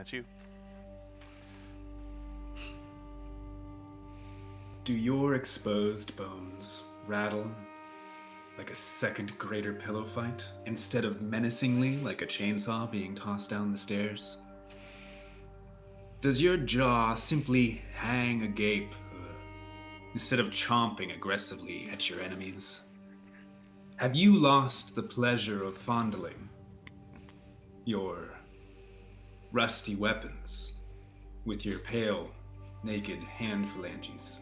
That's you. Do your exposed bones rattle like a second greater pillow fight, instead of menacingly like a chainsaw being tossed down the stairs? Does your jaw simply hang agape, instead of chomping aggressively at your enemies? Have you lost the pleasure of fondling your rusty weapons with your pale, naked hand phalanges?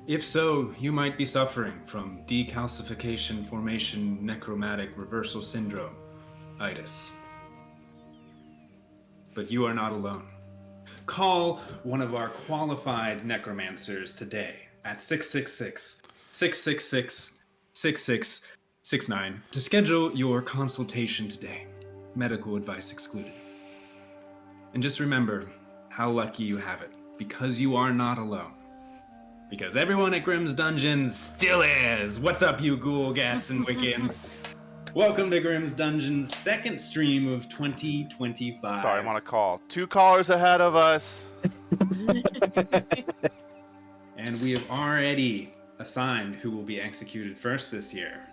If so, you might be suffering from decalcification formation necromantic reversal syndrome, itis. But you are not alone. Call one of our qualified necromancers today at 666-666-6669 to schedule your consultation today. Medical advice excluded. And just remember how lucky you have it, because you are not alone. Because everyone at Grimm's Dungeons still is! What's up, you ghoul, ghast, and Wiccans? Welcome to Grimm's Dungeon's second stream of 2025. Sorry, I'm on a call. 2 callers ahead of us. And we have already assigned who will be executed first this year.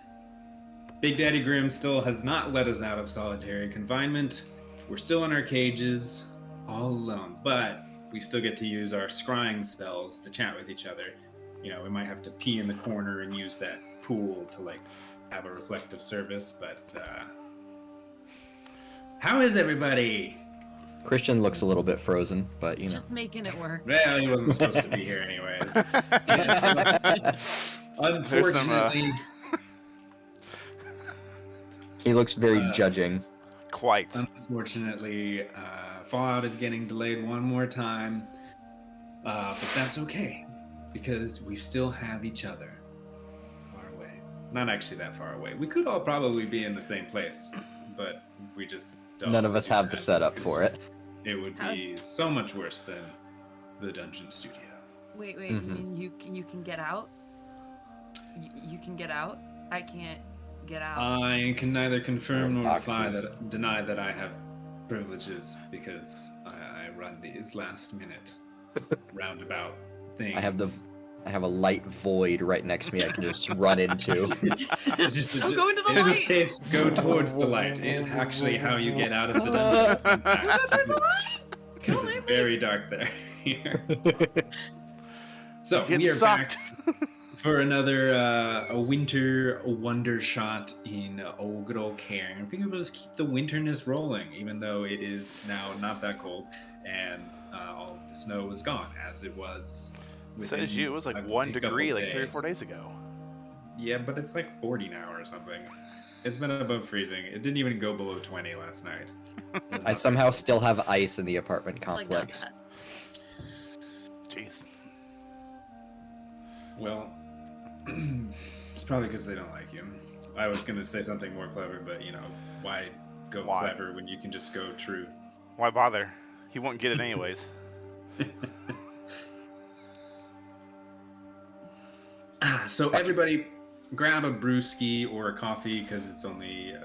Big Daddy Grimm still has not let us out of solitary confinement. We're still in our cages, all alone, but we still get to use our scrying spells to chat with each other. You know, we might have to pee in the corner and use that pool to, like, have a reflective service, but, how is everybody? Christian looks a little bit frozen, but, you know. Just making it work. Well, he wasn't supposed to be here anyways. Unfortunately... He looks very judging. Quite. Unfortunately, Fallout is getting delayed one more time, but that's okay, because we still have each other far away. Not actually that far away. We could all probably be in the same place, but we just don't. None of us have the setup for it. It would be so much worse than the dungeon studio. Wait, and you can get out? You can get out? I can't get out. I can neither confirm nor Boxes. deny that I have privileges, because I run these last minute roundabout things. I have a light void right next to me I can just run into. I'm going to the it light! just says go towards the light. It is actually how you get out of the dungeon. Go towards the light! Because it's very dark there. Here. So Get we are sucked. back for another a winter Wondershot in old good old Cairn. I think we'll just keep the winterness rolling, even though it is now not that cold, and all of the snow is gone, as it was. Says you, it was like I think, 1 a couple degree like days. 3 or 4 days ago. Yeah, but it's like 40 now or something. It's been above freezing. It didn't even go below 20 last night. I somehow still have ice in the apartment Like complex. that. Jeez. Well, it's probably because they don't like you. I was going to say something more clever, but, you know, why go Why? clever when you can just go true? Why bother? He won't get it anyways. So everybody grab a brewski or a coffee, because it's only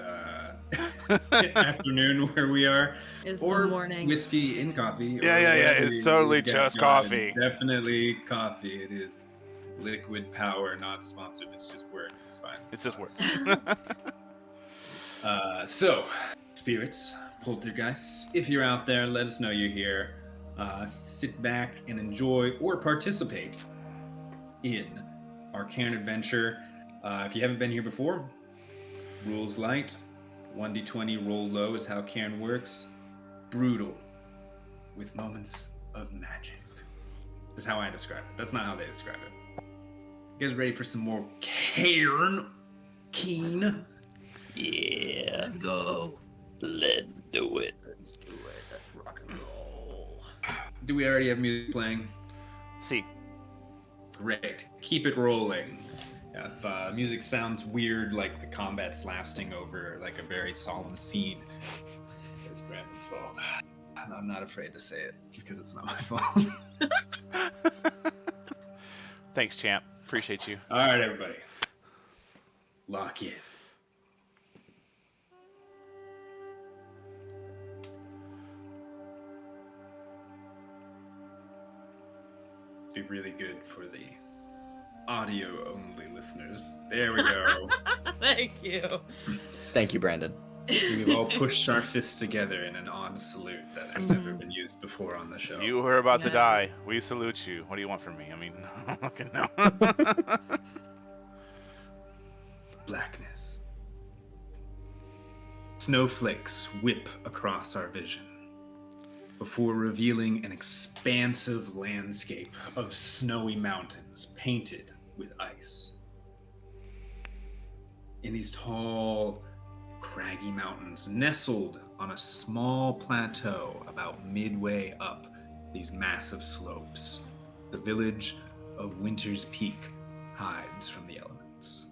afternoon where we are. It's or the morning. whiskey in coffee. Yeah, or yeah, yeah, whatever it's you totally get just going. coffee. Definitely coffee. It is liquid power, not sponsored. It's just words. It's fine. It's just us. work. So, spirits, poltergeists, if you're out there, let us know you're here. Sit back and enjoy or participate in our Cairn adventure. If you haven't been here before, rules light, 1d20 roll low is how Cairn works. Brutal, with moments of magic, is how I describe it. That's not how they describe it. You guys ready for some more Cairn? Keen? Yeah. Let's go. Let's do it. Let's do it. Let's rock and roll. Do we already have music playing? See. Great. Keep it rolling. If music sounds weird, like the combat's lasting over like a very solemn scene, it's Brandon's fault. And I'm not afraid to say it, because it's not my fault. Thanks, champ. Appreciate you. All right, everybody. Lock in. be really good for the audio-only listeners. There we go. Thank you. Thank you, Brandon. We've all pushed our fists together in an odd salute that has never been used before on the show. You were about to Yeah. die. We salute you. What do you want from me? I mean, okay, no. Blackness. Snowflakes whip across our vision before revealing an expansive landscape of snowy mountains painted with ice. In these tall, craggy mountains, nestled on a small plateau about midway up these massive slopes, the village of Winter's Peak hides from the elements.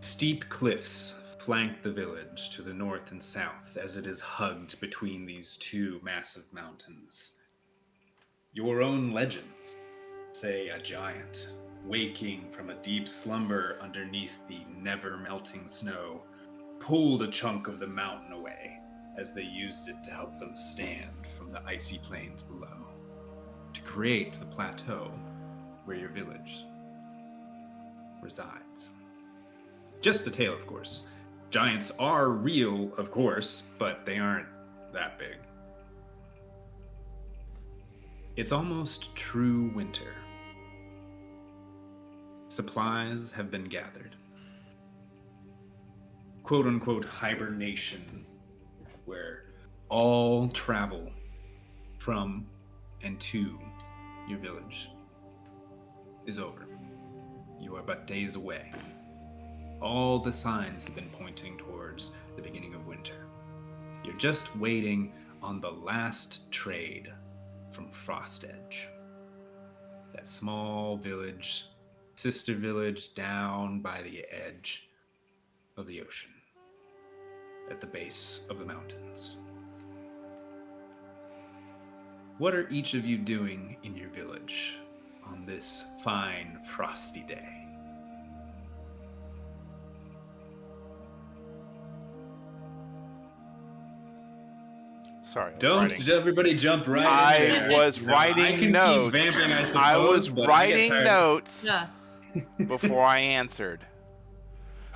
Steep cliffs flank the village to the north and south as it is hugged between these two massive mountains. Your own legends say a giant, waking from a deep slumber underneath the never-melting snow, pulled a chunk of the mountain away as they used it to help them stand from the icy plains below, to create the plateau where your village resides. Just a tale, of course. Giants are real, of course, but they aren't that big. It's almost true winter. Supplies have been gathered. Quote-unquote hibernation, where all travel from and to your village is over. You are but days away. All the signs have been pointing towards the beginning of winter. You're just waiting on the last trade from Frost Edge. That small village, sister village down by the edge of the ocean, at the base of the mountains. What are each of you doing in your village on this fine, frosty day? Sorry. Don't writing. everybody jump right in there. I was You know, writing I can notes. Keep vamping, I suppose, I was but writing I get tired. notes Yeah. before I answered.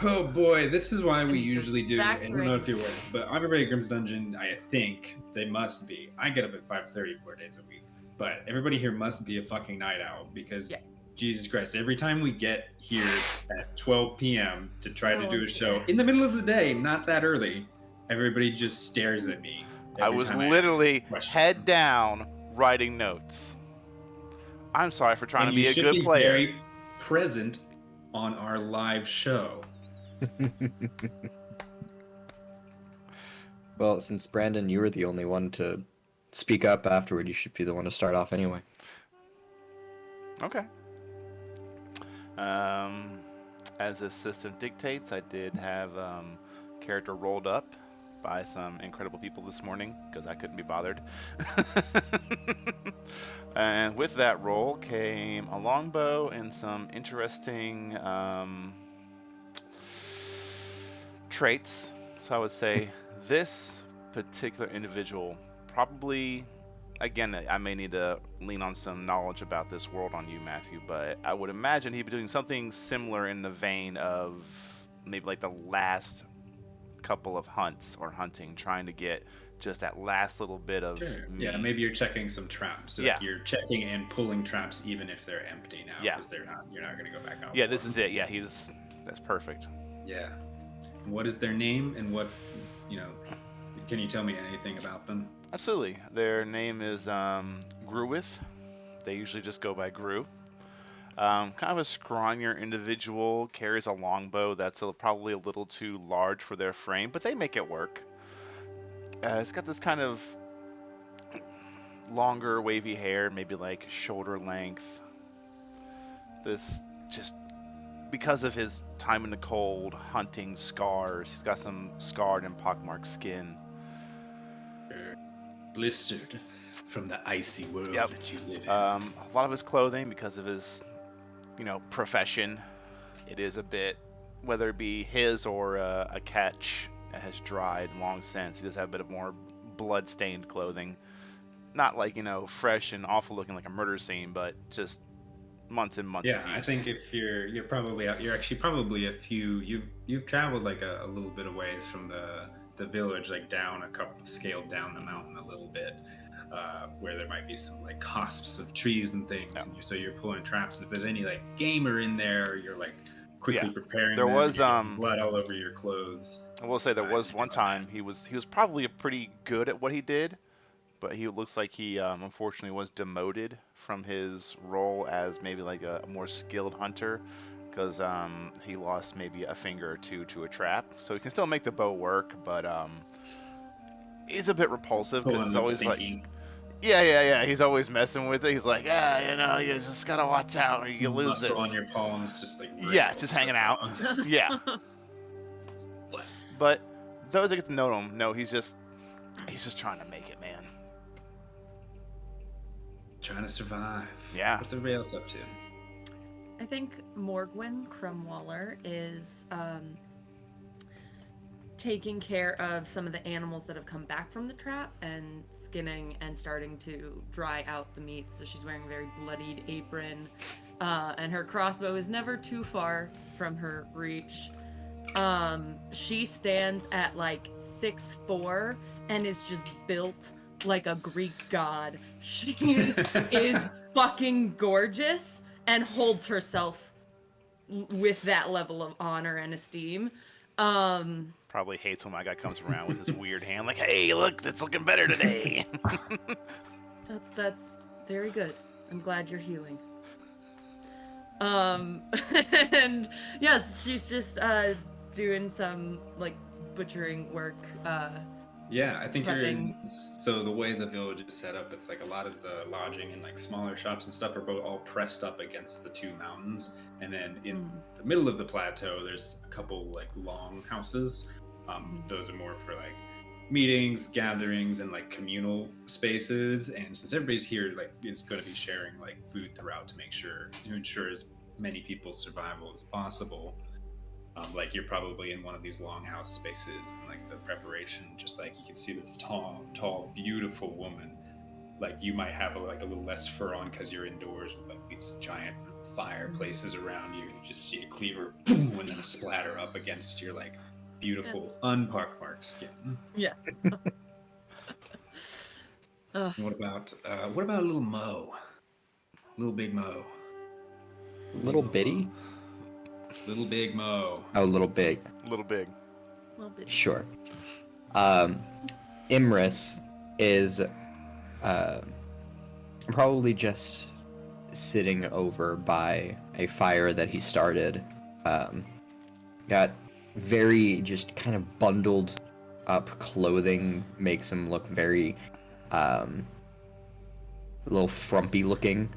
Oh boy, this is why we And usually do. I that's don't know right. if you're aware, but Everybody Grimm's Dungeon, I think they must be. I get up at 5:30 4 days a week, but everybody here must be a fucking night owl because Yeah. Jesus Christ, every time we get here at 12 p.m. to try to do a Everyone's show here. in the middle of the day, not that early, everybody just stares at me. I every was time ask literally a question. head down writing notes. I'm sorry for trying And to be you a should good be player. very present on our live show. Well, since Brandon, you were the only one to speak up afterward, you should be the one to start off anyway. Okay. As the system dictates, I did have character rolled up by some incredible people this morning because I couldn't be bothered. And with that roll came a longbow and some interesting traits. So I would say this particular individual probably, again, I may need to lean on some knowledge about this world on you, Matthew, but I would imagine he'd be doing something similar in the vein of maybe like the last couple of hunts or hunting, trying to get just that last little bit of Sure. Yeah, meat. maybe you're checking some traps. So Yeah. you're checking and pulling traps even if they're empty now. Yeah. Because you're not going to go back out. Yeah, for this them. is it. Yeah, that's perfect. Yeah. And what is their name and what, can you tell me anything about them? Absolutely. Their name is Gruwith. They usually just go by Gru. Kind of a scrawnier individual, carries a longbow that's probably a little too large for their frame, but they make it work. It's got this kind of longer, wavy hair, maybe like shoulder length. This just because of his time in the cold, hunting scars, he's got some scarred and pockmarked skin. Blistered from the icy world Yep. that you live in. A lot of his clothing, because of his, profession, it is a bit, whether it be his or a catch that has dried long since. He does have a bit of more blood-stained clothing. not like fresh and awful looking like a murder scene, but just months and months Yeah, of use. I think if you're probably you're actually probably you've traveled like a little bit of ways from the village, like down a couple, scaled down the mountain a little bit, where there might be some like cusps of trees and things, Yeah. and so you're pulling traps. And if there's any like gamer in there, you're like quickly Yeah. preparing. There them, was, and you're getting blood all over your clothes. I will say there was If you're one doing that. time he was probably pretty good at what he did, but he looks like he unfortunately was demoted from his role as maybe like a more skilled hunter, because he lost maybe a finger or two to a trap. So he can still make the bow work, but he's a bit repulsive because Pulling he's with always the like, thinking. yeah. He's always messing with it. He's like, you just gotta watch out or you Some lose this. muscle on your palms, just like Yeah, wriggles just hanging out. along. Yeah. But those that get to know him, no, he's just trying to make it, man. Trying to survive. Yeah. What's everybody else up to? I think Morgwyn Crumwaller is taking care of some of the animals that have come back from the trap and skinning and starting to dry out the meat. So she's wearing a very bloodied apron, and her crossbow is never too far from her reach. She stands at like 6'4" and is just built like a Greek god. She is fucking gorgeous and holds herself with that level of honor and esteem. Probably hates when my guy comes around with his weird hand, like, hey, look, it's looking better today. That's very good. I'm glad you're healing. And yes, she's just doing some like butchering work. Yeah, I think you're in. Prepping. So the way the village is set up, it's like a lot of the lodging and like smaller shops and stuff are both all pressed up against the two mountains, and then in the middle of the plateau, there's a couple like long houses. Those are more for like meetings, gatherings, and like communal spaces. And since everybody's here, like is going to be sharing like food throughout to ensure as many people's survival as possible. Like you're probably in one of these longhouse spaces, and like the preparation, just like you can see this tall, beautiful woman. Like you might have like a little less fur on because you're indoors with like these giant fireplaces around you. You just see a cleaver, boom, and then a splatter up against your like beautiful unpockmarked skin. Yeah. What about little Mo? Little Big Mo. Little bitty? Little Big Mo. Oh, little big. A little big. A little bit. Sure. Imris is probably just sitting over by a fire that he started. Got very just kind of bundled up clothing, makes him look very a little frumpy looking.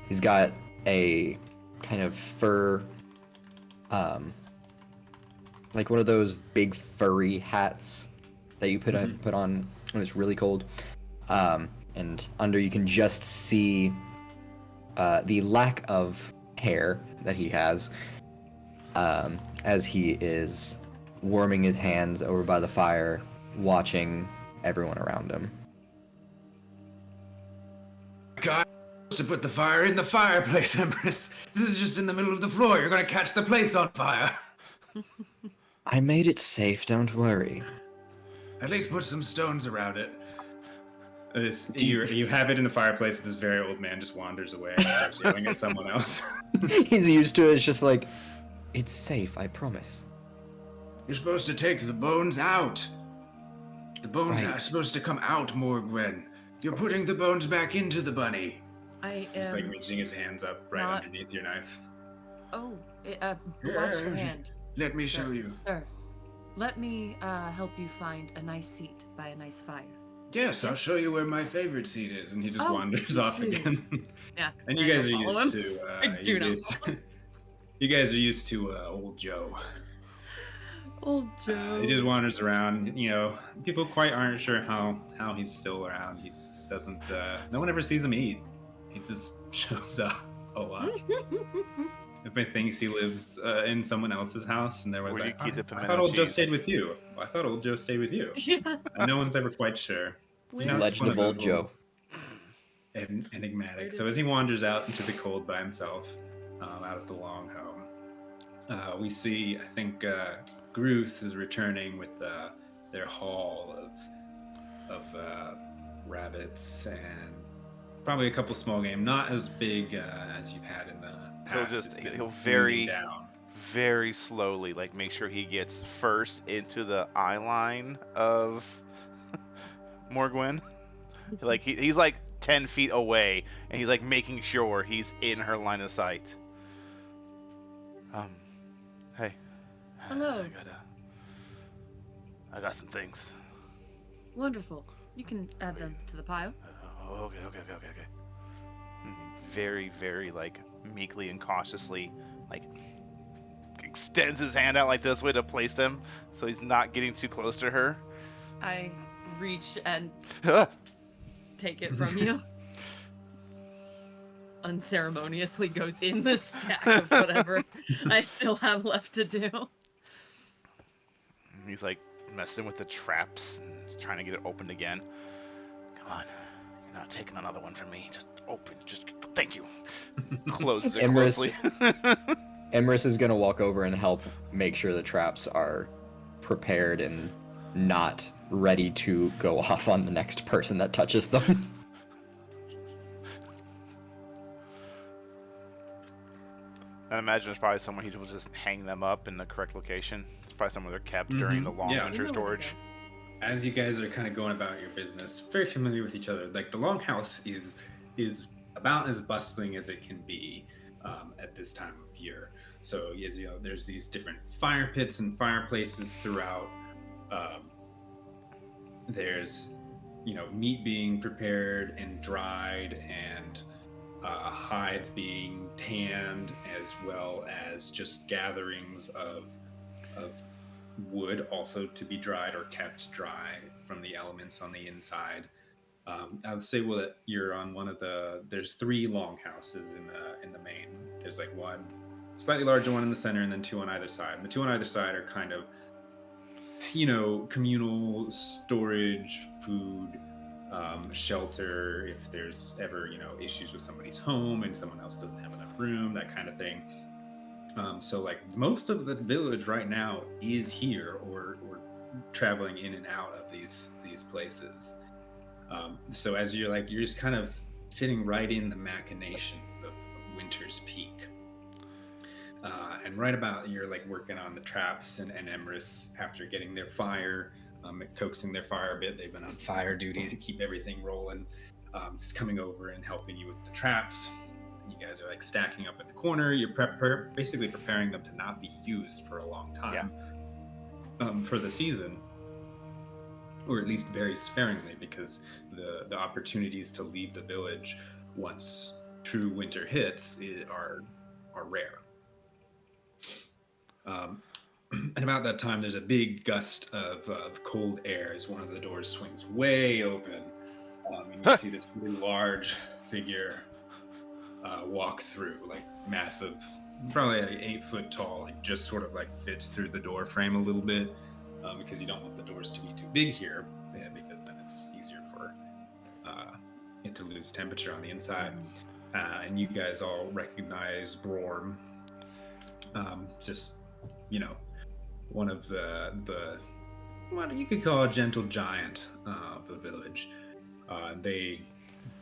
He's got a kind of fur, like one of those big furry hats that you put on when it's really cold. And under you can just see the lack of hair that he has, as he is warming his hands over by the fire, watching everyone around him. God, to put the fire in the fireplace, Empress. This is just in the middle of the floor. You're gonna catch the place on fire. I made it safe, don't worry. At least put some stones around it. You have it in the fireplace. This very old man just wanders away and starts yelling at someone else. He's used to it. It's just like, it's safe, I promise. You're supposed to take the bones out. The bones Right. are supposed to come out, Morgwen. You're putting the bones back into the bunny. I He's am. like reaching his hands up right not- underneath your knife. Oh, wash your hand, Let me show you. sir. Let me help you find a nice seat by a nice fire. Yes, I'll show you where my favorite seat is. And he just Oh, wanders please off do. again. Yeah. And you I guys are don't follow used him. to. I do not follow You guys are used to old Joe. Old Joe. He just wanders around. You know, people quite aren't sure how he's still around. He doesn't. No one ever sees him eat. He just shows up a lot. Everybody thinks he lives in someone else's house, and there was Where like, you keep the I pimento thought old Joe cheese." stayed with you. I thought old Joe stayed with you. Yeah. And no one's ever quite sure. You know, it's Legend one of of Old those Joe. enigmatic. Where So does as he wanders out into the cold by himself, out of the long home, we see, I think, Gruth is returning with their haul of rabbits and probably a couple small game, not as big as you've had in the past. It's been He'll winding very down. very slowly like make sure he gets first into the eye line of Morgwyn. Like he's like 10 feet away, and he's like making sure he's in her line of sight. Hey. Hello. I got some things. Wonderful. You can add them to the pile. Okay. Very, very like meekly and cautiously, like extends his hand out like this way to place them, so he's not getting too close to her. I reach and take it from you. Unceremoniously goes in the stack of whatever I still have left to do. He's like messing with the traps and trying to get it opened again. Come on, you're not taking another one from me. Just open. Just thank you. Closes it closely. Emrys is gonna walk over and help make sure the traps are prepared and not ready to go off on the next person that touches them. I imagine there's probably somewhere he will just hang them up in the correct location. It's probably somewhere they're kept during the long winter storage. As you guys are kind of going about your business, very familiar with each other. Like the longhouse is about as bustling as it can be at this time of year. So as you know, there's these different fire pits and fireplaces throughout. There's meat being prepared and dried, and hides being tanned, as well as just gatherings of wood also to be dried or kept dry from the elements on the inside. I would say that you're on one of there's 3 longhouses in the main. There's like one slightly larger one in the center, and then 2 on either side. And the 2 on either side are kind of communal storage, food, shelter if there's ever issues with somebody's home and someone else doesn't have enough room, that kind of thing. So like most of the village right now is here or traveling in and out of these places. So as you're just kind of fitting right in the machinations of winter's peak. And right about you're like working on the traps, and Emrys, after getting their fire, coaxing their fire a bit, they've been on fire duty to keep everything rolling, is coming over and helping you with the traps. You guys are like stacking up in the corner. You're basically preparing them to not be used for a long time, for the season, or at least very sparingly, because the opportunities to leave the village once true winter hits are rare. And about that time, there's a big gust of cold air as one of the doors swings way open, and you see this really large figure walk through, like massive, probably like 8 foot tall, like just sort of like fits through the door frame a little bit, because you don't want the doors to be too big here, because then it's just easier for it to lose temperature on the inside. And you guys all recognize Brorm, just one of the what you could call a gentle giant of the village. They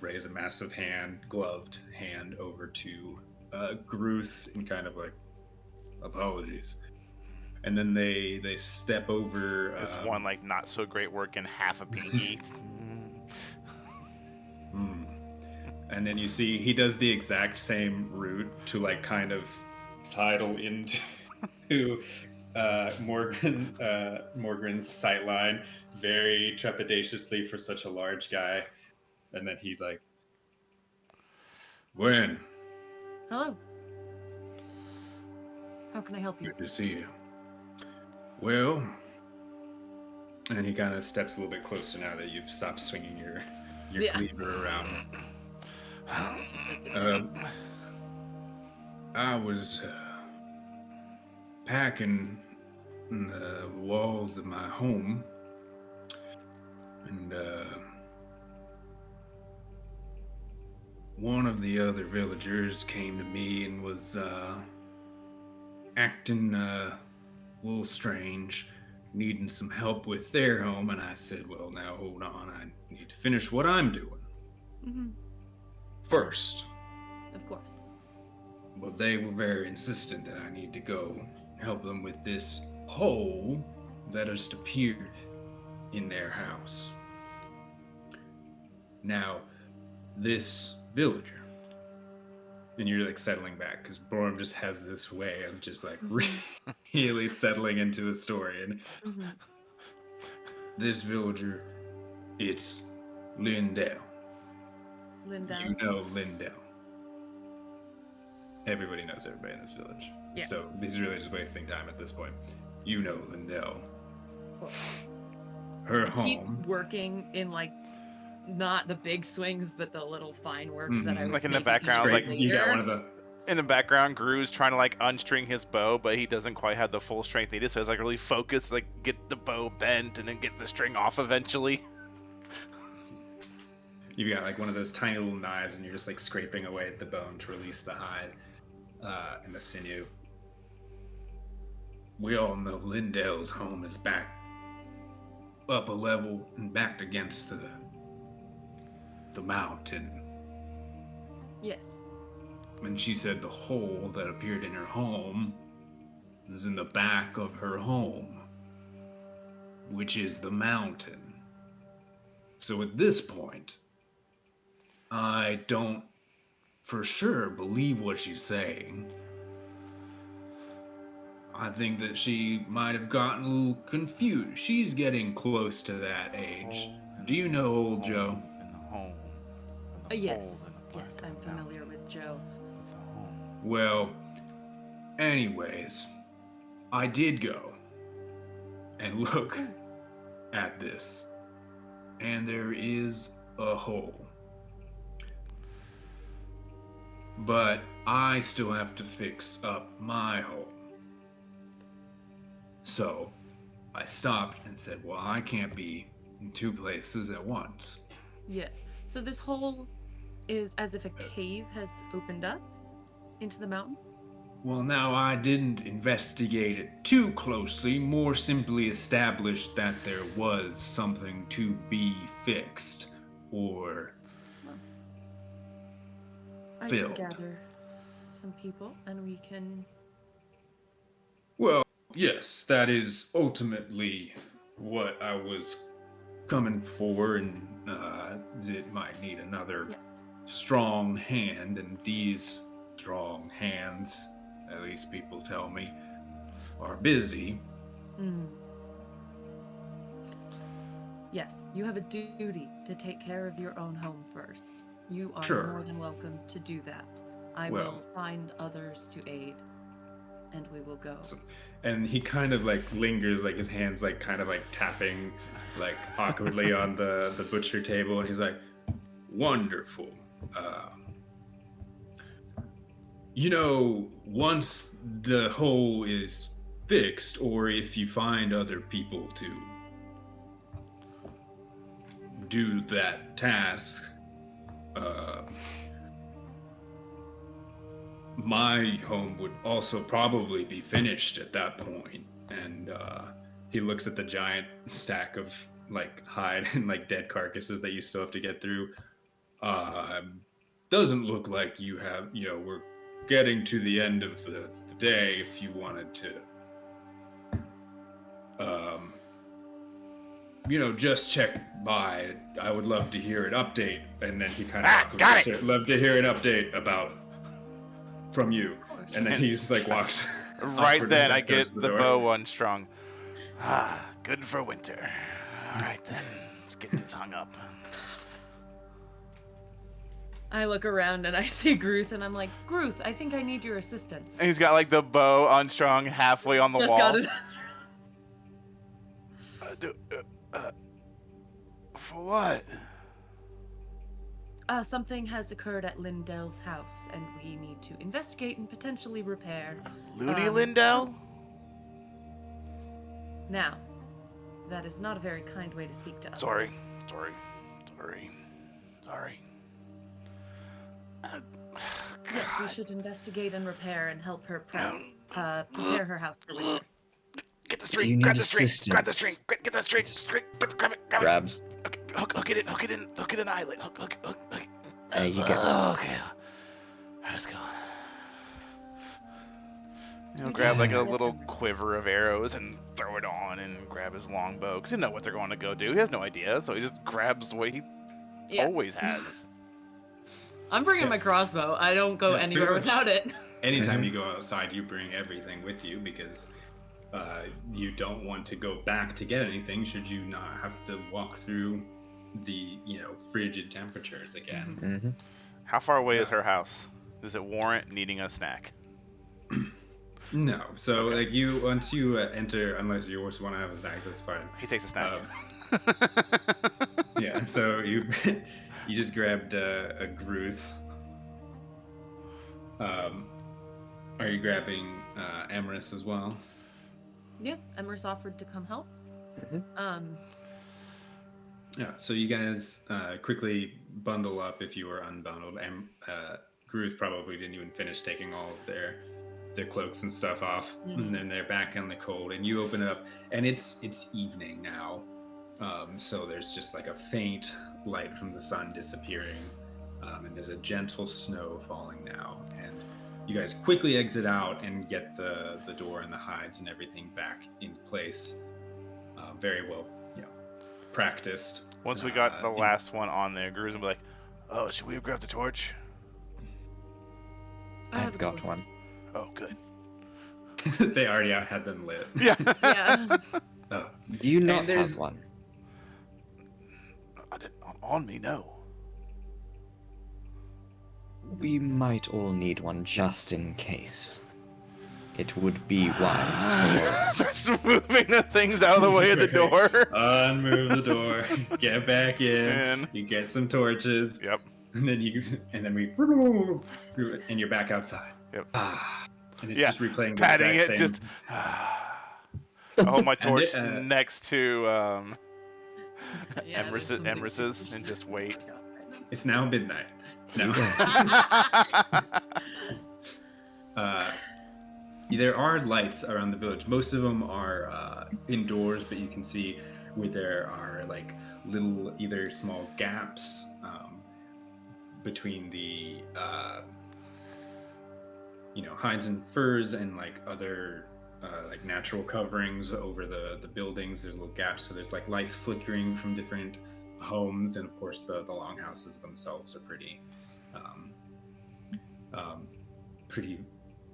raise a massive gloved hand over to Gruth and kind of like, apologies. And then they step over. It's one like not so great work and half a pinky. And then you see he does the exact same route to like kind of sidle into Morgan's sightline very trepidatiously for such a large guy. And then he like, Gwen. Hello. How can I help you? Good to see you. Well, and he kind of steps a little bit closer now that you've stopped swinging your cleaver around. I was packing the walls of my home, and one of the other villagers came to me and was acting a little strange, needing some help with their home, and I said, well, now hold on, I need to finish what I'm doing Mm-hmm. first. Of course. But they were very insistent that I need to go help them with this hole that has appeared in their house. Now, this villager, and you're like settling back because Borm just has this way of just like really settling into a story. And Mm-hmm. this villager, it's Lindell. Linda. You know Lindell. Everybody knows everybody in this village. Yeah. So he's really just wasting time at this point. You know Lindell. Cool. Her Keep home. working in like not the big swings, but the little fine work that I Mhm. was Like in the maybe background, doing like- You got later. one of the In the background, Gru's trying to like unstring his bow, but he doesn't quite have the full strength needed, so he's like really focused, like get the bow bent and then get the string off eventually. You've got like one of those tiny little knives, and you're just like scraping away at the bone to release the hide and the sinew. We all know Lindell's home is back up a level and backed against the mountain. Yes. And she said the hole that appeared in her home is in the back of her home, which is the mountain. So at this point, I don't for sure believe what she's saying. I think that she might have gotten a little confused. She's getting close to that age. Do you know old Joe? In the home. Yes. Yes, I'm familiar with Joe. Well, anyways, I did go and look at this, and there is a hole. But I still have to fix up my hole. So I stopped and said, well, I can't be in two places at once. Yes. So this hole is as if a cave has opened up into the mountain? Well, now I didn't investigate it too closely, more simply established that there was something to be fixed or I filled. can gather some people and we can... Well, yes, that is ultimately what I was coming for, and it might need another Yes. strong hand, and these strong hands, at least people tell me, are busy. Yes, you have a duty to take care of your own home first. You are Sure. more than welcome to do that. I Well- will find others to aid, and we will go. And he kind of like lingers, like his hands like kind of like tapping like awkwardly on the butcher table, and he's like, wonderful. You know, once the hole is fixed, or if you find other people to do that task, my home would also probably be finished at that point. And he looks at the giant stack of like hide and like dead carcasses that you still have to get through. Doesn't look like you have, we're getting to the end of the day. If you wanted to just check by, I would love to hear an update. And then he kind of got it. Love to hear an update from you. Of course. And then he just like walks. Right awkwardly then, back I get towards the door. bow unstrung. Ah, good for winter. All right then, let's get this hung up. I look around and I see Gruth, and I'm like, Gruth, I think I need your assistance. And he's got like the bow unstrung halfway on the Just wall. got it. For what? Something has occurred at Lindell's house, and we need to investigate and potentially repair. Looney Lindell? Now, that is not a very kind way to speak to others. Sorry. Yes, we should investigate and repair and help her prepare her house for winter. Get the Do string. you Grab need the string. Grab the string. assistance? Get the string. Grab it. Grabs. Okay, hook it in. Hook it in the eyelet. Hook. There you go. Okay. Alright, let's go. Grab like a little quiver of arrows and throw it on, and grab his longbow. Because he doesn't know what they're going to go do. He has no idea, so he just grabs what he always has. I'm bringing my crossbow. I don't go anywhere without it. Anytime you go outside, you bring everything with you because you don't want to go back to get anything should you not have to walk through the, frigid temperatures again. Mm-hmm. How far away is her house? Does it warrant needing a snack? No. So, once you enter, unless you also want to have a snack, that's fine. He takes a snack. Yeah, so you just grabbed a Gruth. Are you grabbing Emerus as well? Yeah, Emerus offered to come help. Mm-hmm. Yeah, so you guys quickly bundle up if you were unbundled. Gruth probably didn't even finish taking all of their cloaks and stuff off, and then they're back in the cold. And you open it up, and it's evening now, so there's just like a faint light from the sun disappearing, and there's a gentle snow falling now. And you guys quickly exit out and get the door and the hides and everything back in place. Very well, practiced. Once we got the last one on there, Gru's gonna be like, "Oh, should we have grabbed the torch?" I've got one. Oh, good. They already had them lit. Yeah. Yeah. Oh. Do you not have one? On me, no. We might all need one just in case. It would be wise for us. Starts moving the things out of the way of the door. Unmove the door. Get back in. You get some torches. Yep. And then and you're back outside. Yep. And it's just replaying the patting exact it. same. Just. I hold my torch next to Emerus's and just wait. It's now midnight. No. There are lights around the village. Most of them are indoors, but you can see where there are like little either small gaps between the hides and furs and like other like natural coverings over the buildings. There's little gaps, so there's like lights flickering from different homes, and of course the longhouses themselves are pretty pretty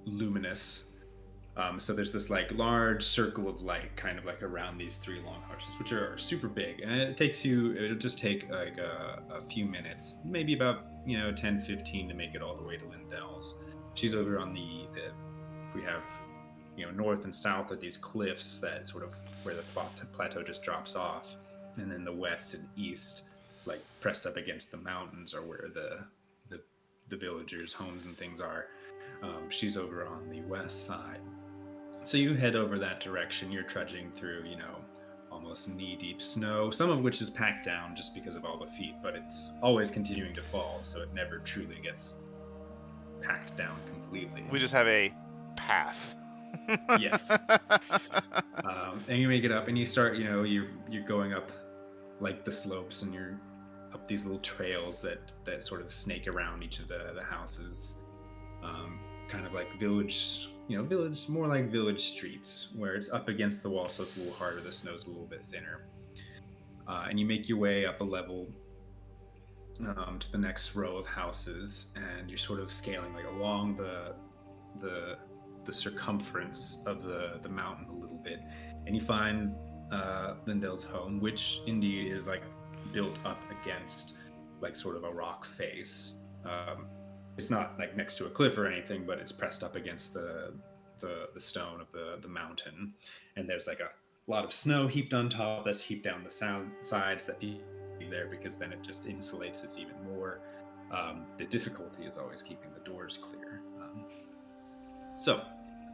luminous. So there's this like large circle of light kind of like around these three longhouses, which are super big, and it'll just take like a few minutes, maybe about 10-15 to make it all the way to Lindell's. She's over on we have north and south of these cliffs that sort of where the plateau just drops off, and then the west and east, like pressed up against the mountains, are where the villagers' homes and things are. She's over on the west side. So you head over that direction. You're trudging through, almost knee-deep snow, some of which is packed down just because of all the feet, but it's always continuing to fall, so it never truly gets packed down completely. We just have a path. Yes. And you make it up, and you start, you're going up like the slopes, and you're up these little trails that sort of snake around each of the houses. Kind of like village, more like village streets, where it's up against the wall, so it's a little harder. The snow's a little bit thinner. And you make your way up a level to the next row of houses, and you're sort of scaling like along the circumference of the mountain a little bit, and you find Lindell's home, which indeed is like built up against like sort of a rock face. It's not like next to a cliff or anything, but it's pressed up against the stone of the mountain, and there's like a lot of snow heaped on top that's heaped down the sides that be there, because then it just insulates it even more. The difficulty is always keeping the doors clear. So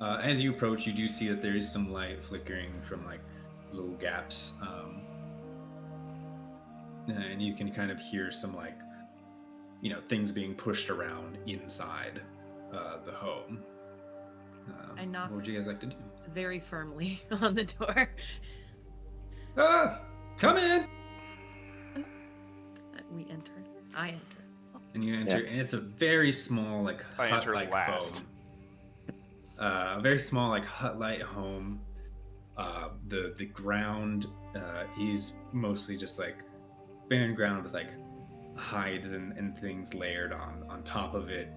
as you approach, you do see that there is some light flickering from like little gaps, and you can kind of hear some like things being pushed around inside the home. I knock What would you guys like to do? very firmly on the door. Come in! We enter. I enter. And you enter, and it's a very small, like, I enter hut-like last. home. A very small, like, hut-like home. The ground is mostly just, like, barren ground with, like, hides and things layered on top of it.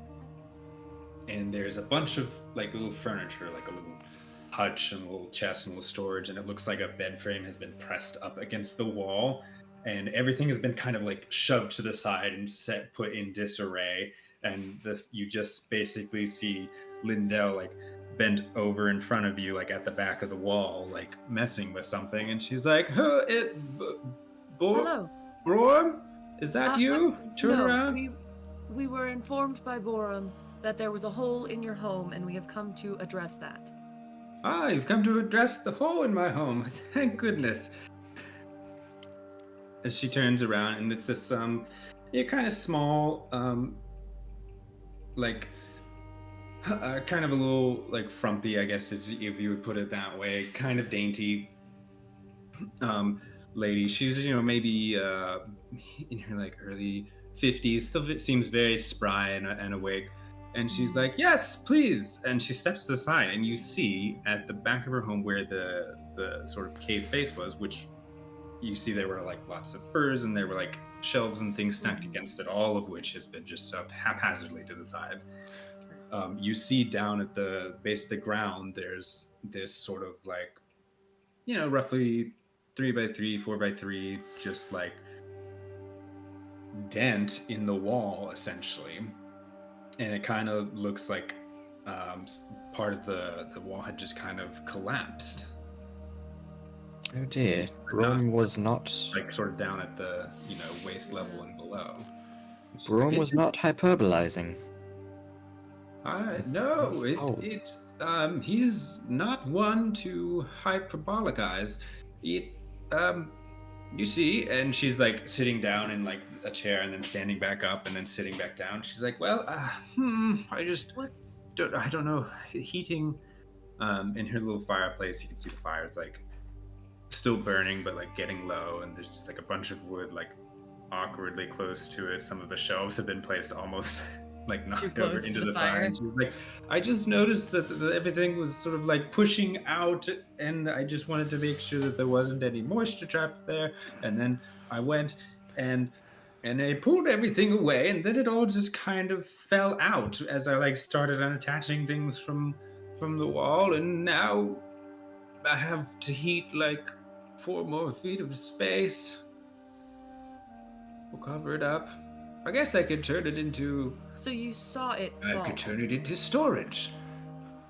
And there's a bunch of, like, little furniture, like a little hutch and a little chest and a little storage, and it looks like a bed frame has been pressed up against the wall, and everything has been kind of like shoved to the side and put in disarray, and you just basically see Lindell like bent over in front of you, like at the back of the wall, like messing with something, and she's like, Hello. Brorum, is that you? Turn no, around. We were informed by Borum that there was a hole in your home, and we have come to address that. Ah, you've come to address the hole in my home. Thank goodness. As she turns around, and it's this kind of small, like kind of a little like frumpy, I guess, if you would put it that way, kind of dainty lady. She's maybe in her like early 50s. Still seems very spry and awake. And she's like, yes, please. And she steps to the side, and you see at the back of her home where the sort of cave face was, which you see there were like lots of furs, and there were like shelves and things stacked against it, all of which has been just shoved haphazardly to the side. You see down at the base of the ground, there's this sort of like, roughly 3x3, 4x3, just like dent in the wall, essentially. And it kind of looks like part of the wall had just kind of collapsed. Oh dear, Brorum was not. Like sort of down at the waist level and below. Brorum was not hyperbolizing. No, he's not one to hyperbolize. You see, and she's like sitting down in like a chair and then standing back up and then sitting back down. She's like, well, I don't know. Heating in her little fireplace, you can see the fire is like still burning, but like getting low, and there's just like a bunch of wood like awkwardly close to it. Some of the shelves have been placed almost like knocked over into the fire. And she's like, I just noticed that everything was sort of like pushing out, and I just wanted to make sure that there wasn't any moisture trapped there. And then I went and I pulled everything away, and then it all just kind of fell out as I like started unattaching things from the wall, and now I have to heat like 4 more feet of space. We'll cover it up. I guess I could turn it into... So you saw it fall. I could turn it into storage.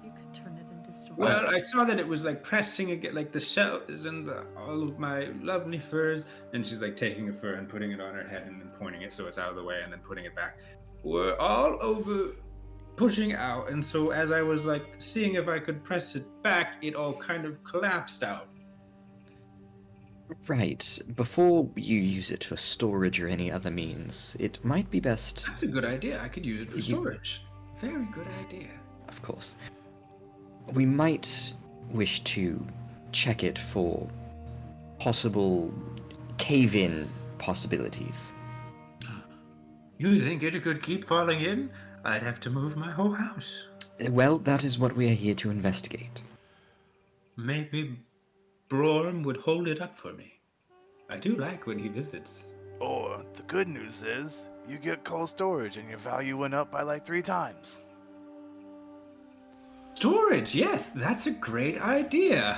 You could turn it into storage. Well, I saw that it was like pressing again, like the shells and all of my lovely furs. And she's like taking a fur and putting it on her head and then pointing it so it's out of the way and then putting it back. We're all over pushing out. And so as I was like seeing if I could press it back, it all kind of collapsed out. Right. Before you use it for storage or any other means, it might be best... That's a good idea. I could use it for storage. Very good idea. Of course. We might wish to check it for possible cave-in possibilities. You think it could keep falling in? I'd have to move my whole house. Well, that is what we are here to investigate. Maybe Brorum would hold it up for me. I do like when he visits. Or the good news is, you get cold storage and your value went up by like 3 times. Storage, yes, that's a great idea.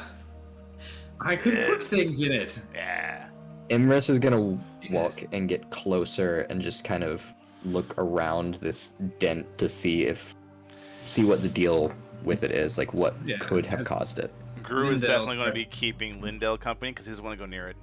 I could put things in it. Yeah. Imris is gonna walk and get closer and just kind of look around this dent to see what the deal with it is, like what could have caused it. Gru is definitely going to be keeping Lindell company because he doesn't want to go near it.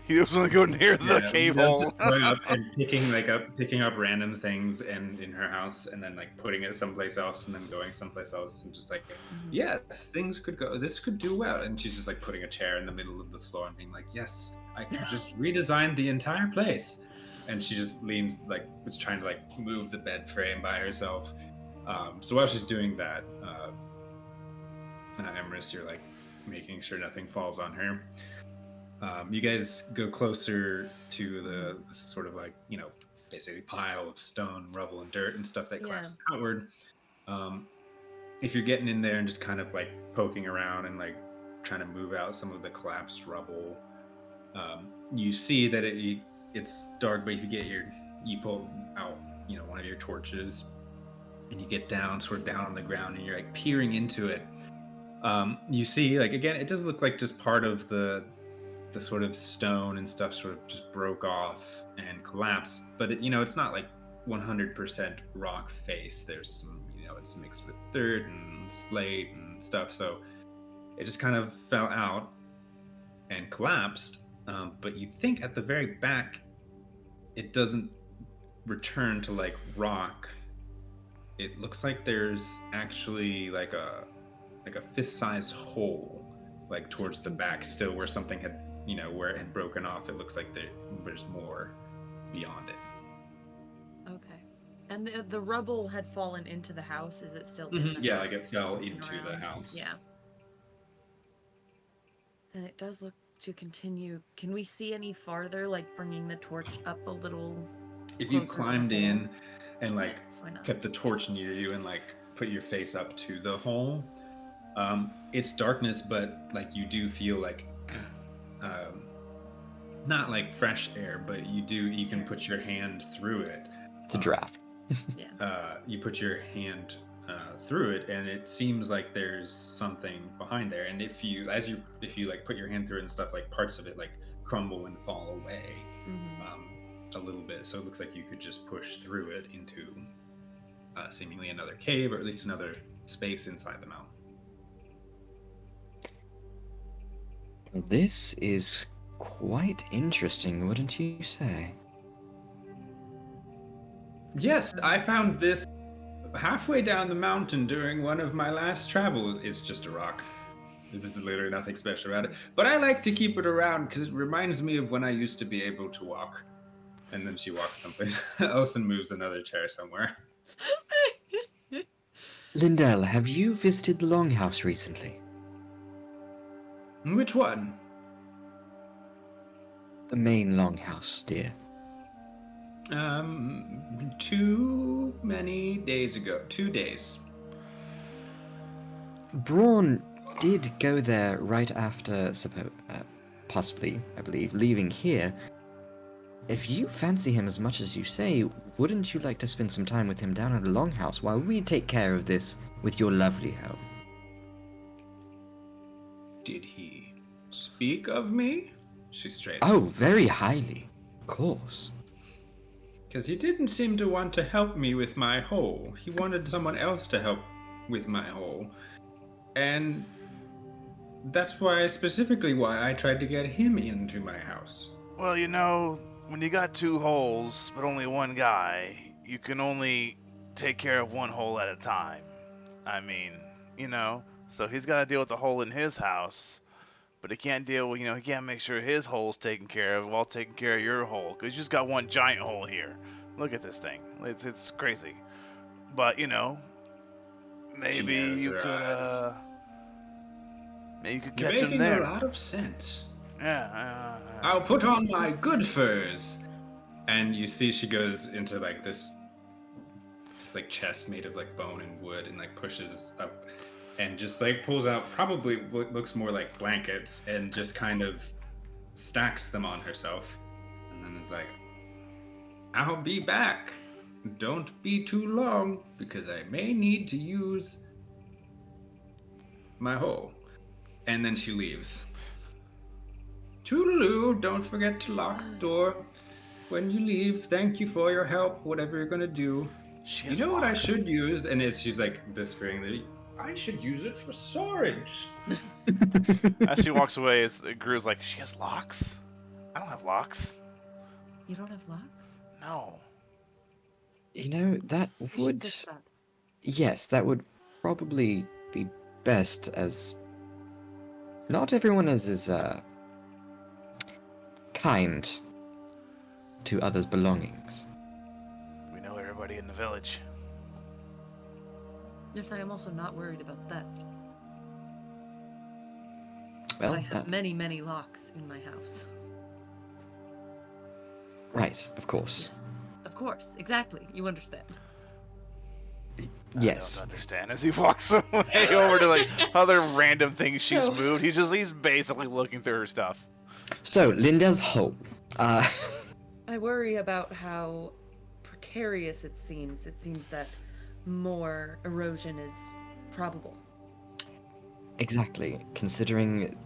He doesn't want to go near the cave hole. Just going up and picking up random things in her house and then like putting it someplace else and then going someplace else and just like, yes, things could go. This could do well. And she's just like putting a chair in the middle of the floor and being like, yes, I could just redesign the entire place. and she just leans, like, was trying to, like, move the bed frame by herself. So while she's doing that, Emrys, you're, like, making sure nothing falls on her. You guys go closer to the sort of, like, you know, basically pile of stone, rubble, and dirt and stuff that collapsed outward. If you're getting in there and just kind of, like, poking around and, like, trying to move out some of the collapsed rubble, you see that it's dark, but if you pull out, you know, one of your torches, and you get down, sort of down on the ground, and you're, like, peering into it. You see, like, again, it does look like just part of the sort of stone and stuff sort of just broke off and collapsed, but it, you know, it's not like 100% rock face. There's some, you know, it's mixed with dirt and slate and stuff, so it just kind of fell out and collapsed. But you think at the very back it doesn't return to, like, rock. It looks like there's actually like a fist-sized hole, like, towards the back still, where something had, you know, where it had broken off. It looks like there's more beyond it. Okay. And the rubble had fallen into the house. Is it still in the Yeah, house? like it fell Looking into around? the house. Yeah. And it does look to continue. Can we see any farther, like bringing the torch up a little? If you closer to the climbed hole? in and, like, Why not? kept the torch near you and, like, put your face up to the hole, it's darkness, but, like, you do feel like not like fresh air, but you can put your hand through it. It's a draft. You put your hand through it, and it seems like there's something behind there. And if you like put your hand through it and stuff, like, parts of it, like, crumble and fall away a little bit. So it looks like you could just push through it into seemingly another cave, or at least another space inside the mountain. This is quite interesting, wouldn't you say? Yes, I found this halfway down the mountain during one of my last travels. It's just a rock. This is literally nothing special about it. But I like to keep it around because it reminds me of when I used to be able to walk. And then she walks someplace else and moves another chair somewhere. Lindell, have you visited the Longhouse recently? Which one? The main Longhouse, dear. Too many days ago. 2 days. Braun did go there right after, possibly, I believe, leaving here. If you fancy him as much as you say, wouldn't you like to spend some time with him down at the Longhouse while we take care of this with your lovely home? Did he speak of me? She straight. Oh, very highly. Of course. Because he didn't seem to want to help me with my hole. He wanted someone else to help with my hole. And that's specifically why I tried to get him into my house. Well, you know, when you got 2 holes, but only 1 guy, you can only take care of 1 hole at a time. I mean, you know, so he's got to deal with the hole in his house, but he can't deal with, you know, he can't make sure his hole's taken care of while taking care of your hole, because you just got 1 giant hole here. Look at this thing. It's crazy. But, you know, maybe you could catch him there. Making a lot of sense. Yeah. I'll put on my good furs. And you see she goes into, like, this like, chest made of, like, bone and wood, and, like, pushes up and just, like, pulls out probably what looks more like blankets and just kind of stacks them on herself. And then is like, I'll be back. Don't be too long, because I may need to use my hole. And then she leaves. Toodaloo, don't forget to lock the door when you leave. Thank you for your help, whatever you're gonna do. You know what I should use? And she's like whispering, I should use it for storage. As she walks away, Gru's like, she has locks? I don't have locks. You don't have locks? No. You know, that We should would... fix that. Yes, that would probably be best, as... Not everyone is as, kind to others' belongings. We know everybody in the village. Yes, I am also not worried about theft. Well, I have many, many locks in my house. Right, of course. Yes. Of course, exactly. You understand. Yes. I don't understand. As he walks away over to like other random things she's So- moved, he's basically looking through her stuff. So, Linda's home. I worry about how precarious it seems. It seems that more erosion is probable. Exactly. Considering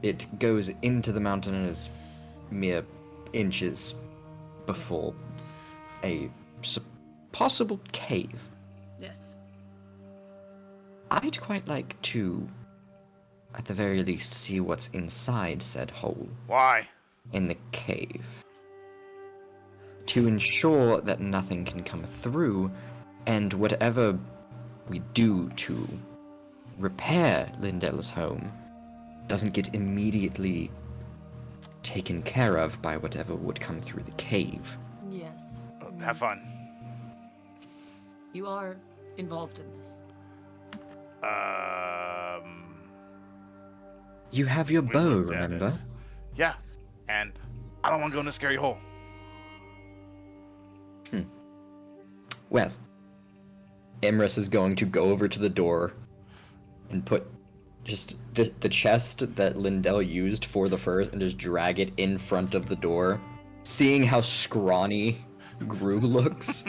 it goes into the mountain as mere inches before a possible cave. Yes. I'd quite like to, at the very least, see what's inside said hole Why? in the cave. To ensure that nothing can come through, and whatever we do to repair Lindella's home doesn't get immediately taken care of by whatever would come through the cave. Yes. Have fun. You are involved in this. You have your We bow, looked at remember? it. Yeah, and I don't want to go in a scary hole. Well, Imrus is going to go over to the door and put just the chest that Lindell used for the furs and just drag it in front of the door. Seeing how scrawny Gru looks.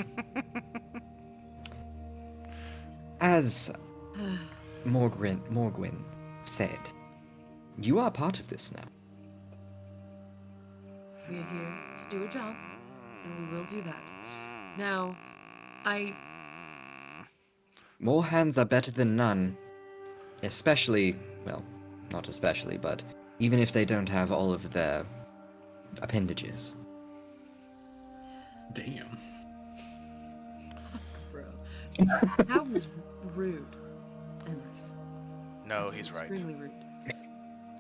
As Morgwin said, you are part of this now. We are here to do a job, and we will do that. Now, More hands are better than none. Especially, well, not especially, but even if they don't have all of their appendages. Damn. Bro. That was rude, Emrys. No, he's right. Extremely rude.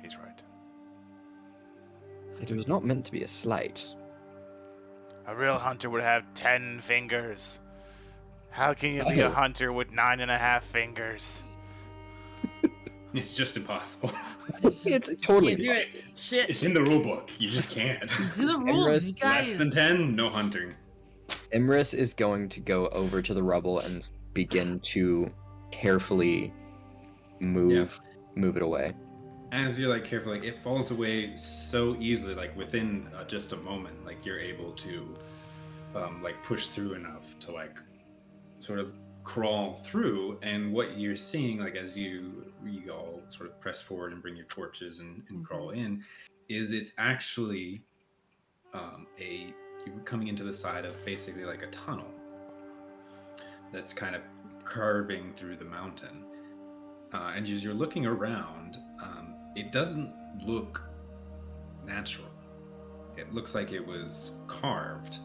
He's right. It was not meant to be a slight. A real hunter would have 10 fingers. How can you be a Oh. hunter with 9.5 fingers? It's just impossible. It's totally Can't do it. Shit. It's in the rule book. You just can't. It's in the rules, you guys. Less than 10, no hunting. Imrus is going to go over to the rubble and begin to carefully move it away. As you're like careful, like it falls away so easily, like within just a moment, like you're able to like push through enough to like sort of crawl through. And what you're seeing, like as you all sort of press forward and bring your torches and crawl in, is it's actually you're coming into the side of basically like a tunnel that's kind of curving through the mountain. And as you're looking around, it doesn't look natural. It looks like it was carved.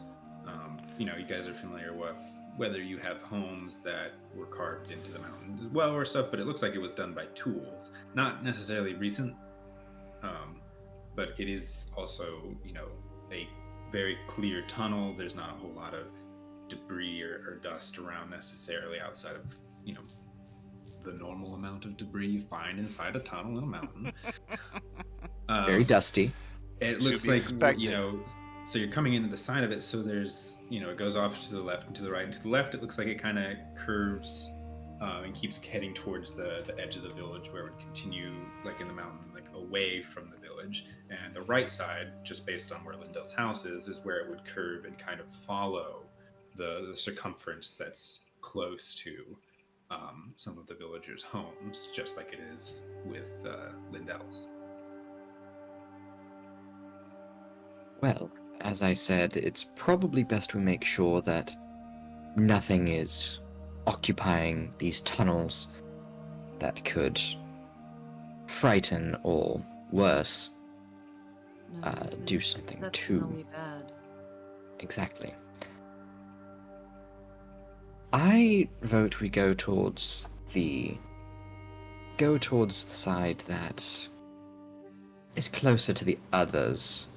You guys are familiar with whether you have homes that were carved into the mountain as well or stuff, but it looks like it was done by tools. Not necessarily recent, but it is also, a very clear tunnel. There's not a whole lot of debris or dust around necessarily outside of, the normal amount of debris you find inside a tunnel in a mountain. Very dusty. It Should looks be like, expected. so you're coming into the side of it, so there's, it goes off to the left and to the right. And to the left, it looks like it kind of curves and keeps heading towards the edge of the village, where it would continue, like in the mountain, like away from the village. And the right side, just based on where Lindell's house is where it would curve and kind of follow the circumference that's close to some of the villagers' homes, just like it is with Lindell's. Well, as I said, it's probably best we make sure that nothing is occupying these tunnels that could frighten or worse, No, this do is something exceptionally bad. Exactly. I vote we go towards the side that is closer to the others'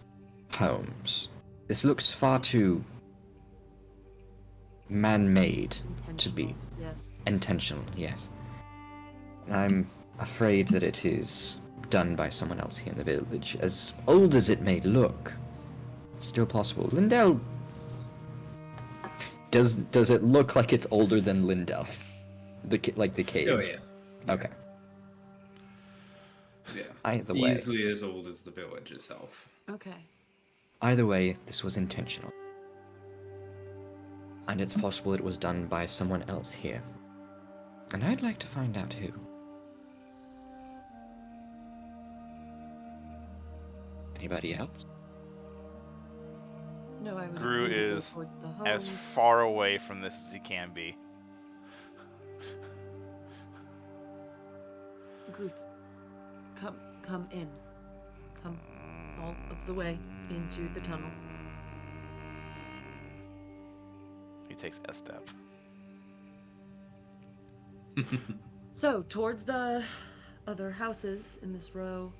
homes. This looks far too man-made to be Intentional, yes. intentional, yes. I'm afraid that it is done by someone else here in the village. As old as it may look, it's still possible. Lindell... Does it look like it's older than Lindell? Like the cave? Oh yeah. Okay. Yeah. Either way. Easily as old as the village itself. Okay. Either way, this was intentional. And it's possible it was done by someone else here. And I'd like to find out who. Anybody else? No, I would Gru agree to go is towards the as homes. far away from this as he can be. Gruth, come in. Come all of the way into the tunnel. He takes a step. So, towards the other houses in this row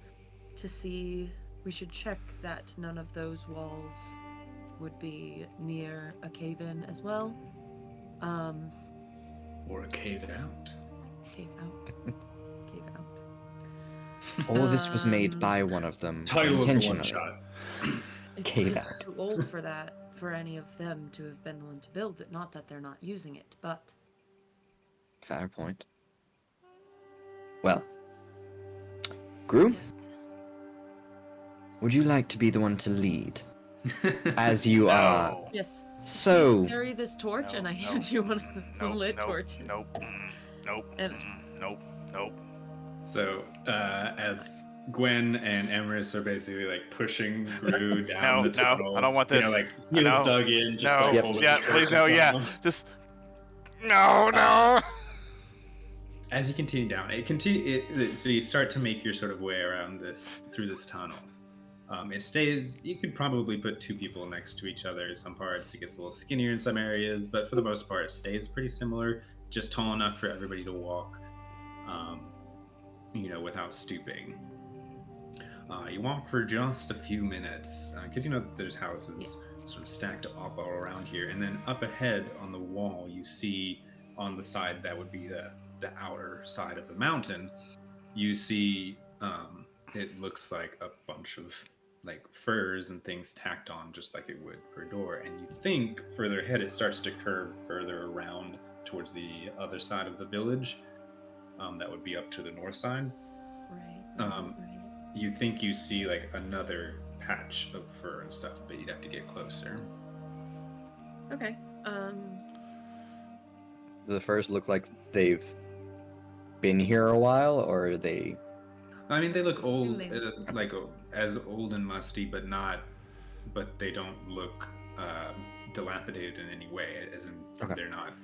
to see, we should check that none of those walls would be near a cave-in as well. Or a cave out. Cave out. Cave out. All this was made Um, by one of them Title of the one intentionally. shot. Cave It's out. too old for that, for any of them to have been the one to build it. Not that they're not using it, but Fair point. Well, Gru, yes. would you like to be the one to lead? As you are. No. Yes. So, Carry this torch, No, and I no, hand you one of the Nope, lit nope, torches. Nope. Nope. And- Nope. Nope. So, as Gwen and Emrys are basically like pushing Gru down No, the no, tunnel. I don't want You this. know, like I heels know. dug in, just No. like Yep. holding Yeah. the Please torch no. in Yeah. front of them. Just. No. As you continue down, so you start to make your sort of way around through this tunnel. It stays. You could probably put two people next to each other. Some parts it gets a little skinnier in some areas, but for the most part, it stays pretty similar. Just tall enough for everybody to walk, without stooping. You walk for just a few minutes because there's houses sort of stacked up all around here, and then up ahead on the wall, you see on the side that would be the outer side of the mountain, you see it looks like a bunch of like furs and things tacked on just like it would for a door, and you think further ahead it starts to curve further around towards the other side of the village, that would be up to the north side. Right. You think you see like another patch of fur and stuff, but you'd have to get closer. Okay. the furs look like they've been here a while, or are they... I mean, they look old, They- as old and musty, but they don't look dilapidated in any way, as in Okay. they're not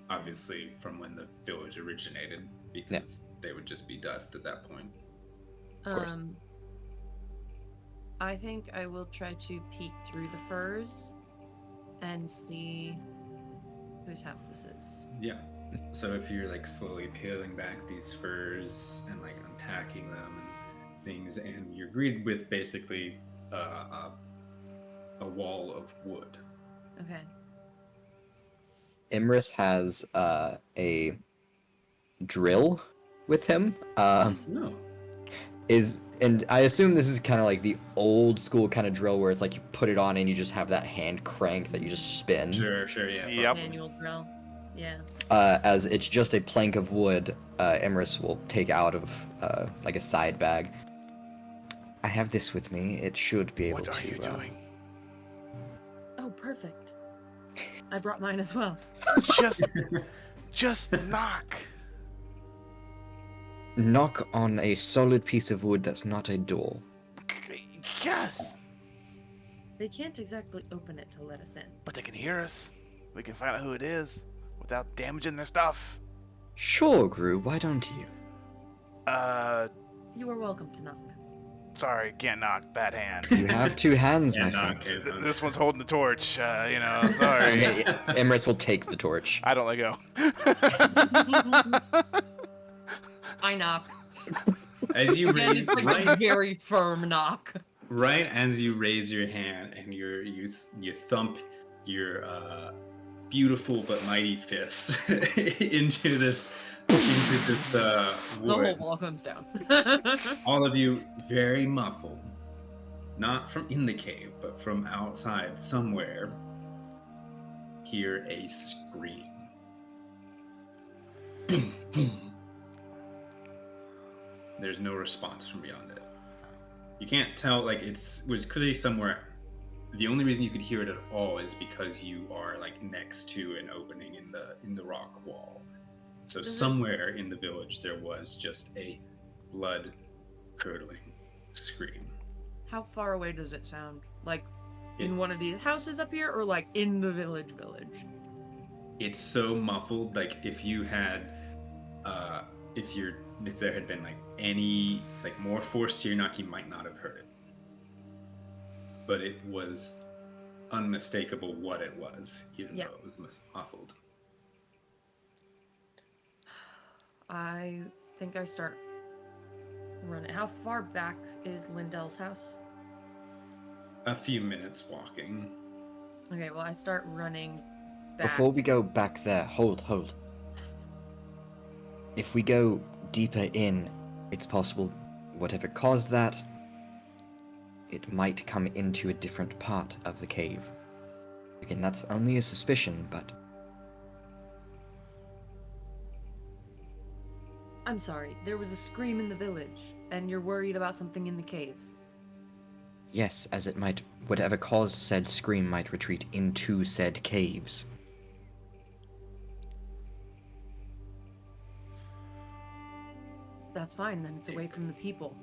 obviously from when the village originated, because they would just be dust at that point. course. I think I will try to peek through the furs and see whose house this is. Yeah. So if you're like slowly peeling back these furs and like unpacking them and things, and you're greeted with basically a wall of wood. Okay. Imris has a drill with him. No. And I assume this is kind of like the old school kind of drill where it's like you put it on and you just have that hand crank that you just spin. Sure, yeah. Yep. Manual drill. Yeah. As it's just a plank of wood, Imris will take out of like a side bag. I have this with me. It should be able What are to. you doing? Oh, perfect. I brought mine as well. Just knock. Knock on a solid piece of wood that's not a door. Yes, They can't exactly open it to let us in. but they can hear us. We can find out who it is without damaging their stuff. Sure, Gru. Why don't you? You are welcome to knock. Sorry, can't knock. Bad hand. You have two hands, my Yeah, friend. knock it. This one's holding the torch. Sorry. Okay, Imris will take the torch. I don't let go. I knock. As you And raise it's like a very firm knock. right as you raise your hand and you thump your beautiful but mighty fist into this The whole wood, wall comes down. all of you very muffled, not from in the cave, but from outside somewhere, hear a scream. There's no response from beyond it. You can't tell, like, it was clearly somewhere. The only reason you could hear it at all is because you are like next to an opening in the rock wall. So somewhere in the village there was just a blood curdling scream. How far away does it sound? Like in one of these houses up here, or like in the village? It's so muffled, like if you had if there had been like any like more force to your knock, you might not have heard it. But it was unmistakable what it was, even though it was muffled. I think I start running. How far back is Lindell's house? A few minutes walking. Okay, well, I start running back. Before we go back there, hold. If we go deeper in, it's possible whatever caused that, it might come into a different part of the cave. Again, that's only a suspicion, but... I'm sorry, there was a scream in the village, and you're worried about something in the caves. Yes, as it might... Whatever caused said scream might retreat into said caves. That's fine, then it's away from the people.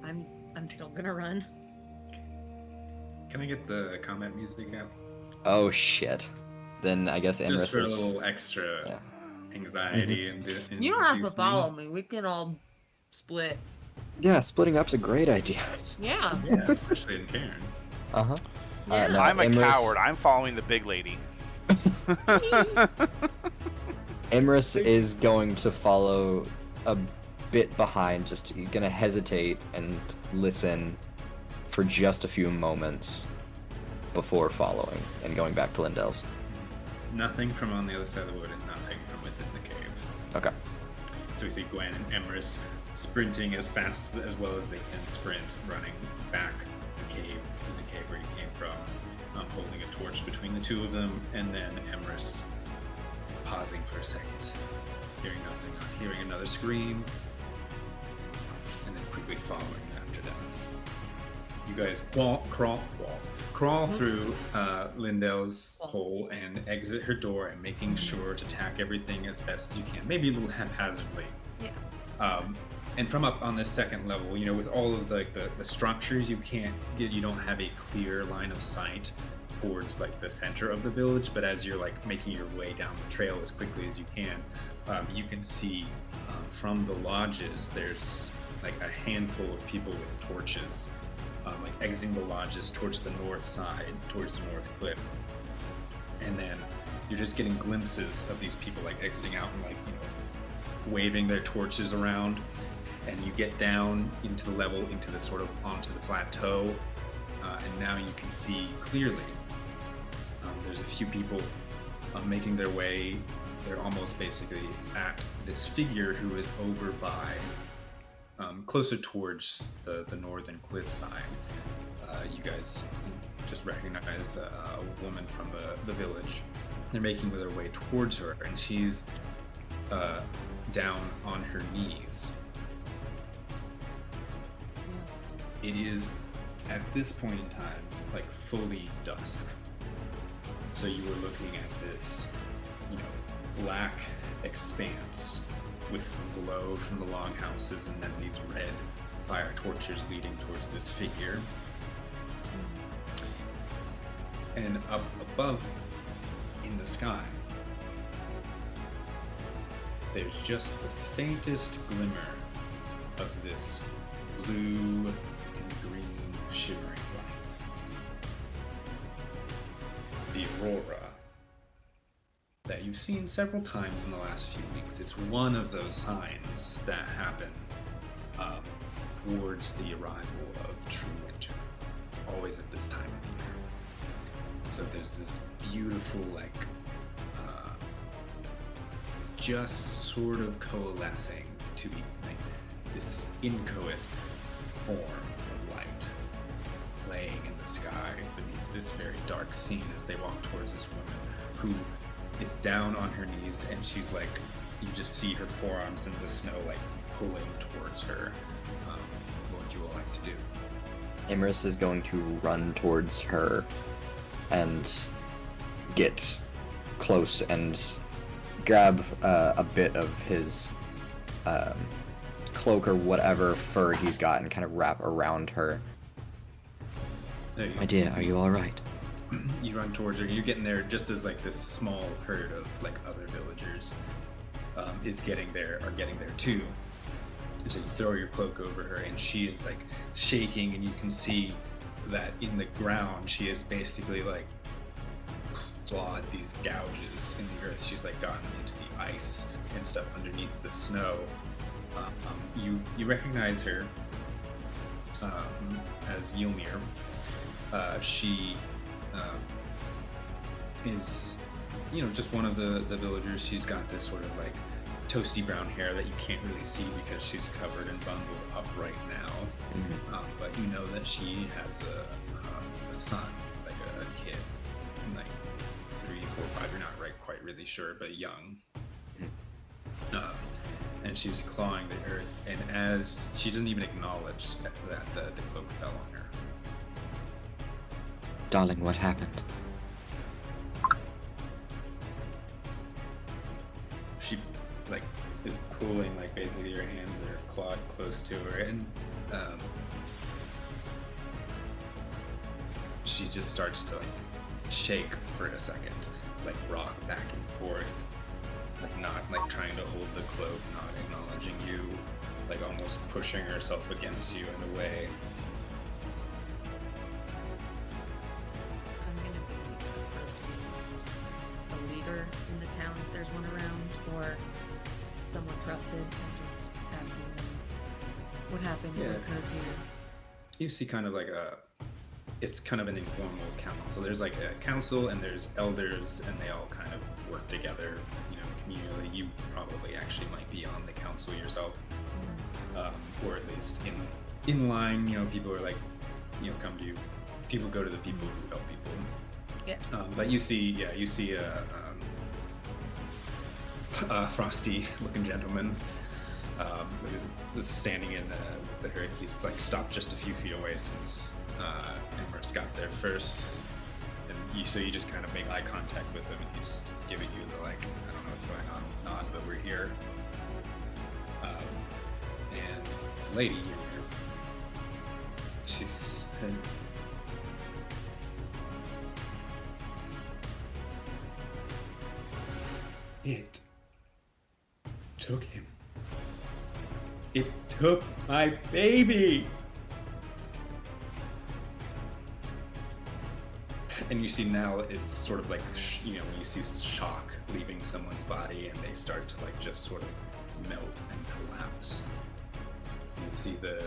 I'm still gonna run. Can I get the combat music out? Oh shit. Then I guess Just for a is... little extra anxiety and you don't have to follow me. We can all split. Yeah, splitting up's a great idea. Yeah. Yeah, especially in Cairn. Uh-huh. Yeah. No, I'm a Imris- coward. I'm following the big lady. Imris is going to follow a bit behind, just gonna hesitate and listen for just a few moments before following and going back to Lindell's. Nothing from on the other side of the wood and nothing from within the cave. Okay. So we see Gwen and Emrys sprinting as fast as well as they can sprint, running back the cave to the cave where you came from, holding a torch between the two of them, and then Emrys pausing for a second, hearing nothing, hearing another scream, and then quickly following after them. You guys crawl through Lindell's hole and exit her door, and making sure to tack everything as best as you can, maybe a little haphazardly. Yeah. And from up on this second level, you know, with all of the structures, you don't have a clear line of sight towards like the center of the village. But as you're like making your way down the trail as quickly as you can see from the lodges, there's like a handful of people with torches, like exiting the lodges towards the north side, towards the north cliff. And then you're just getting glimpses of these people like exiting out and like, you know, waving their torches around. And you get down into the level, into the sort of onto the plateau, and now you can see clearly. There's a few people making their way. They're almost basically at this figure who is over by, closer towards the northern cliff side. You guys just recognize a woman from the village. They're making their way towards her, and she's down on her knees. It is, at this point in time, like fully dusk. So you are looking at this, you know, black expanse with some glow from the longhouses and then these red fire torches leading towards this figure. And up above in the sky, there's just the faintest glimmer of this blue and green shimmering light. The aurora that you've seen several times in the last few weeks. It's one of those signs that happen towards the arrival of true winter. always at this time of year. So there's this beautiful, like, just sort of coalescing to be like this inchoate form of light playing in the sky beneath this very dark scene as they walk towards this woman who is down on her knees, and she's like, you just see her forearms in the snow, like pulling towards her. What would you all like to do? Imris is going to run towards her and get close and grab a bit of his cloak or whatever fur he's got and kind of wrap around her. My dear, are you all right? You run towards her. You're getting there just as like this small herd of like other villagers is getting there too. So you throw your cloak over her, and she is like shaking, and you can see that in the ground she is basically like clawed these gouges in the earth. She's like gotten into the ice and stuff underneath the snow. You recognize her as Ylmir. She is, just one of the villagers. She's got this sort of like toasty brown hair that you can't really see because she's covered and bundled up right now. But you know that she has a son, like a kid, like 3, 4, 5. You're not quite really sure, but young. And she's clawing the earth, and as she doesn't even acknowledge that the cloak fell on her. Darling, what happened? She like is pulling, like basically her hands are clawed close to her, and she just starts to like shake for a second, like rock back and forth, like not like trying to hold the cloak, not acknowledging you, like almost pushing herself against you in a way. I'm gonna be a leader in the town if there's one around, or someone trusted, and just asking them what happened, what occurred here. You see kind of like it's kind of an informal council. There's like a council, and there's elders, and they all kind of work together, communally. You probably actually might be on the council yourself, or at least in line. People are like, come to you. People go to the people who help people. Yeah. But you see a frosty-looking gentleman standing in the herd. He's like stopped just a few feet away since Emmer's got there first, and so you just kind of make eye contact with him, and he's giving you the like, I don't know what's going on nod, but we're here. And the lady here, she said, "It took him. It took my baby." And you see now it's sort of like, you see shock leaving someone's body, and they start to like just sort of melt and collapse. You see the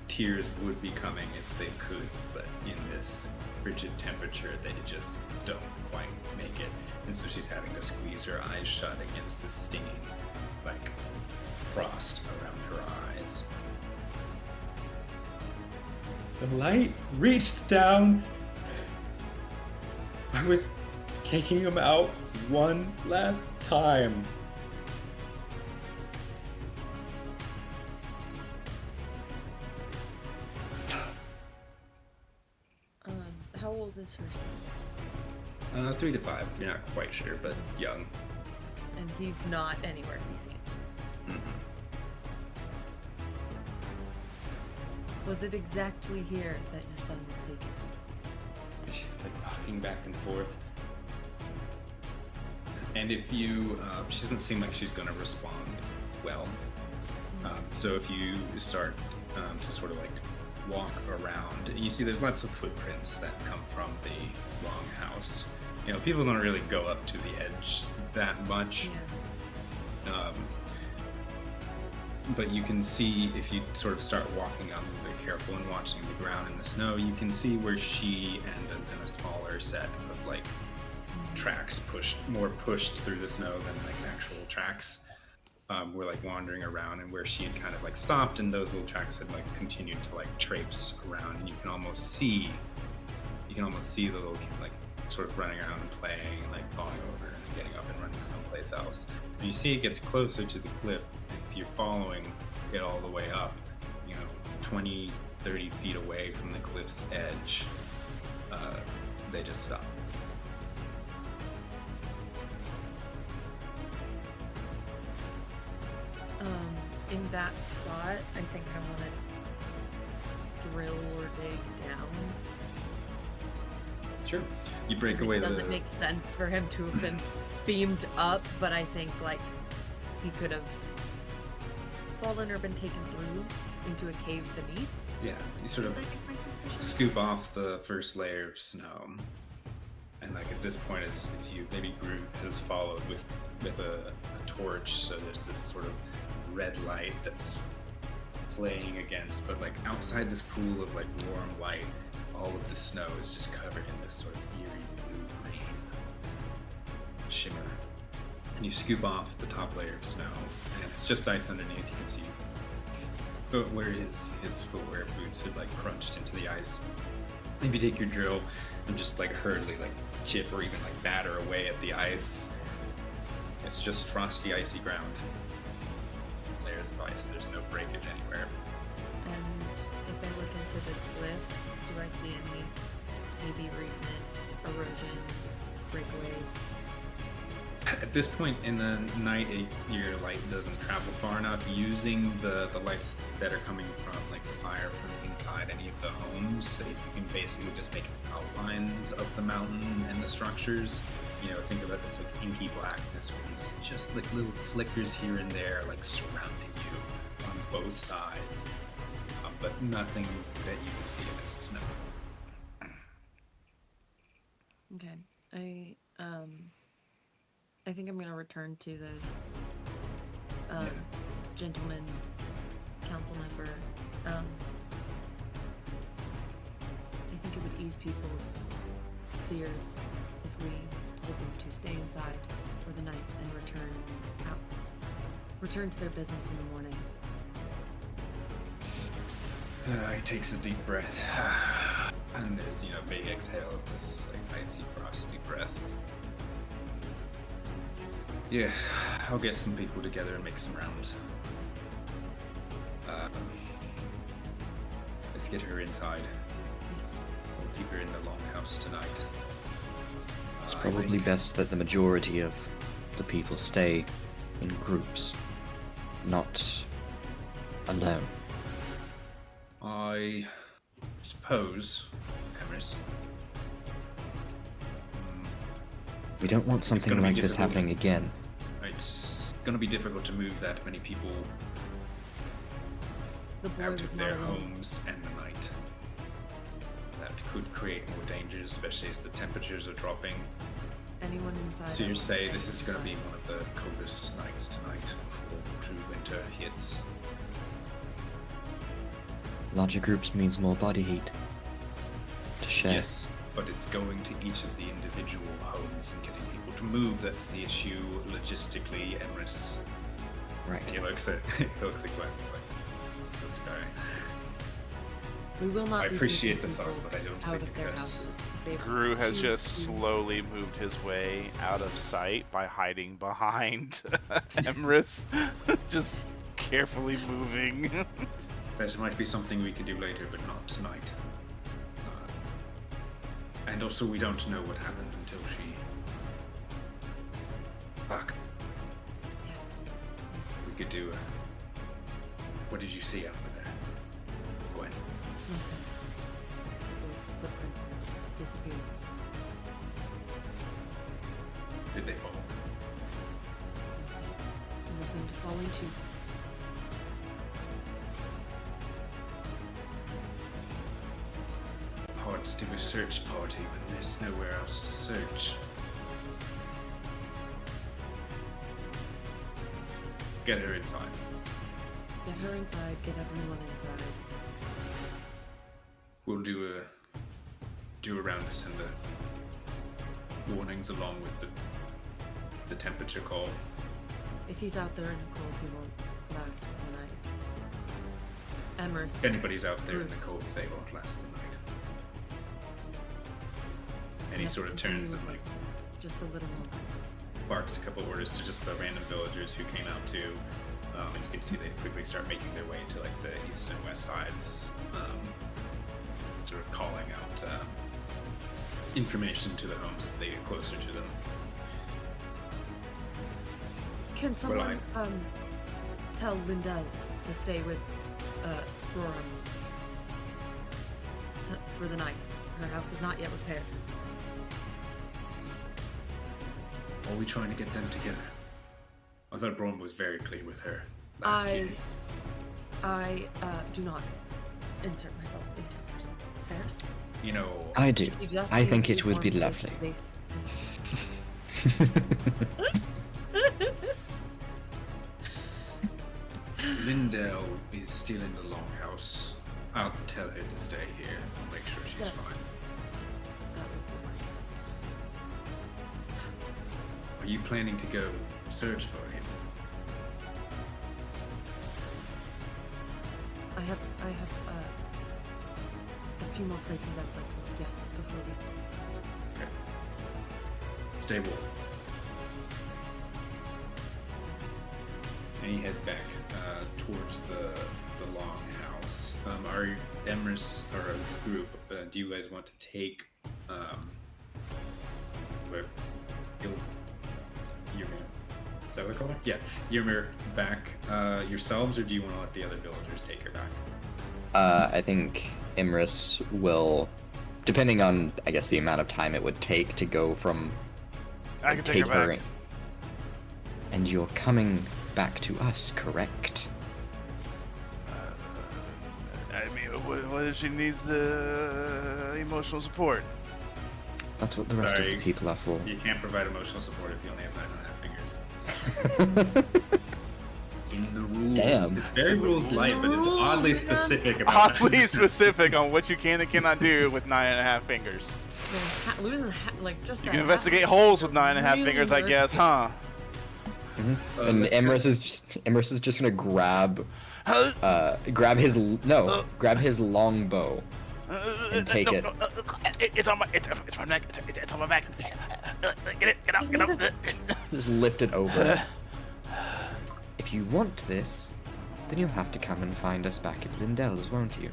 tears would be coming if they could, but in this frigid temperature, they just don't quite make it. And so she's having to squeeze her eyes shut against the stinging, like, frost around her eyes. The light reached down. I was kicking him out one last time. How old is her son? 3 to 5. You're not quite sure, but young. And he's not anywhere to be seen. Mm-hmm. Was it exactly here that your son was taken? She's like rocking back and forth. And if you, she doesn't seem like she's gonna respond well. So if you start to sort of like walk around, and you see there's lots of footprints that come from the longhouse. People don't really go up to the edge that much. Yeah. But you can see, if you sort of start walking up and be careful and watching the ground and the snow, you can see where she and a smaller set of like tracks pushed through the snow than like actual tracks were like wandering around, and where she had kind of like stopped, and those little tracks had like continued to like traipse around, and you can almost see the little kid like sort of running around and playing and like falling over and getting up and running someplace else. And you see it gets closer to the cliff. If you're following it all the way up, 20, 30 feet away from the cliff's edge, they just stop. In that spot, I think I want to drill or dig down. Sure. You break away It doesn't make sense for him to have been beamed up, but I think like he could have fallen or been taken through into a cave beneath. Yeah, you sort of Is that my suspicion? scoop off the first layer of snow, and like at this point, it's you. Maybe Groot has followed with a torch, so there's this sort of red light that's playing against, but like outside this pool of like warm light, all of the snow is just covered in this sort of eerie blue-green shimmer. And you scoop off the top layer of snow, and it's just ice underneath. You can see where his footwear boots had like crunched into the ice. Maybe take your drill and just like hurriedly like chip or even like batter away at the ice. It's just frosty, icy ground. Layers of ice. There's no breakage anywhere. And if I look into the cliff, do I see any maybe recent erosion, breakaways? At this point in the night, your light doesn't travel far enough. Using the lights that are coming from like the fire from inside any of the homes, so you can basically just make outlines of the mountain and the structures. Think about this like inky blackness where there's just like little flickers here and there, like surrounding you on both sides, but nothing that you can see in the snow. Okay, I think I'm gonna return to the gentleman council member. I think it would ease people's fears if we told them to stay inside for the night and return to their business in the morning. He takes a deep breath, and there's a big exhale of this like icy, frosty breath. Yeah, I'll get some people together and make some rounds. Let's get her inside. Yes. We'll keep her in the longhouse tonight. It's probably best that the majority of the people stay in groups, not alone. I suppose, Emrys. We don't want something gonna be like this difficult. happening again. It's going to be difficult to move that many people The boy out was of not their alone. homes and the night. That could create more dangers, especially as the temperatures are dropping. Anyone inside. So you say this is going to be one of the coldest nights tonight before true winter hits. Larger groups means more body heat to share. Yes, but it's going to each of the individual homes and getting people to move. That's the issue logistically, Emrys. Right. He looks at Glenn. He's like, this guy. We will not I be appreciate the taking thought, people but I don't out think of their it's- houses. If they Gru has choose just to- slowly moved his way out of sight by hiding behind Emrys, just carefully moving. That might be something we could do later, but not tonight. And also, we don't know what happened until she... Fuck. Yeah. We could do What did you see out there, Gwen? Nothing. Those footprints disappeared. Did they fall? Nothing to fall into. Hard to do a search party when there's nowhere else to search. Get her inside. Get her inside. Get everyone inside. We'll do a round to send the warnings along with the temperature call. If he's out there in the cold, he won't last the night. Emrys. If anybody's out there in the Ruth. cold, they won't last the night. And he Yep, sort of continue turns and with like just a little more. barks a couple orders to just the random villagers who came out too. And you can see they quickly start making their way to like the east and west sides, sort of calling out information to the homes as they get closer to them. Can someone tell Lindell to stay with Roram for the night? Her house is not yet repaired. Are we trying to get them together? I thought Brom was very clear with her last year. I do not insert myself into personal affairs. You know, I do. She just I think needs it would be one lovely. place Lindell is still in the longhouse. I'll tell her to stay here. I'll make sure she's Yeah. fine. That would be fine. Are you planning to go search for him? I have a few more places I'd like to look, yes, before we... Okay. Stay warm. And he heads back towards the long house. Are Emrys or a group? Do you guys want to take where Ymir? Is that what I call it? Yeah, Ymir back yourselves, or do you want to let the other villagers take her back? I think Imrys will, depending on, I guess, the amount of time it would take to go from. I can take her back. And you're coming back to us, correct? I mean, what if she needs emotional support? That's what the rest of Sorry. the people are for. You can't provide emotional support if you only have 9.5 fingers. In the rules. Damn. It's very rules light, but it's oddly specific about Oddly specific on what you can and cannot do with 9.5 fingers. Losing like just You that can investigate holes with 9.5 really fingers, I guess, mercy. huh? And let's Imrys is just gonna grab his long bow and take it. It's on my neck. It's on my back. Get out. Just lift it over. If you want this, then you'll have to come and find us back at Lindell's, won't you?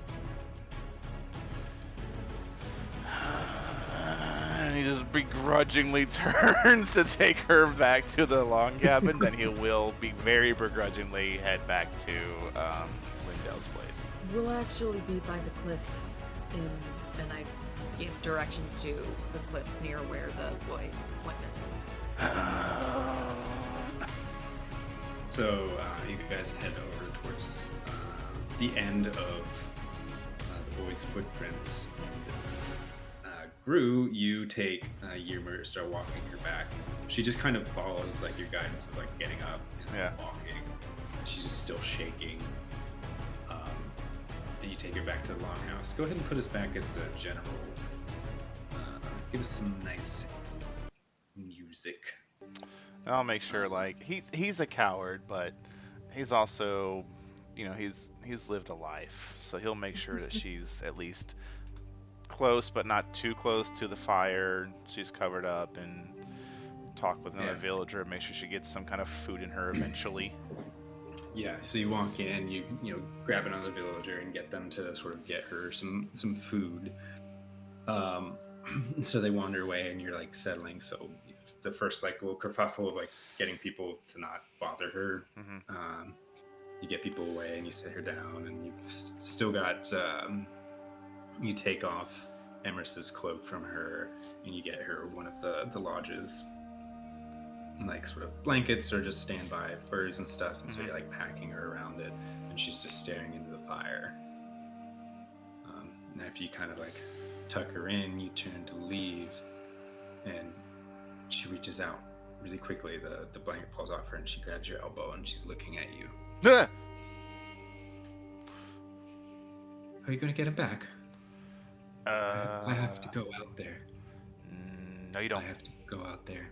And he just begrudgingly turns to take her back to the long cabin. Then he will be very begrudgingly head back to Lindell's place. We'll actually be by the cliff and I give directions to the cliffs near where the boy went missing. So you guys head over towards the end of the boy's footprints. Gru, you take Ymir, start walking her back. She just kind of follows like your guidance of like getting up and walking. She's just still shaking. And you take her back to the longhouse. Go ahead and put us back at the general. Give us some nice music. I'll make sure, like, he's a coward, but he's also, you know, he's lived a life, so he'll make sure that she's at least close, but not too close to the fire. She's covered up, and talk with another villager, make sure she gets some kind of food in her eventually. Yeah, so you walk in, you grab another villager and get them to sort of get her some food. So they wander away, and you're like settling. So the first like little kerfuffle of like getting people to not bother her. Mm-hmm. You get people away, and you sit her down, and you've still got. You take off Emrys's cloak from her, and you get her one of the lodges, like sort of blankets or just standby furs and stuff. And so you're like packing her around it, and she's just staring into the fire. And after you kind of like tuck her in, you turn to leave, and she reaches out really quickly. The blanket falls off her, and she grabs your elbow, and she's looking at you. How are you gonna get him back? I have to Uh, go out there. no, you I don't. have to go out there.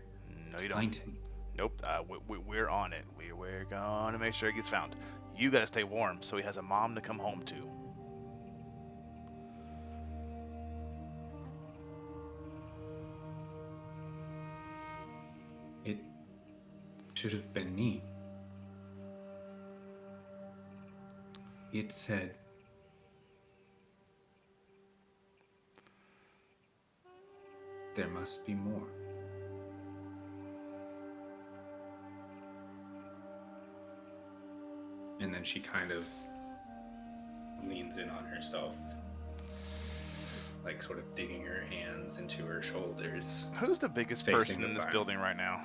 No, you Find don't. him. Nope. We're on it. We're gonna make sure he gets found. You gotta stay warm so he has a mom to come home to. It should have been me. It said, there must be more. And then she kind of leans in on herself, like sort of digging her hands into her shoulders. Who's the biggest Facing person the in this fire. building right now?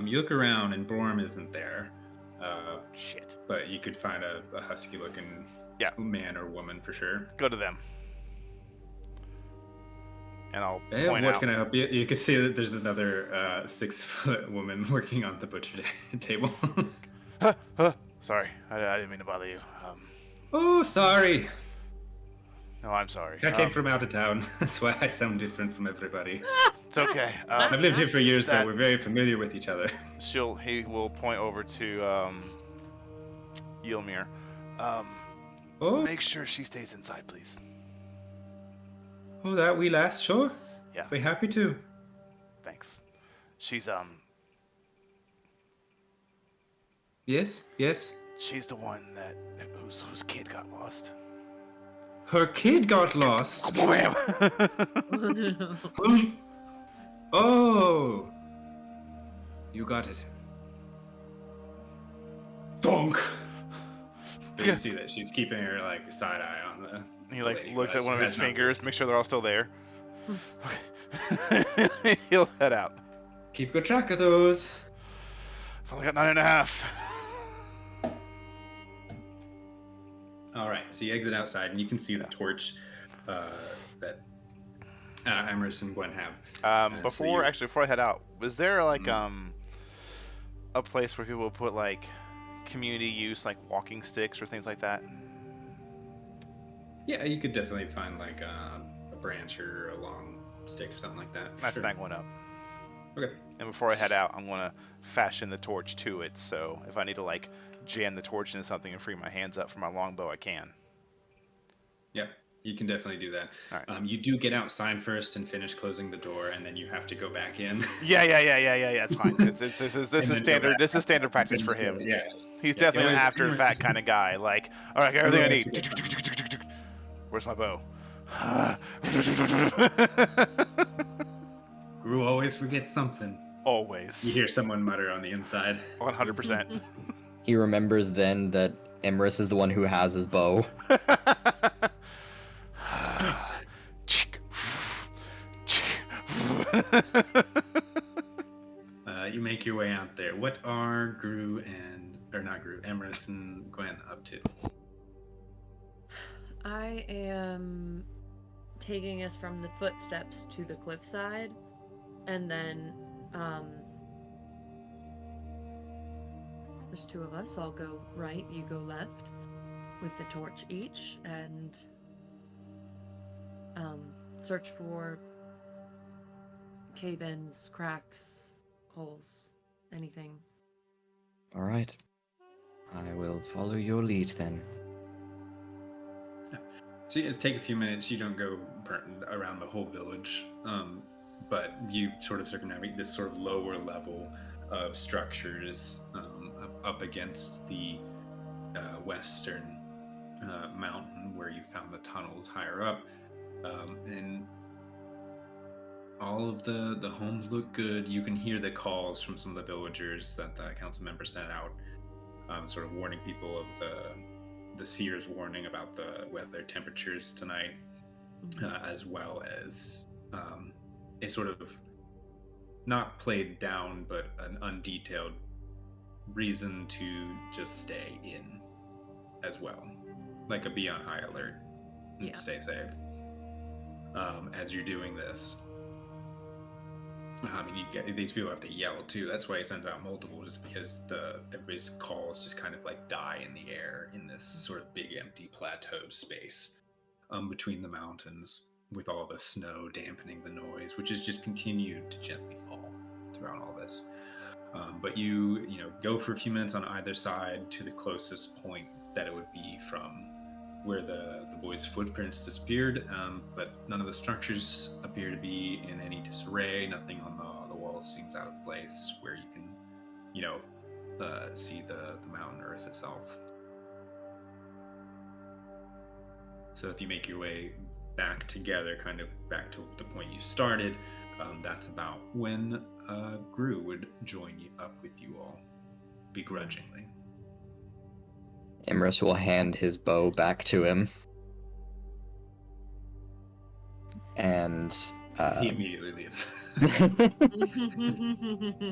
You look around and Borm isn't there, Shit. but you could find a husky-looking man or woman for sure. Go to them. And I'll Hey, point what out. can I help you? You can see that there's another 6-foot woman working on the butcher table. Sorry, I didn't mean to bother you. Oh, sorry. No, I'm sorry. I came from out of town. That's why I sound different from everybody. It's okay. I've lived here for years, that- though. We're very familiar with each other. He will point over to Ylmir. Oh, Make sure she stays inside, please. oh, that we last, sure. Yeah. Be happy to. Thanks. She's Yes, yes. she's the one whose kid got lost. Her kid got lost. Bam! Oh, you got it. Donk. But you see that she's keeping her like side eye on the. He like lady looks who at one of his has not fingers, make sure they're all still there. He'll head out. Keep good track of those. I've only got 9.5. All right, so you exit outside, and you can see the torch that Emerson and Gwen have. Before I head out, was there like a place where people would put like community use like walking sticks or things like that? Yeah, you could definitely find like a branch or a long stick or something like that. I Sure. snag one up. Okay. And before I head out, I'm gonna fashion the torch to it, so if I need to like jam the torch into something and free my hands up for my longbow, I can. Yeah, you can definitely do that. All right. You do get outside first and finish closing the door, and then you have to go back in. Yeah. It's fine. This is then go standard. back This is standard practice for Finish him. it, Yeah. He's Yeah, definitely an always- after fact kind of guy. Like, all right, I got everything I need. Always- Where's my bow? Gru always forgets something. Always. You hear someone mutter on the inside. 100%. He remembers then that Emrys is the one who has his bow. You make your way out there. What are Emrys and Gwen up to? I am taking us from the footsteps to the cliffside, and then there's two of us. I'll go right, you go left, with the torch each, and search for cave-ins, cracks, holes, anything. All right. I will follow your lead then. So you guys take a few minutes. You don't go around the whole village, but you sort of circumnavigate this sort of lower level of structures up against the western mountain where you found the tunnels higher up, and all of the homes look good. You can hear the calls from some of the villagers that the council member sent out, sort of warning people of the seer's warning about the weather temperatures tonight, as well as a sort of not played down but an undetailed reason to just stay in as well, like a be on high alert and Yeah. stay safe. As you're doing this, I mean, you get these people have to yell too. That's why he sends out multiple, just because everybody's calls just kind of like die in the air in this sort of big empty plateau space between the mountains, with all the snow dampening the noise, which has just continued to gently fall throughout all this. But you go for a few minutes on either side to the closest point that it would be from where the boy's footprints disappeared, but none of the structures appear to be in any disarray. Nothing on the walls seems out of place where you can, see the mountain earth itself. So if you make your way back together, kind of back to the point you started, that's about when Gru would join you up with you all, begrudgingly. Imrus will hand his bow back to him. And He immediately leaves.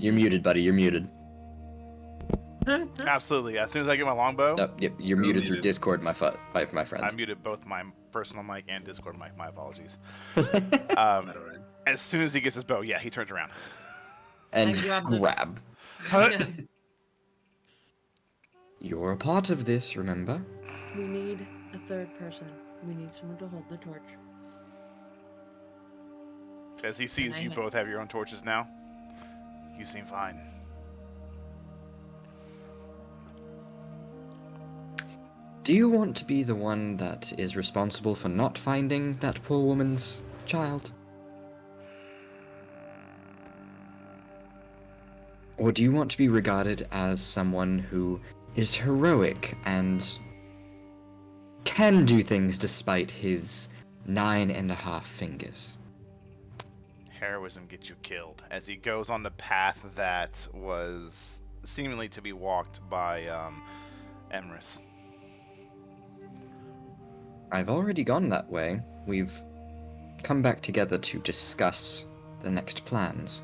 You're muted, buddy. You're muted. Absolutely. As soon as I get my longbow, Oh, yep, you're muted through Discord, my friend. I muted both my personal mic and Discord mic. My apologies. Alright. As soon as he gets his bow, yeah, he turns around. And grab the- grab. Yeah. You're a part of this, remember? We need a third person. We need someone to hold the torch. As he sees you both have your own torches now, you seem fine. Do you want to be the one that is responsible for not finding that poor woman's child? Or do you want to be regarded as someone who is heroic and can do things despite his 9.5 fingers? Heroism gets you killed. As he goes on the path that was seemingly to be walked by Emrys. I've already gone that way. We've come back together to discuss the next plans.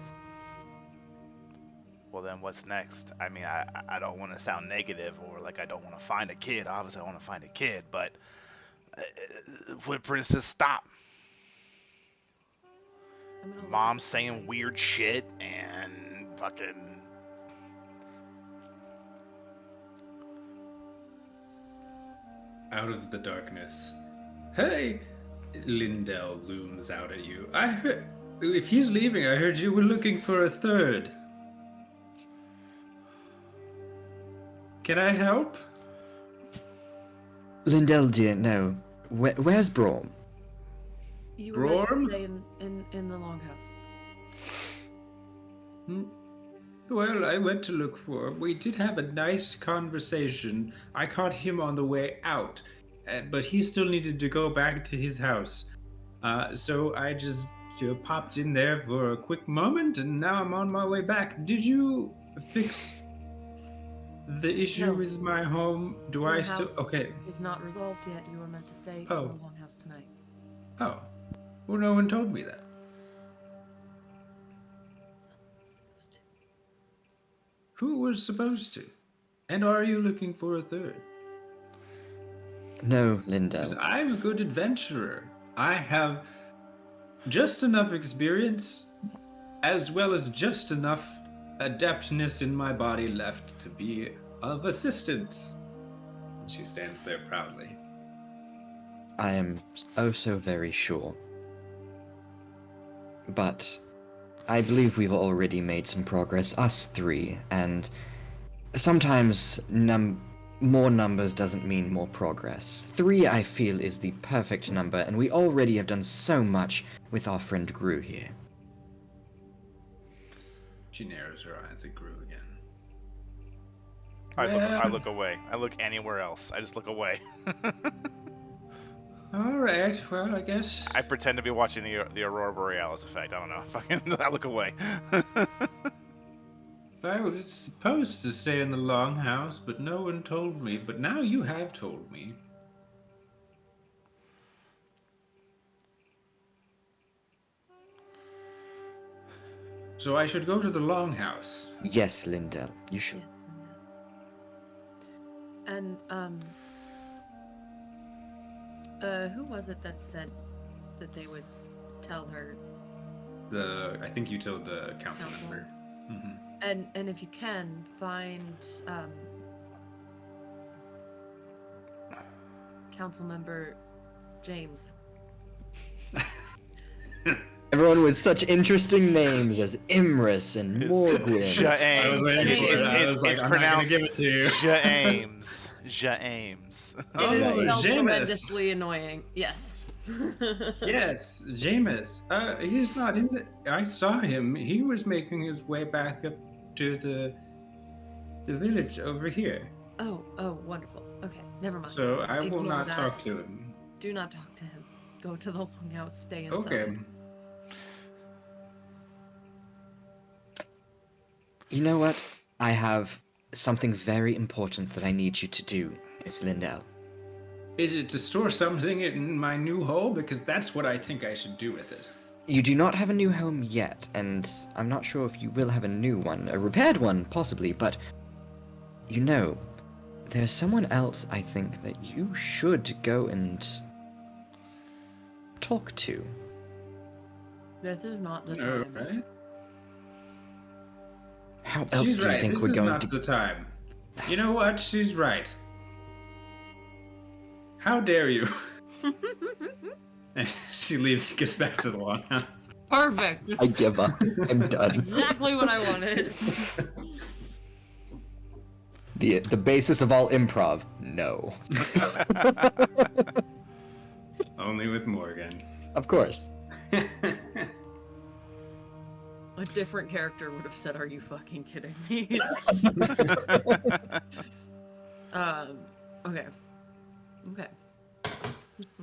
Well, then what's next? I mean, I don't want to sound negative or like I don't want to find a kid. Obviously, I want to find a kid, but footprints just stop. Mom's saying weird shit and fucking. Out of the darkness, hey, Lindell looms out at you. I heard, if he's leaving, I heard you were looking for a third. Can I help? Lindell, dear, no. Where's Braum? You were meant to Brorm? stay in the longhouse. Well, I went to look for him. We did have a nice conversation. I caught him on the way out, but he still needed to go back to his house. So I just popped in there for a quick moment, and now I'm on my way back. Did you fix the issue No. with my home? Do Your I still... house Okay. is not resolved yet. You were meant to stay in the Oh. longhouse tonight. Oh. Well, no one told me that. Supposed to. Who was supposed to? And are you looking for a third? No, 'Cause Lindell. I'm a good adventurer. I have just enough experience, as well as just enough adeptness in my body left to be of assistance. She stands there proudly. I am oh so very sure. But I believe we've already made some progress, us three, and sometimes more numbers doesn't mean more progress. 3, I feel, is the perfect number, and we already have done so much with our friend Gru here. She narrows her eyes at Gru again. I look away. I look anywhere else. I just look away. All right, well, I guess. I pretend to be watching the Aurora Borealis effect. I don't know. Fucking, I look away. I was supposed to stay in the longhouse, but no one told me. But now you have told me. So I should go to the longhouse. Yes, Lindell, you should. Yeah. And who was it that said that they would tell her I think you told the council Council. member. Mm-hmm. And if you can find council member James. Everyone with such interesting names as Imris and Morgwin. I was waiting for it. I was like, it's I'm not gonna pronounced give it to you. James. James. Oh, It is nice. spelled Jameis. horrendously annoying. Yes. Yes, Jameis. He's not in the. I saw him. He was making his way back up to the village over here. Oh, wonderful. Okay, never mind. So I will Ignore not that. talk to him. Do not talk to him. Go to the longhouse. Stay inside. Okay. You know what? I have something very important that I need you to do, Miss Lindell. Is it to store something in my new hole? Because that's what I think I should do with it. You do not have a new home yet, and I'm not sure if you will have a new one. A repaired one, possibly, but... You know, there's someone else I think that you should go and... talk to. This is not the No, time. right? How else She's do you right. think This we're is going not to... the time. You know what? She's right. How dare you? And she leaves, gets back to the longhouse. Perfect. I give up. I'm done. Exactly what I wanted. The basis of all improv, no. Only with Morgan. Of course. A different character would have said, "Are you fucking kidding me?" Okay. Okay.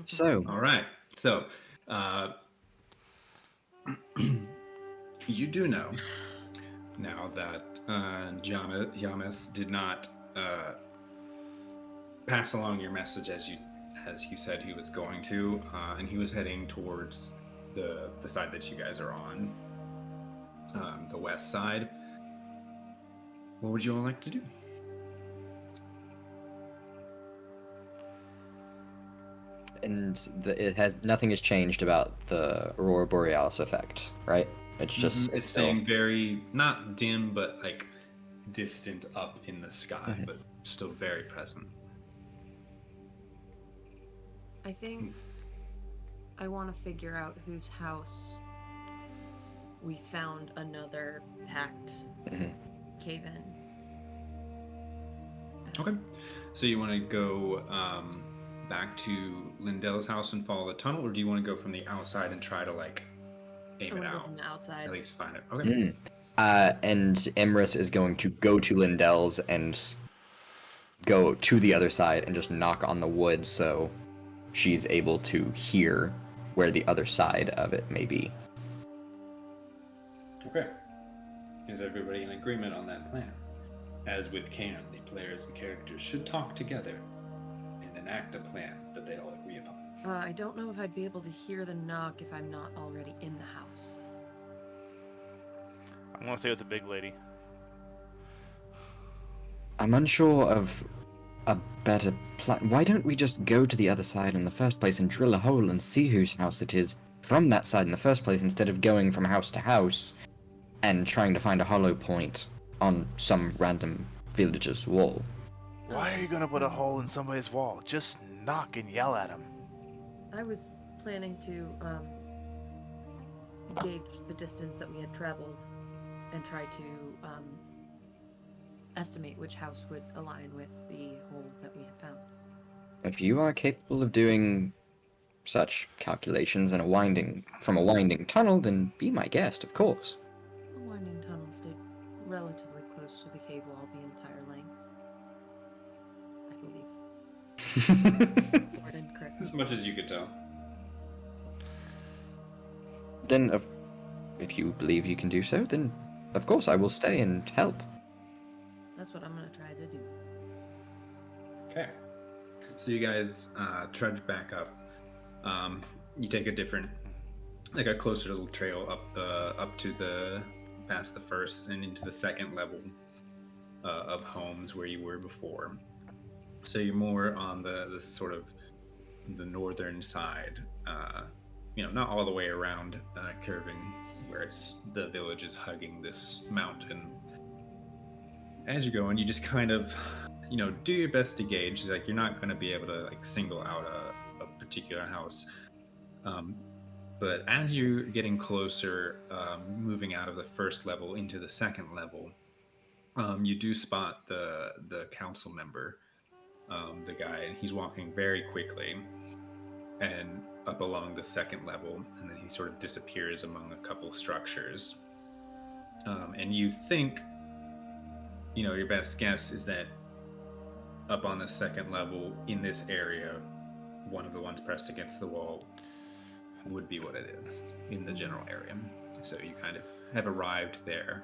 So, All right. So, you do know now that Giannis did not pass along your message as he said he was going to, and he was heading towards the side that you guys are on, the west side. What would you all like to do? and nothing has changed about the Aurora Borealis effect, right? It's just it's still... staying very not dim, but like distant up in the sky, but still very present. I think I want to figure out whose house we found another packed cave-in. Okay. So you want to go back to Lindell's house and follow the tunnel, or do you want to go from the outside and try to like I aim it want to go out? from the outside. At least find it. Okay. And Emrys is going to go to Lindell's and go to the other side and just knock on the wood so she's able to hear where the other side of it may be. Okay. Is everybody in agreement on that plan? As with Cairn, the players and characters should talk together and enact a plan that they all agree upon. I don't know if I'd be able to hear the knock if I'm not already in the house. I'm gonna stay with the big lady. I'm unsure of a better plan. Why don't we just go to the other side in the first place and drill a hole and see whose house it is from that side in the first place, instead of going from house to house and trying to find a hollow point on some random village's wall? Why are you gonna put a hole in somebody's wall? Just knock and yell at him. I was planning to gauge the distance that we had traveled and try to estimate which house would align with the hole that we had found. If you are capable of doing such calculations in from a winding tunnel, then be my guest, of course. The winding tunnel stayed relatively close to the cave wall the entire length, I believe. Pardon, correct. As much as you could tell. Then, if you believe you can do so, then of course I will stay and help. That's what I'm gonna try to do. Okay. So you guys trudge back up. You take a different, like a closer little trail up to past the first and into the second level of homes where you were before. So you're more on the sort of the northern side, not all the way around, curving where it's the village is hugging this mountain. As you're going, you just kind of, do your best to gauge. Like, you're not going to be able to like single out a particular house. But as you're getting closer, moving out of the first level into the second level, you do spot the council member, the guy, and he's walking very quickly and up along the second level, and then he sort of disappears among a couple structures. And you think, your best guess is that up on the second level in this area, one of the ones pressed against the wall would be what it is in the general area. So you kind of have arrived there.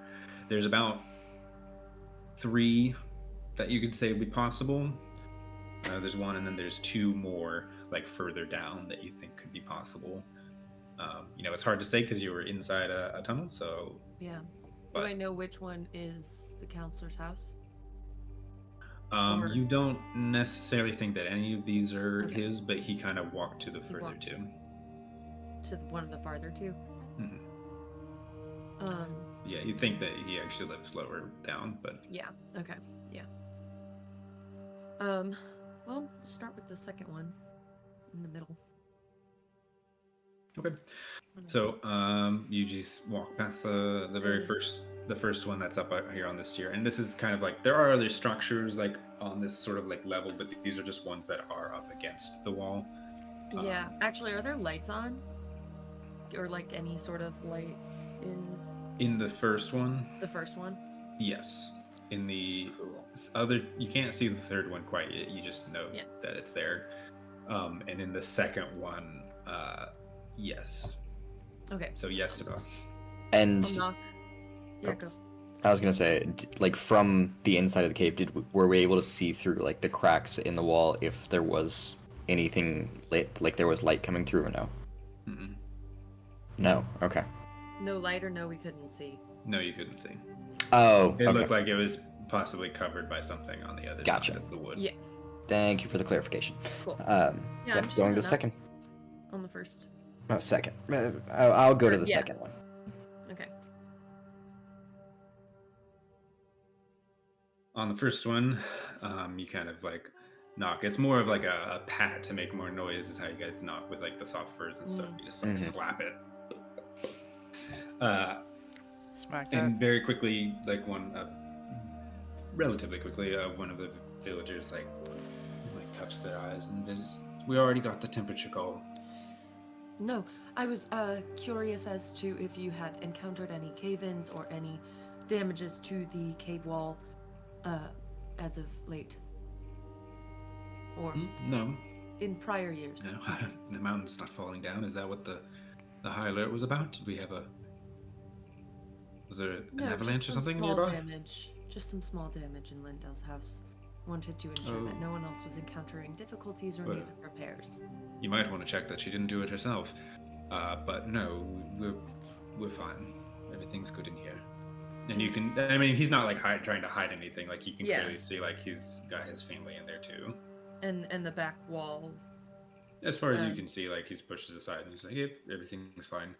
There's about 3 that you could say would be possible. There's 1, and then there's 2 more like further down that you think could be possible. It's hard to say because you were inside a tunnel, so Yeah. But- Do I know which one is the counselor's house? you don't necessarily think that any of these are Okay. his, but he kind of walked to the He further walked two. To one of the farther two? Mhm. Um, Yeah, you'd think that he actually lives lower down, but yeah. Okay. Yeah. Well, let's start with the second one in the middle. okay. So you just walk past the very first one that's up out here on this tier, and this is kind of like there are other structures like on this sort of like level, but these are just ones that are up against the wall. Yeah. Actually, are there lights on? Or like any sort of light in In the first one, the first one? yes. In the Cool. other, you can't see the third one quite yet. You just know Yeah. that it's there. And in the second one, yes. Okay. So yes to both. And I'll knock. Yeah, Oh. go. I was gonna say, like from the inside of the cave, were we able to see through like the cracks in the wall if there was anything lit, like there was light coming through or no? Mm-mm. No. Okay. No light or no, we couldn't see. No, you couldn't see. Oh. It Okay. looked like it was possibly covered by something on the other Gotcha. side of the wood. Yeah. Thank you for the clarification. Cool. Yeah, I'm just going gonna to the knock second. On the first. Oh, second. I'll go to the Yeah. second one. Okay. On the first one, you kind of like knock. It's more of like a pat to make more noise, is how you guys knock with like the soft furs and stuff. You just like Mhm. slap it. Smack that. And very quickly, like relatively quickly, one of the villagers like cups their eyes and says, "We already got the temperature call." No, I was curious as to if you had encountered any cave-ins or any damages to the cave wall as of late. Or No, in prior years. no, the mountain's not falling down. Is that what the high alert was about? Did we have was there an No, avalanche just or some something small nearby? damage. Just some small damage in Lindell's house. Wanted to ensure that Oh. no one else was encountering difficulties or Well- needed repairs. You might want to check that she didn't do it herself. But no, we're fine. Everything's good in here. And you can, I mean, he's not like trying to hide anything. Like you can Yeah. clearly see like he's got his family in there too. And the back wall. As far as you Uh, can see, like he's pushed it aside and he's like, "Yep, everything's fine.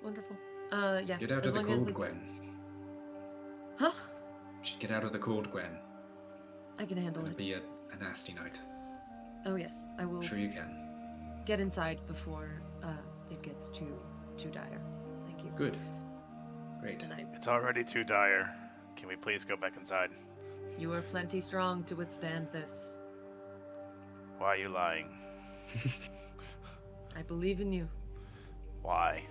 Wonderful. Yeah. Get out as of the long as cold, Gwen. Huh? Should get out of the cold, Gwen. I can handle It'll it. be a nasty night. Oh yes, I will I'm sure you can. get inside before it gets too dire. Thank you. Good. Great. And It's already too dire. Can we please go back inside? you are plenty strong to withstand this. Why are you lying? I believe in you Why?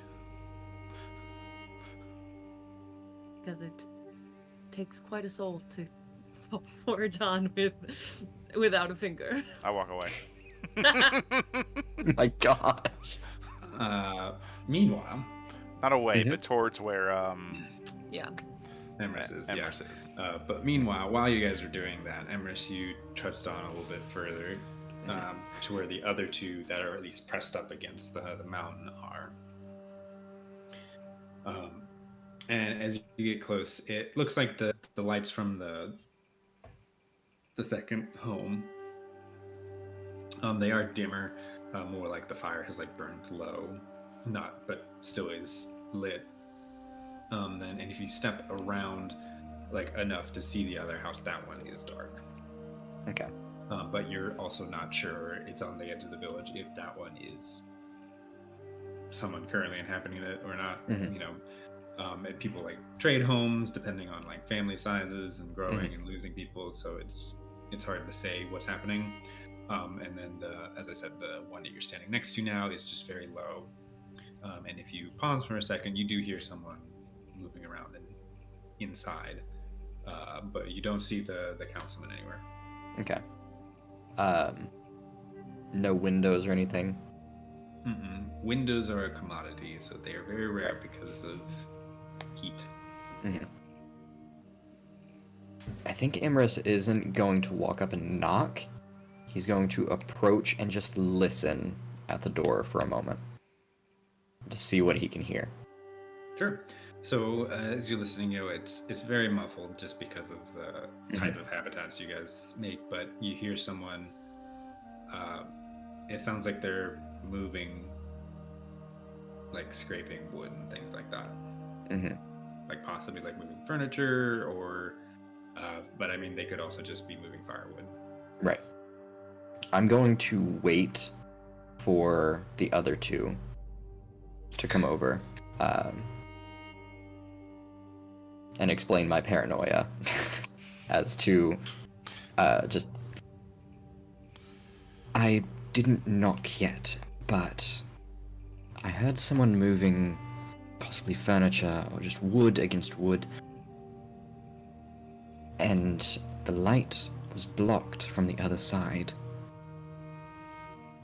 because it takes quite a soul to forge on without a finger. I walk away. My gosh. Meanwhile, Not away, Mhm. but towards where Yeah. Emrys is, yeah. Emrys is. But meanwhile, while you guys were doing that, Emrys, you trudged on a little bit further to where the other two that are at least pressed up against the mountain are. And as you get close, it looks like the lights from the second home, they are dimmer, more like the fire has like burned low. not, but still is lit. And if you step around like enough to see the other house, that one is dark. Okay. But you're also not sure, it's on the edge of the village, if that one is someone currently inhabiting it or not. Mhm. You know, and people like trade homes depending on like family sizes and growing and losing people, so it's hard to say what's happening. And then as I said, the one that you're standing next to now is just very low. And if you pause for a second, you do hear someone moving around and inside, but you don't see the councilman anywhere. Okay. No windows or anything. Windows are a commodity, so they are very rare because of heat. I think Imrus isn't going to walk up and knock. He's going to approach and just listen at the door for a moment to see what he can hear. Sure. So as you're listening, you know, it's very muffled just because of the type of habitats you guys make, but you hear someone, it sounds like they're moving, like scraping wood and things like that. Like possibly like moving furniture or, but I mean, they could also just be moving firewood. Right. I'm going to wait for the other two to come over and explain my paranoia as to just... I didn't knock yet, but I heard someone moving possibly furniture or just wood against wood, and the light was blocked from the other side.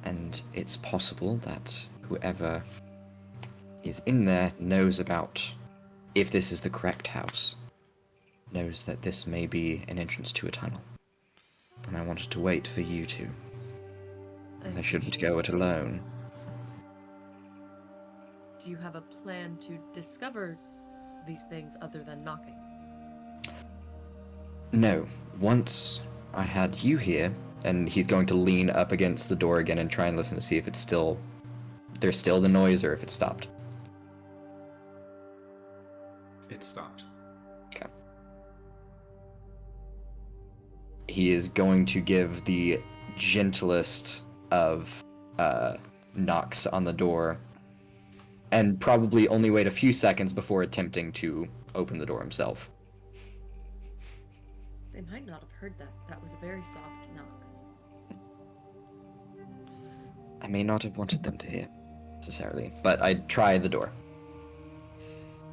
And it's possible that whoever is in there knows about, if this is the correct house, knows that this may be an entrance to a tunnel. And I wanted to wait for you two, as I shouldn't go it alone. Do you have a plan to discover these things other than knocking? No. Once I had you here, and he's going to lean up against the door again and try and listen to see if it's still... there's still the noise or if it stopped. It stopped. Okay. He is going to give the gentlest of knocks on the door, and probably only wait a few seconds before attempting to open the door himself. They might not have heard that. That was a very soft knock. I may not have wanted them to hear, necessarily, but I'd try the door.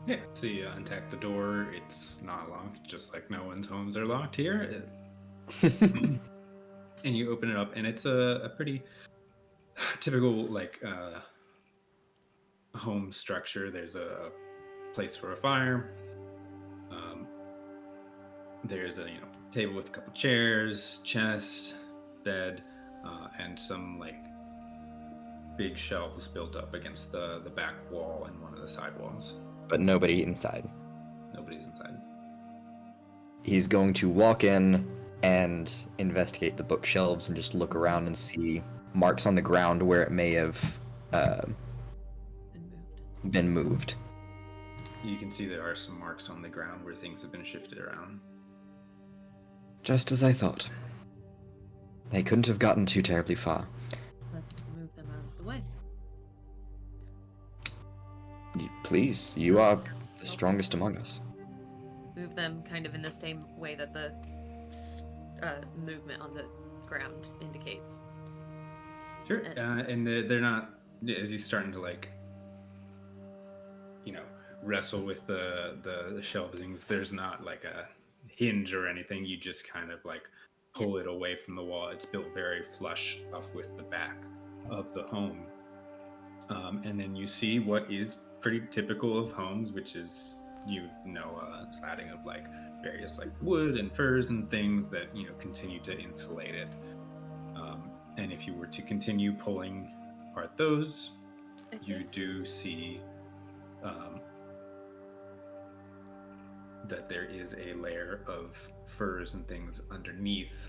Yeah, so you untack the door. It's not locked, just like no one's homes are locked here. And you open it up, and it's a pretty typical, like, home structure. There's a place for a fire. There's a table with a couple chairs, chest, bed, and some like big shelves built up against the back wall and one of the side walls. But nobody inside. Nobody's inside. He's going to walk in and investigate the bookshelves and just look around and see marks on the ground where it may have been moved. You can see there are some marks on the ground where things have been shifted around. Just as I thought. They couldn't have gotten too terribly far. Let's move them out of the way. Please, you are the strongest among us. Move them kind of in the same way that the movement on the ground indicates. Sure. And they're not, as he's starting to like, wrestle with the shelvings, there's not like a hinge or anything. You just kind of like pull it away from the wall. It's built very flush up with the back of the home. And then you see what is pretty typical of homes, which is, slatting of like various like wood and furs and things that, continue to insulate it. And if you were to continue pulling apart those, you do see that there is a layer of furs and things underneath,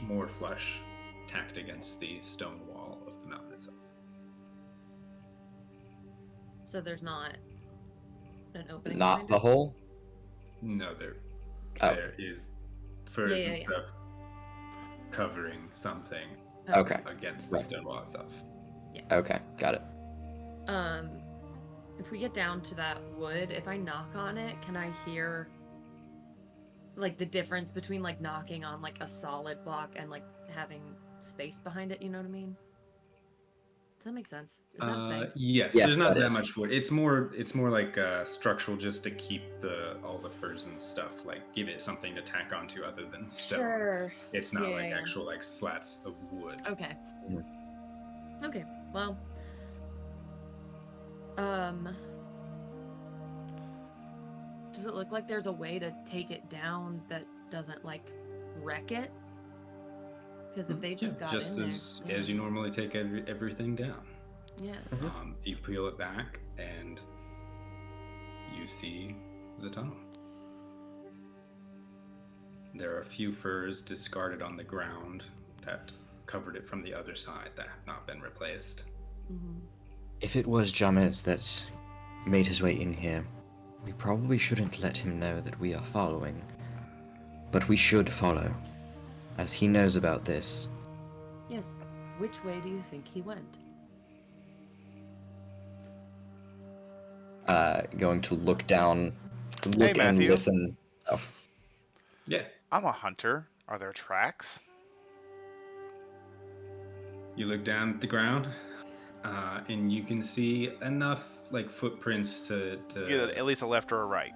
more flush, tacked against the stone wall of the mountain itself. So there's not an opening. Not behind the it? hole? No, Oh. there is furs Yeah, and yeah. stuff covering something Okay. against the Right. stone wall itself. Okay, got it. If we get down to that wood, if I knock on it, can I hear like the difference between like knocking on like a solid block and like having space behind it? You know what I mean? Does that make sense? Is that a thing? Yes, Yes, there's not that that is. much wood. It's more like structural, just to keep all the furs and stuff, like give it something to tack onto other than stone. Sure. It's not Yeah, like yeah. actual like slats of wood. Okay. Mhm. Okay. Well. Does it look like there's a way to take it down that doesn't like wreck it? Because if they just got just in there, as you normally take everything down. yeah. You peel it back and you see the tunnel. There are a few furs discarded on the ground that covered it from the other side that have not been replaced. Mm-hmm. If it was Jamez that made his way in here, we probably shouldn't let him know that we are following. But we should follow, as he knows about this. Yes. Which way do you think he went? Going to look down, look Hey, and Matthew. listen. Oh, Yeah. I'm a hunter. Are there tracks? You look down at the ground, and you can see enough like footprints to Get at least a left or a right.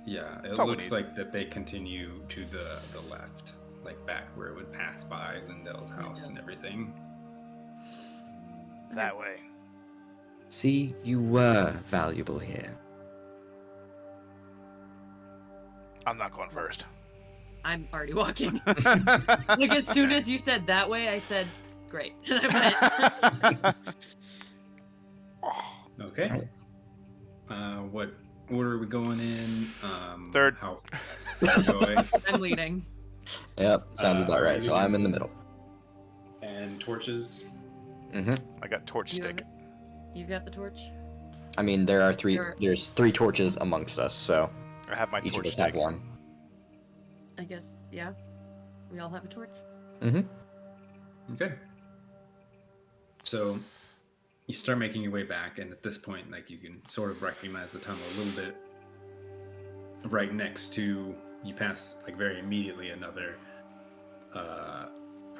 Yeah, it That's all we looks need. like that they continue to the left, like back where it would pass by Lindell's house and everything. That way. see, you were valuable here. I'm not going first. I'm already walking. Like as soon as you said that way, I said, "Great," and I went. Okay. What order are we going in? Third. How going? I'm leading. Yep, sounds about right. So I'm in the middle. And torches. Mm-hmm. I got torch You have stick. it? You've got the torch. I mean, there's Sure. 3 torches amongst us, so I have my each of torch us have stick. one. I guess. Yeah. We all have a torch. Mm-hmm. Okay. So you start making your way back, and at this point, like you can sort of recognize the tunnel a little bit. Right next to you pass like very immediately another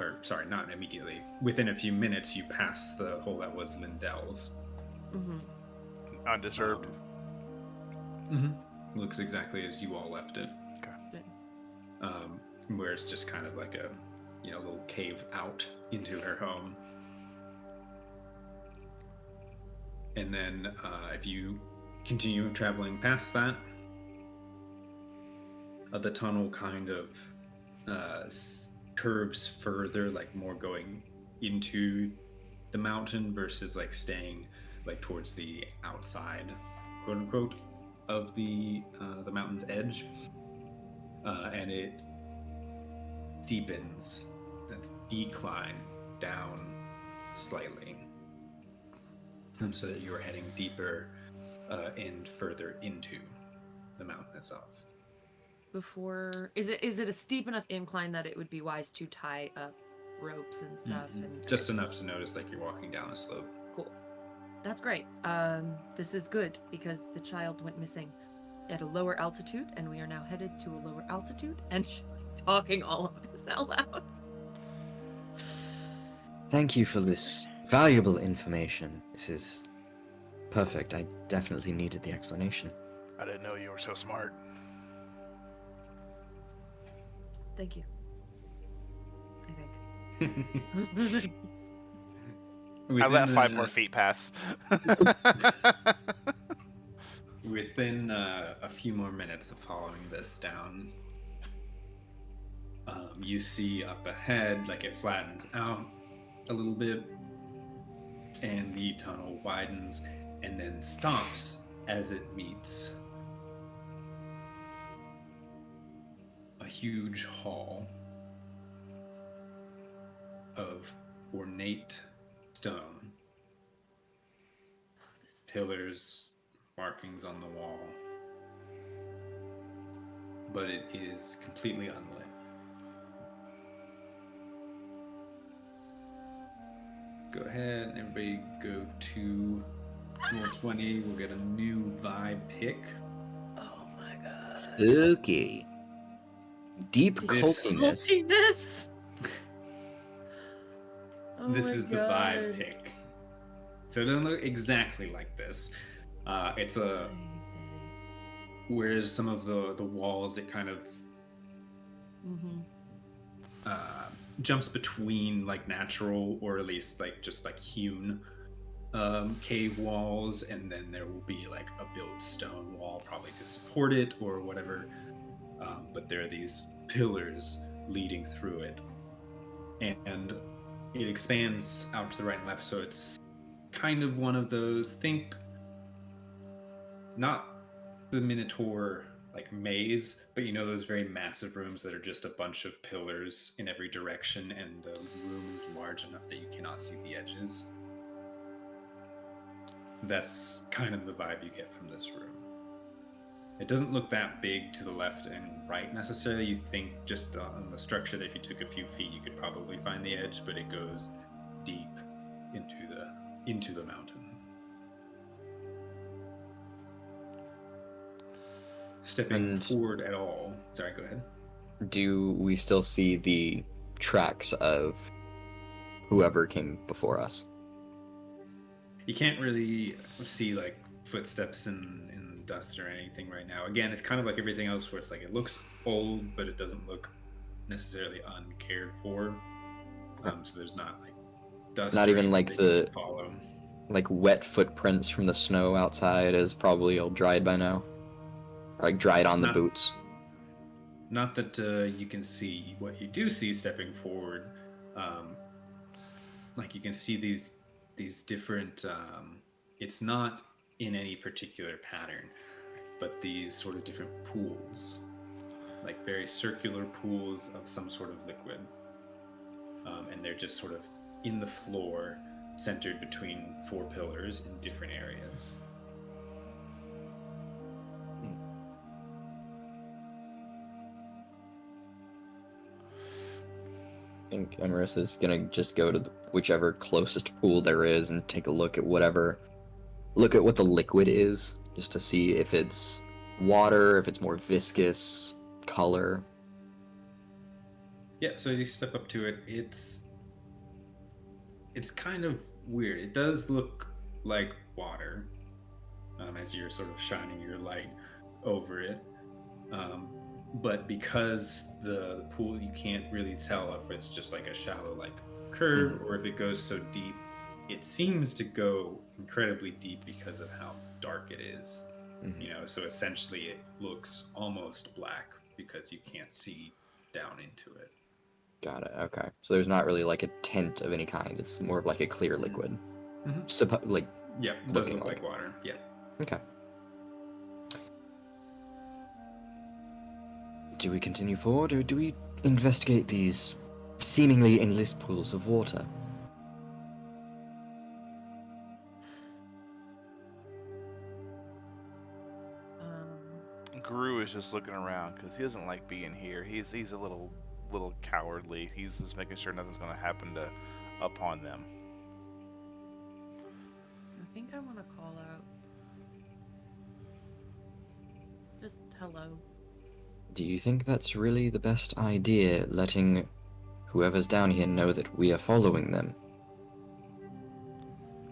or sorry, not immediately. Within a few minutes you pass the hole that was Lindell's. Mm-hmm. Undisturbed. Looks exactly as you all left it. Okay. Where it's just kind of like a little cave out into her home. And then if you continue traveling past that, the tunnel kind of curves further, like more going into the mountain versus like staying like towards the outside, quote unquote, of the mountain's edge, and it deepens, that decline down slightly, so that you are heading deeper and further into the mountain itself. Is it a steep enough incline that it would be wise to tie up ropes and stuff? And Just enough to notice like you're walking down a slope. cool. That's great. This is good because the child went missing at a lower altitude, and we are now headed to a lower altitude. And she's like talking all of this out loud. Thank you for this valuable information. This is perfect. I definitely needed the explanation. I didn't know you were so smart. Thank you. I think. I let 5 more feet pass. Within a few more minutes of following this down, you see up ahead, like it flattens out a little bit, and the tunnel widens and then stops as it meets a huge hall of ornate stone, pillars markings on the wall, but it is completely unlit. Go ahead, everybody go to roll 20. We'll get a new vibe pick. Oh my god. Spooky. Deep This- cultiness. Saltiness. Oh This my is the vibe pick. So it doesn't look exactly like this. It's a whereas some of the walls, it kind of Mm-hmm. jumps between like natural or at least like just like hewn cave walls, and then there will be like a built stone wall probably to support it or whatever. But there are these pillars leading through it, and it expands out to the right and left, so it's kind of one of those, think not the Minotaur like maze, but you know those very massive rooms that are just a bunch of pillars in every direction, and the room is large enough that you cannot see the edges. That's kind of the vibe you get from this room. It doesn't look that big to the left and right necessarily. You think just on the structure that if you took a few feet you could probably find the edge, but it goes deep into the mountain. Stepping forward at all. Sorry, go ahead. Do we still see the tracks of whoever came before us? You can't really see like footsteps in dust or anything right now. Again, it's kind of like everything else where it's like it looks old, but it doesn't look necessarily uncared for. So there's not like dust. Not even like the follow. Like wet footprints from the snow outside is probably all dried by now. Or like dried on the boots. Not that you can see. What you do see stepping forward, like you can see these different. It's not in any particular pattern, but these sort of different pools, like very circular pools of some sort of liquid, and they're just sort of in the floor, centered between four pillars in different areas. I think Marissa's gonna just go to whichever closest pool there is and take a look at what the liquid is, just to see if it's water, if it's more viscous, color. Yeah, so as you step up to it, it's kind of weird. It does look like water, as you're sort of shining your light over it. But because the pool, you can't really tell if it's just like a shallow like curve or if it goes so deep. It seems to go incredibly deep because of how dark it is. You know, so essentially it looks almost black because you can't see down into it. Got it. Okay. So there's not really like a tint of any kind. It's more of like a clear liquid. Yeah, it does look like water. Yeah. Okay. Do we continue forward, or do we investigate these seemingly endless pools of water? Gru is just looking around because he doesn't like being here. He's a little cowardly. He's just making sure nothing's going to happen upon them. I think I want to call out. Just hello. Do you think that's really the best idea, letting whoever's down here know that we are following them?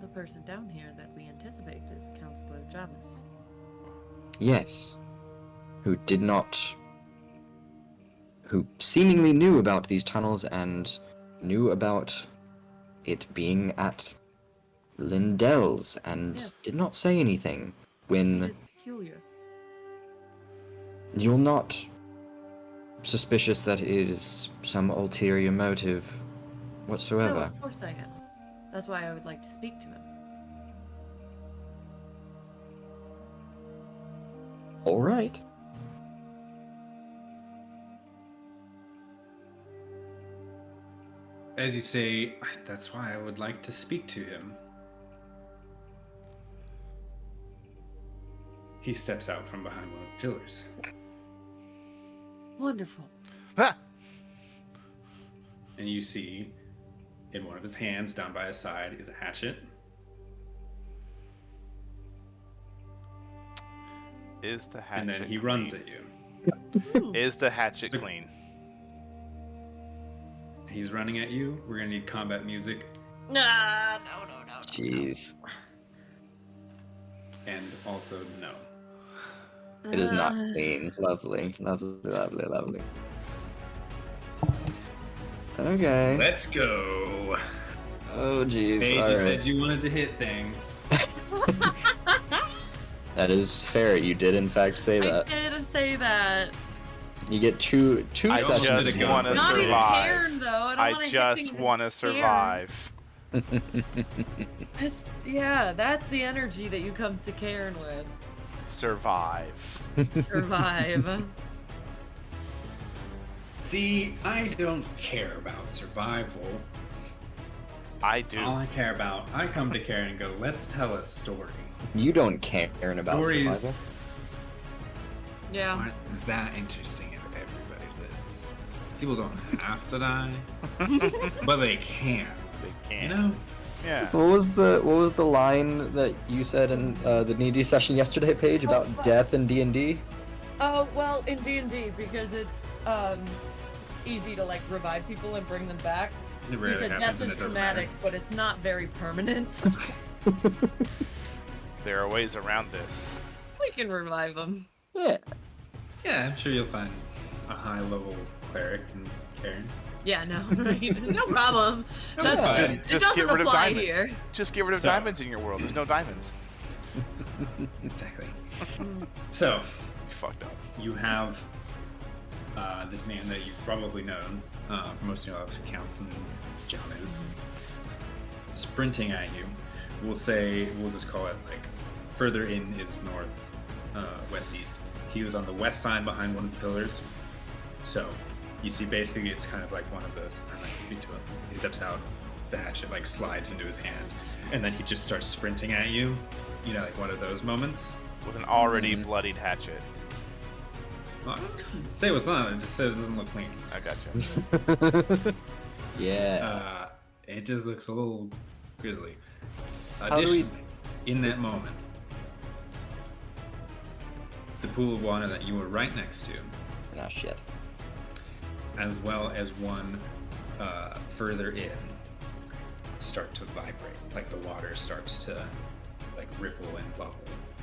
The person down here that we anticipate is Counselor Jamis. Yes. Who seemingly knew about these tunnels and knew about it being at Lindell's and did not say anything when... It is peculiar. You're not suspicious that it is some ulterior motive whatsoever? No, of course I am. That's why I would like to speak to him. All right. As you say, that's why I would like to speak to him. he steps out from behind one of the pillars. Wonderful. Ah! And you see in one of his hands, down by his side, is a hatchet. Is the hatchet And then he clean? runs at you. Is the hatchet It's a- clean? He's running at you. We're gonna need combat music. Nah, no. Jeez. And also, no. It is not clean. Lovely. Okay. Let's go. Oh, jeez. Hey, you All said right. you wanted to hit things. That is fair. You did, in fact, say I that. did say that. You get two I sessions. just in wanna one. Not even survive. Cairn, though. I don't I want to just want to survive. Yeah, that's the energy that you come to Cairn with. Survive. Survive. See, I don't care about survival. I do. All I care about, I come to Cairn and go, let's tell a story. You don't care about survival. Stories Yeah. aren't that interesting if everybody lives. People don't have to die, but they can. They You can. know? Yeah. What was the line that you said in the D&D session yesterday, Paige, about fuck. death in D&D? Oh, well, in D&D, because it's easy to, like, revive people and bring them back. It You rarely said happens death and is it doesn't traumatic, matter. but it's not very permanent. There are ways around this. We can revive them. Yeah. Yeah, I'm sure you'll find a high-level cleric in Cairn. Yeah, no, right? No problem. No, That's, fine. Just it get doesn't rid of apply diamonds. here. Just get rid of So- diamonds in your world. There's no diamonds. Exactly. So, You fucked up. you have this man that you've probably known for most of your lives, Councilman Jonas, sprinting at you. We'll just call it like further in is north, west, east. He was on the west side behind one of the pillars. So you see, basically, it's kind of like one of those. I like to speak to him. He steps out, the hatchet like slides into his hand, and then he just starts sprinting at you. You know, like one of those moments. With an already bloodied hatchet. Well, I don't say what's on it. Just said it doesn't look clean. I gotcha. Yeah. It just looks a little grisly. do we- Additionally, in that moment, the pool of water that you were right next to, Ah, shit. as well as one further in, start to vibrate. Like the water starts to like ripple and bubble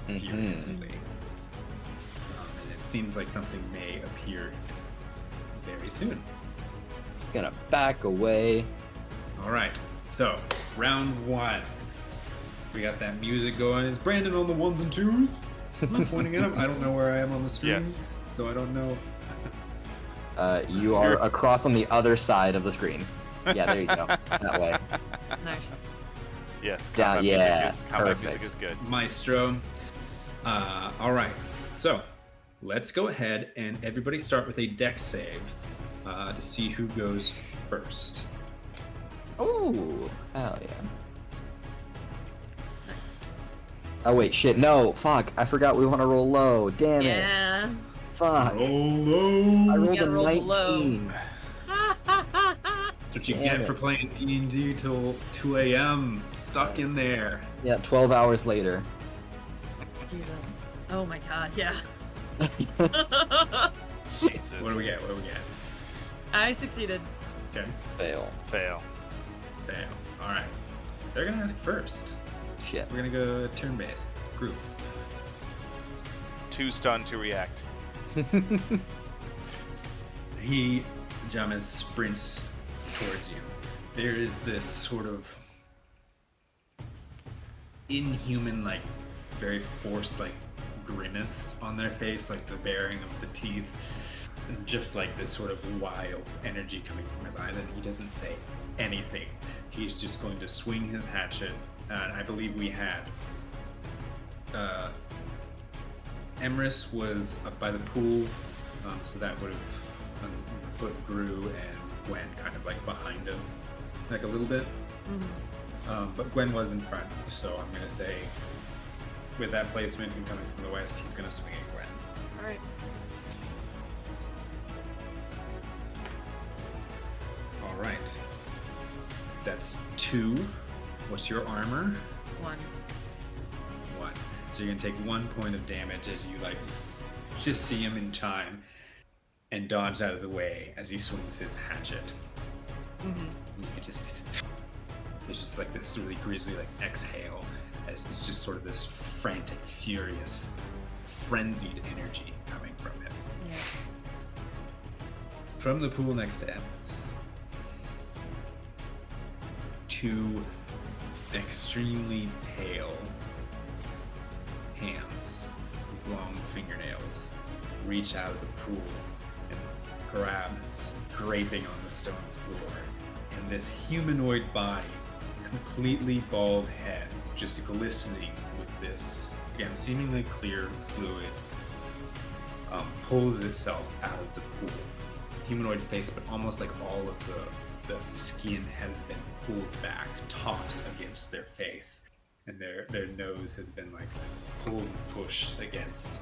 Mhm. furiously. And it seems like something may appear very soon. Gonna back away. All right, so round one. We got that music going. Is Brandon on the ones and twos? I'm pointing at him. I don't know where I am on the screen, Yes. so I don't know. You are across on the other side of the screen. Yeah, there you go. That way. Nice. Yes. Down- yeah, Combat music perfect. is good. Maestro. All right, so let's go ahead and everybody start with a dex save to see who goes first. Oh, hell yeah. Nice. Oh wait, shit, no, fuck, I forgot we want to roll low. Damn it. Yeah. Fuck. Roll low. I rolled gotta a roll 19. low. That's what you Damn get it. for playing D&D till 2 a.m. Stuck in there. Yeah, 12 hours later. Jesus. Oh my god, yeah. Jesus. What do we get? I succeeded. Okay. Fail. Fail. Fail. All right. They're gonna ask first. Shit. We're gonna go turn-based group. Too stunned to react. Jamis sprints towards you. There is this sort of inhuman, like very forced, like grimace on their face, like the baring of the teeth, and just like this sort of wild energy coming from his eyes, and he doesn't say anything. He's just going to swing his hatchet, and I believe we had Emrys was up by the pool, so that would have put Gru and Gwen kind of like behind him, like a little bit. Mhm. But Gwen was in front, so I'm gonna say with that placement, him coming from the west, he's going to swing at Gwen. All right. All right. That's 2. What's your armor? 1. 1. So you're going to take 1 point of damage as you, like, just see him in time and dodge out of the way as he swings his hatchet. There's just like this really grisly like exhale as it's just sort of this frantic, furious, frenzied energy coming from him. Yeah. From the pool next to Emma's, 2 extremely pale hands with long fingernails reach out of the pool and grab, scraping on the stone floor. And this humanoid body, completely bald head, just glistening with this, again, seemingly clear fluid, pulls itself out of the pool. Humanoid face, but almost like all of the skin has been pulled back, taut against their face, and their nose has been like pulled and pushed against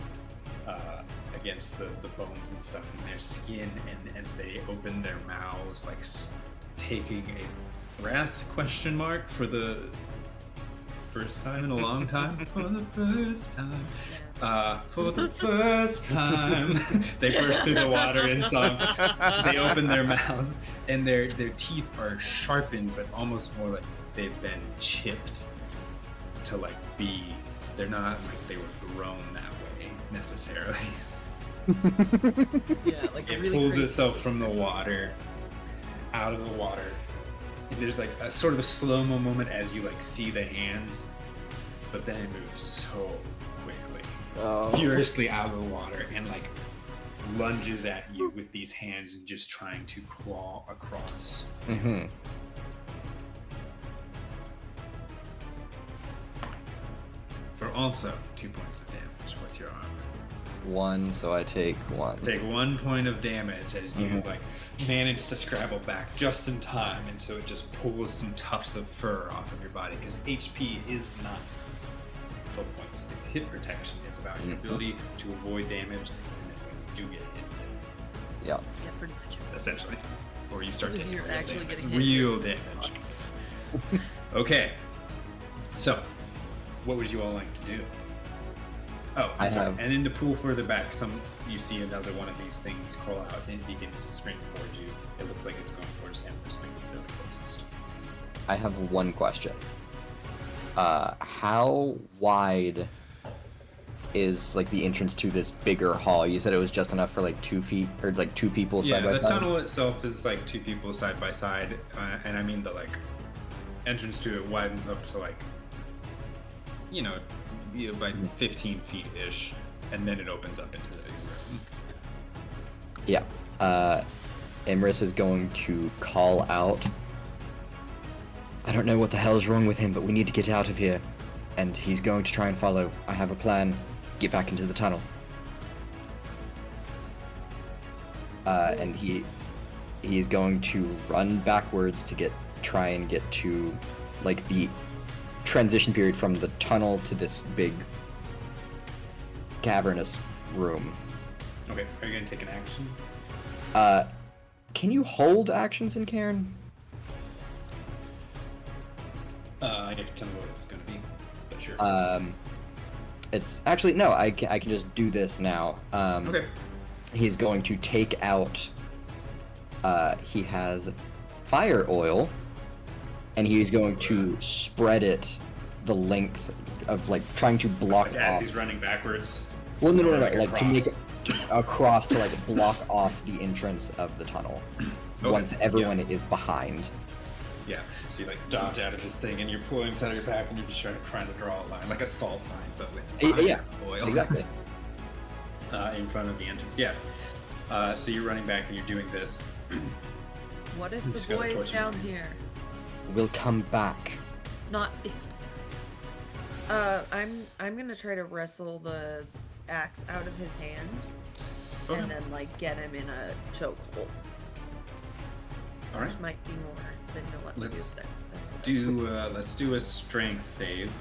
the bones and stuff in their skin, and as they open their mouths, like taking a breath question mark for the first time in a long time. For the first time. For the first time. They burst through the water in song. They open their mouths and their teeth are sharpened, but almost more like they've been chipped to like be, they're not like they were grown that way necessarily. Yeah, like It really pulls crazy. itself from the water, out of the water. And there's like a sort of a slow-mo moment as you like see the hands, but then it moves so quickly, furiously out of the water, and like lunges at you with these hands and just trying to claw across. Mm-hmm. For also 2 points of damage. What's your armor? 1, so I take 1. Take 1 point of damage as you like manage to scrabble back just in time, and so it just pulls some tufts of fur off of your body, because HP is not full points. It's hit protection. It's about your ability to avoid damage, and then when you do get hit, Yeah. Yeah, pretty much. essentially, or you start Because taking you're real actually damage. getting hit. Real damage. Okay, so what would you all like to do? Oh, I sorry. have- And in the pool further back, you see another one of these things crawl out and it begins to sprint toward you. It looks like it's going towards Empress because they're the closest. I have one question. How wide is like the entrance to this bigger hall? You said it was just enough for like 2 feet or like 2 people Yeah, side by the side. tunnel itself is like 2 people side by side, and I mean the like entrance to it widens up to like, by 15 feet ish, and then it opens up into the big room. Yeah. Emrys is going to call out. I don't know what the hell's wrong with him, but we need to get out of here. And he's going to try and follow. I have a plan. Get back into the tunnel. And he's going to run backwards to try and get to like the transition period from the tunnel to this big cavernous room. Okay, are you gonna take an action? Can you hold actions in Cairn? You have to tell me what it's gonna be, but sure. It's actually no. I can just do this now. Okay. He's going to take out. He has fire oil, and he's going to spread it the length of like trying to block Like as off. he's running backwards. Well, no, Or like to across. make it across to like block off the entrance of the tunnel. Okay, Once everyone yeah. is behind. Yeah, so you like dodge out of this thing and you're pulling inside of your pack and you're just trying to draw a line, like a salt line, but with Yeah, oil. exactly. In front of the entrance. Yeah. So you're running back and you're doing this. What if Just the got a boy torch is in down mind. here? We'll come back. Not if. I'm gonna try to wrestle the axe out of his hand, Okay. and then like get him in a chokehold. All right. Which might be more than you'll let me do Let's there. That's what Let's do a strength save,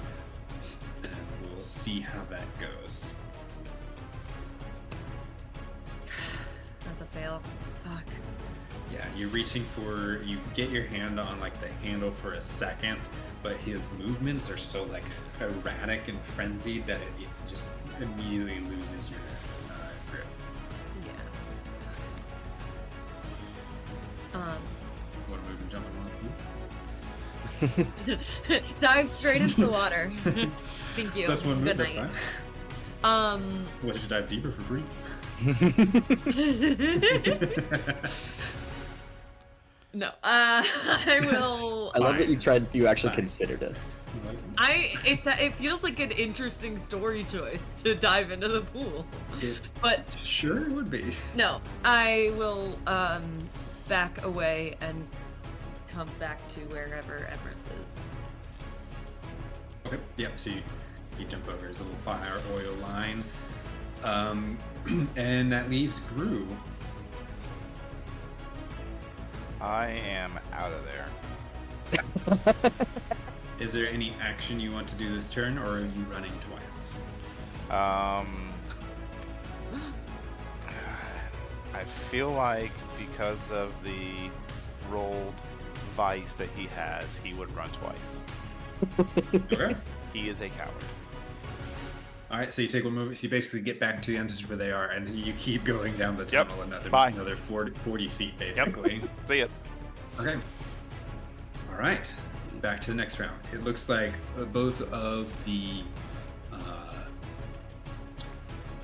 and we'll see how that goes. That's a fail. Fuck. Yeah, you get your hand on like the handle for a second, but his movements are so like erratic and frenzied that it just immediately loses your grip. Yeah. Want to move and jump in one? Dive straight into the water. Thank you. That's one move. Good That's night. fine. What, did you dive deeper for free? No. I will. I love that you actually considered it. It feels like an interesting story choice to dive into the pool. But sure it would be. No, I will back away and come back to wherever Emrys is. Okay. Yeah. So you jump over his little fire oil line, and that leaves Gru. I am out of there. Is there any action you want to do this turn, or are you running twice? I feel like because of the rolled vice that he has, he would run twice. Okay. He is a coward. All right, so you take one move. So you basically get back to the entrance where they are, and you keep going down the tunnel another 40 feet, basically. Yep. See it. Okay. All right. Back to the next round. It looks like both of the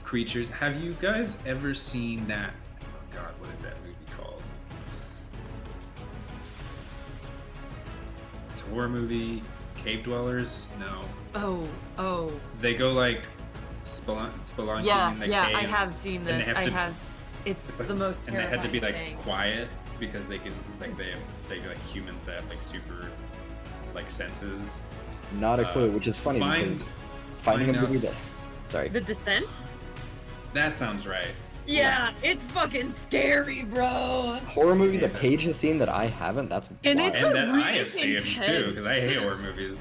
creatures. Have you guys ever seen that? Oh God, what is that movie called? It's a horror movie. Cave Dwellers? No. Oh. They go like spelunking Yeah, in the yeah, cave. I have seen this. It's like, the most and they had to be like thing. quiet because they could like they like humans that have like super like senses. Not a clue, which is funny because finding a movie that. Sorry. The Descent? That sounds right. Yeah, it's fucking scary, bro. Horror movie that Paige has seen that I haven't. That's And wild. it's And that really I have seen too because I hate horror movies.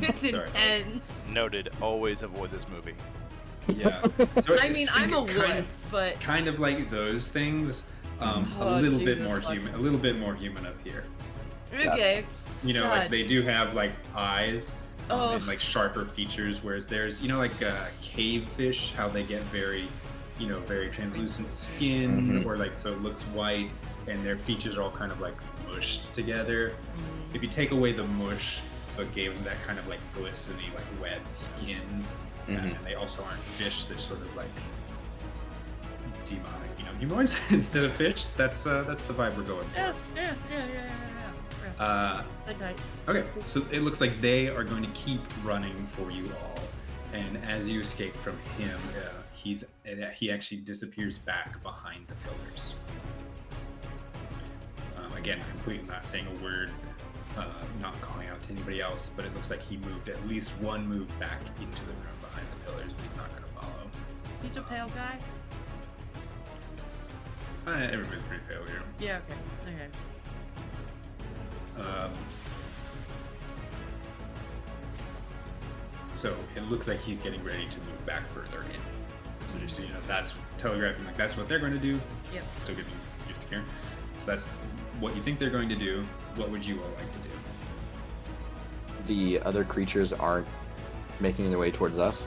It's Sorry. intense. Noted. Always avoid this movie. Yeah. So I mean, I'm a wuss, but kind of like those things. A little bit more human. A little bit more human up here. okay. You know, like they do have like eyes. Oh. And like sharper features, whereas there's, you know, like cave fish, how they get very, you know, very translucent skin, or like so it looks white, and their features are all kind of like mushed together. If you take away the mush, but gave them that kind of like glistening, like wet skin, and they also aren't fish; they're sort of like demonic, you know, humanoids instead of fish. That's the vibe we're going for. Yeah. Okay, so it looks like they are going to keep running for you all, and as you escape from him, he actually disappears back behind the pillars. Again, completely not saying a word, not calling out to anybody else, but it looks like he moved at least one move back into the room behind the pillars, but he's not going to follow. He's a pale guy? Everybody's pretty pale here. Yeah, okay. So it looks like he's getting ready to move back further in. So just so you know, that's telegraphing like that's what they're going to do. Yep. Still giving you to Cairn. So that's what you think they're going to do. What would you all like to do? The other creatures aren't making their way towards us.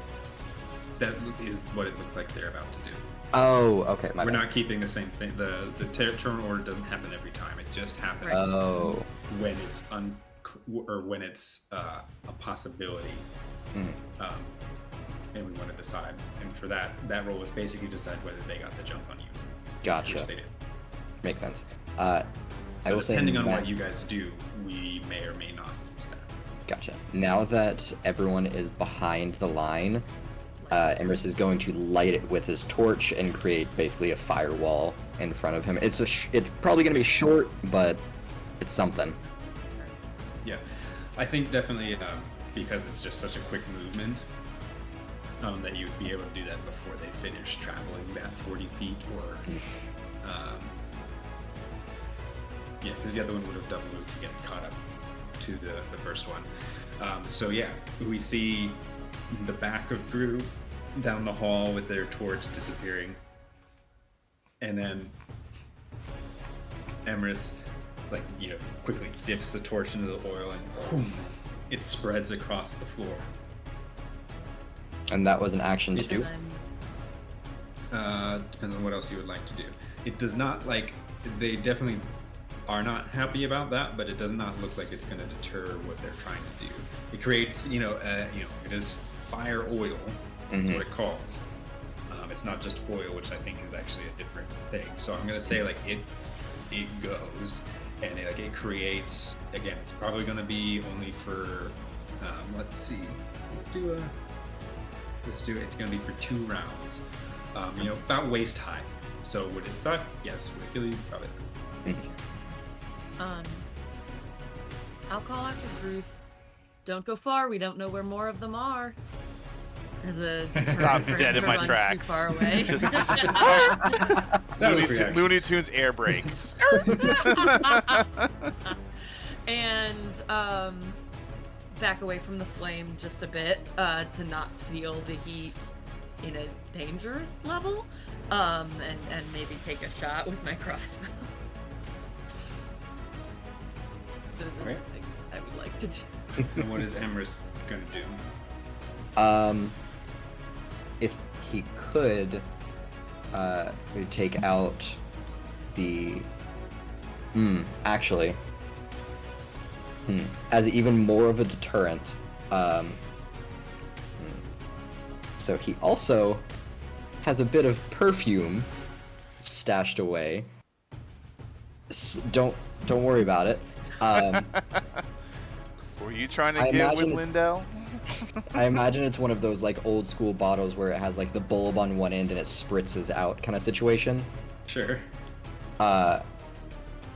That is what it looks like they're about to do. Oh, okay. We're not keeping the same thing. The turn order doesn't happen every time. It just happens when it's when it's a possibility. And we want to decide. And for that roll was basically decide whether they got the jump on you. Gotcha. Which they did. Makes sense. So I will depending say on what you guys do, we may or may not use that. Gotcha. Now that everyone is behind the line, Emrys is going to light it with his torch and create basically a firewall in front of him. It's probably going to be short, but it's something. Yeah, I think definitely because it's just such a quick movement that you would be able to do that before they finish traveling that 40 feet or... yeah, because the other one would have double moved to get caught up to the first one. So yeah, we see the back of Gru down the hall with their torch disappearing. And then Emrys, quickly dips the torch into the oil and whoom, it spreads across the floor. And that was an action to do? Depends on what else you would like to do. It does not, they definitely are not happy about that, but it does not look like it's going to deter what they're trying to do. It creates, it is fire oil. That's what it calls. It's not just oil, which I think is actually a different thing. So I'm going to say, it goes, and it creates, again, it's probably going to be only for, let's see. Let's do it. It's going to be for 2 rounds. About waist high. So would it suck? Yes. Would it kill you? Probably not. I'll call out to Ruth. Don't go far. We don't know where more of them are. As a Stop dead in my run tracks. Too far away. Just Looney Tunes air brake. And back away from the flame just a bit to not feel the heat in a dangerous level, and maybe take a shot with my crossbow. Those are the things I would like to do. And what is Emrys going to do? If he could, we'd take out the... actually... as even more of a deterrent, so he also has a bit of perfume stashed away. Don't worry about it. Were you trying to get with Lindell? I imagine it's one of those old school bottles where it has the bulb on one end and it spritzes out kind of situation. Sure.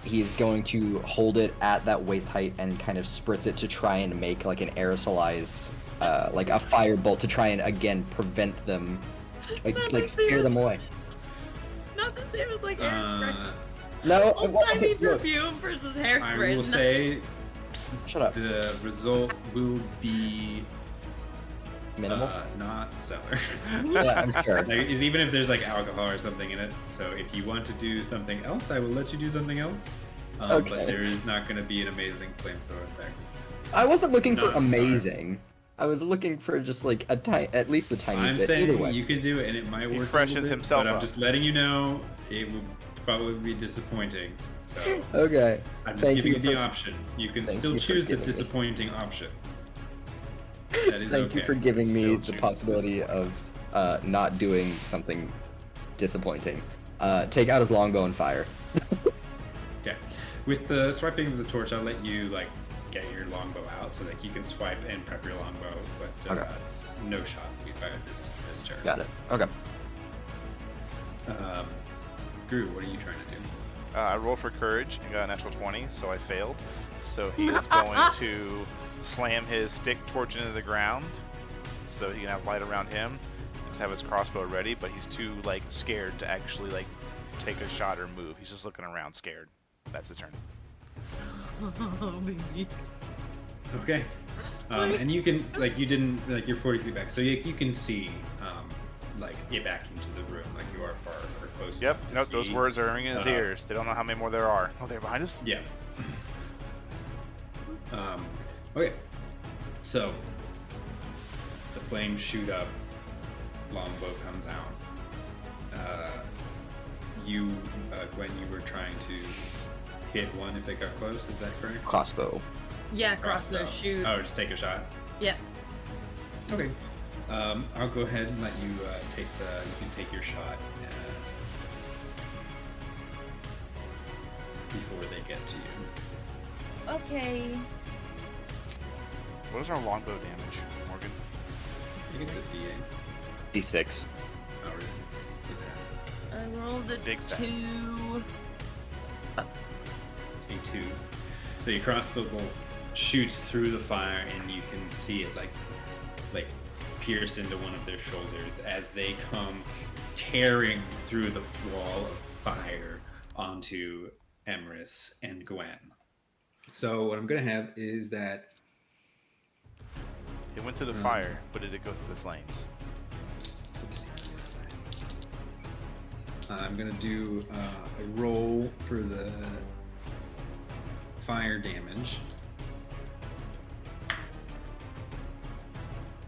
He's going to hold it at that waist height and kind of spritz it to try and make an aerosolize, a firebolt to try and again prevent them, scare them away. Not the same as hairspray. No, Tiny perfume versus hairspray. I will say, shut up. The result will be Minimal. Not stellar. Yeah, I'm sure. Even if there's alcohol or something in it. So if you want to do something else, I will let you do something else. Okay. But there is not going to be an amazing flamethrower effect. I wasn't looking for Not amazing. I was looking for just at least a tiny I'm bit. saying Either way. you can do it, and it might work. He freshens himself but I'm up. just letting you know it will probably be disappointing. So Okay. I'm just giving you the option. You can still choose the disappointing option. That is Thank you okay. for giving me Still the choose possibility of not doing something disappointing. Take out his longbow and fire. Okay. With the swiping of the torch, I'll let you get your longbow out so that you can swipe and prep your longbow, but Okay. no shot. We fired this turn. Got it. Okay. Gru, what are you trying to do? I rolled for courage and got a natural 20, so I failed. So he is going to slam his stick torch into the ground, so he can have light around him. Just have his crossbow ready, but he's too scared to actually take a shot or move. He's just looking around, scared. That's his turn. Oh, baby. Okay. And you can you didn't you're 40 feet back, so you can see get back into the room you are far or close. Yep. enough to Nope. Those see. words are ringing in his ears. They don't know how many more there are. Oh, they're behind us. Yeah. Okay. So the flames shoot up. Longbow comes out. Gwen, you were trying to hit one if it got close. Is that correct? Crossbow. Yeah, crossbow shoot. Oh, just take a shot. Yeah. Okay. I'll go ahead and let you you can take your shot before they get to you. Okay. What is our longbow damage, Morgan? I think it's a D8. D6. Oh, really? What's that? I rolled a Big set. 2. A 2. So your crossbow bolt shoots through the fire, and you can see it like pierce into one of their shoulders as they come tearing through the wall of fire onto Emrys and Gwen. So what I'm gonna have is that It went through the fire, but did it go through the flames? I'm gonna do a roll for the fire damage.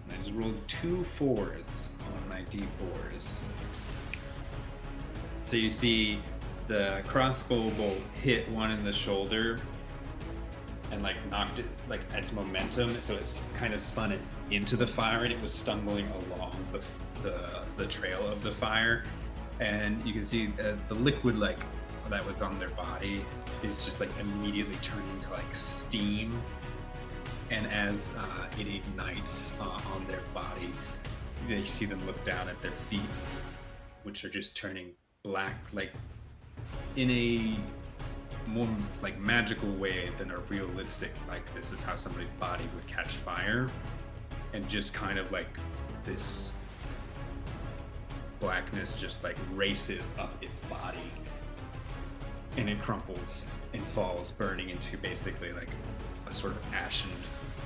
I just rolled 2 4s on my d4s. So you see the crossbow bolt hit one in the shoulder and like knocked it like its momentum, so it's kind of spun it into the fire, and it was stumbling along the trail of the fire. And you can see the liquid like that was on their body is just like immediately turning to like steam, and as it ignites on their body, you see them look down at their feet, which are just turning black, like in a more like magical way than a realistic, like this is how somebody's body would catch fire, and just kind of like this blackness just like races up its body, and it crumples and falls, burning into basically like a sort of ashen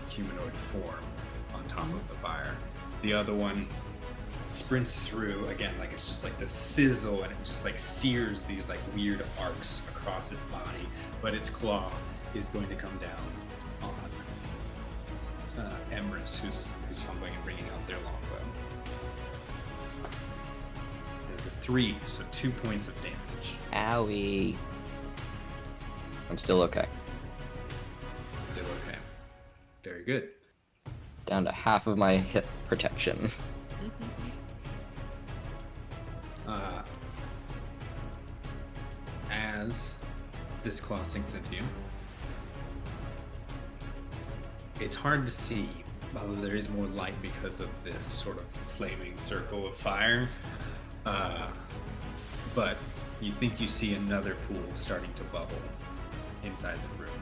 humanoid form on top of the fire. The other one sprints through again, like it's just like this sizzle, and it just like sears these like weird arcs across its body, but its claw is going to come down on Emrys, who's fumbling and bringing out their longbow. There's a 3, so 2 points of damage. Owie. I'm still okay. Still okay. Very good. Down to half of my hit protection. As this claw sinks into you, it's hard to see, although there is more light because of this sort of flaming circle of fire. But you think you see another pool starting to bubble inside the room.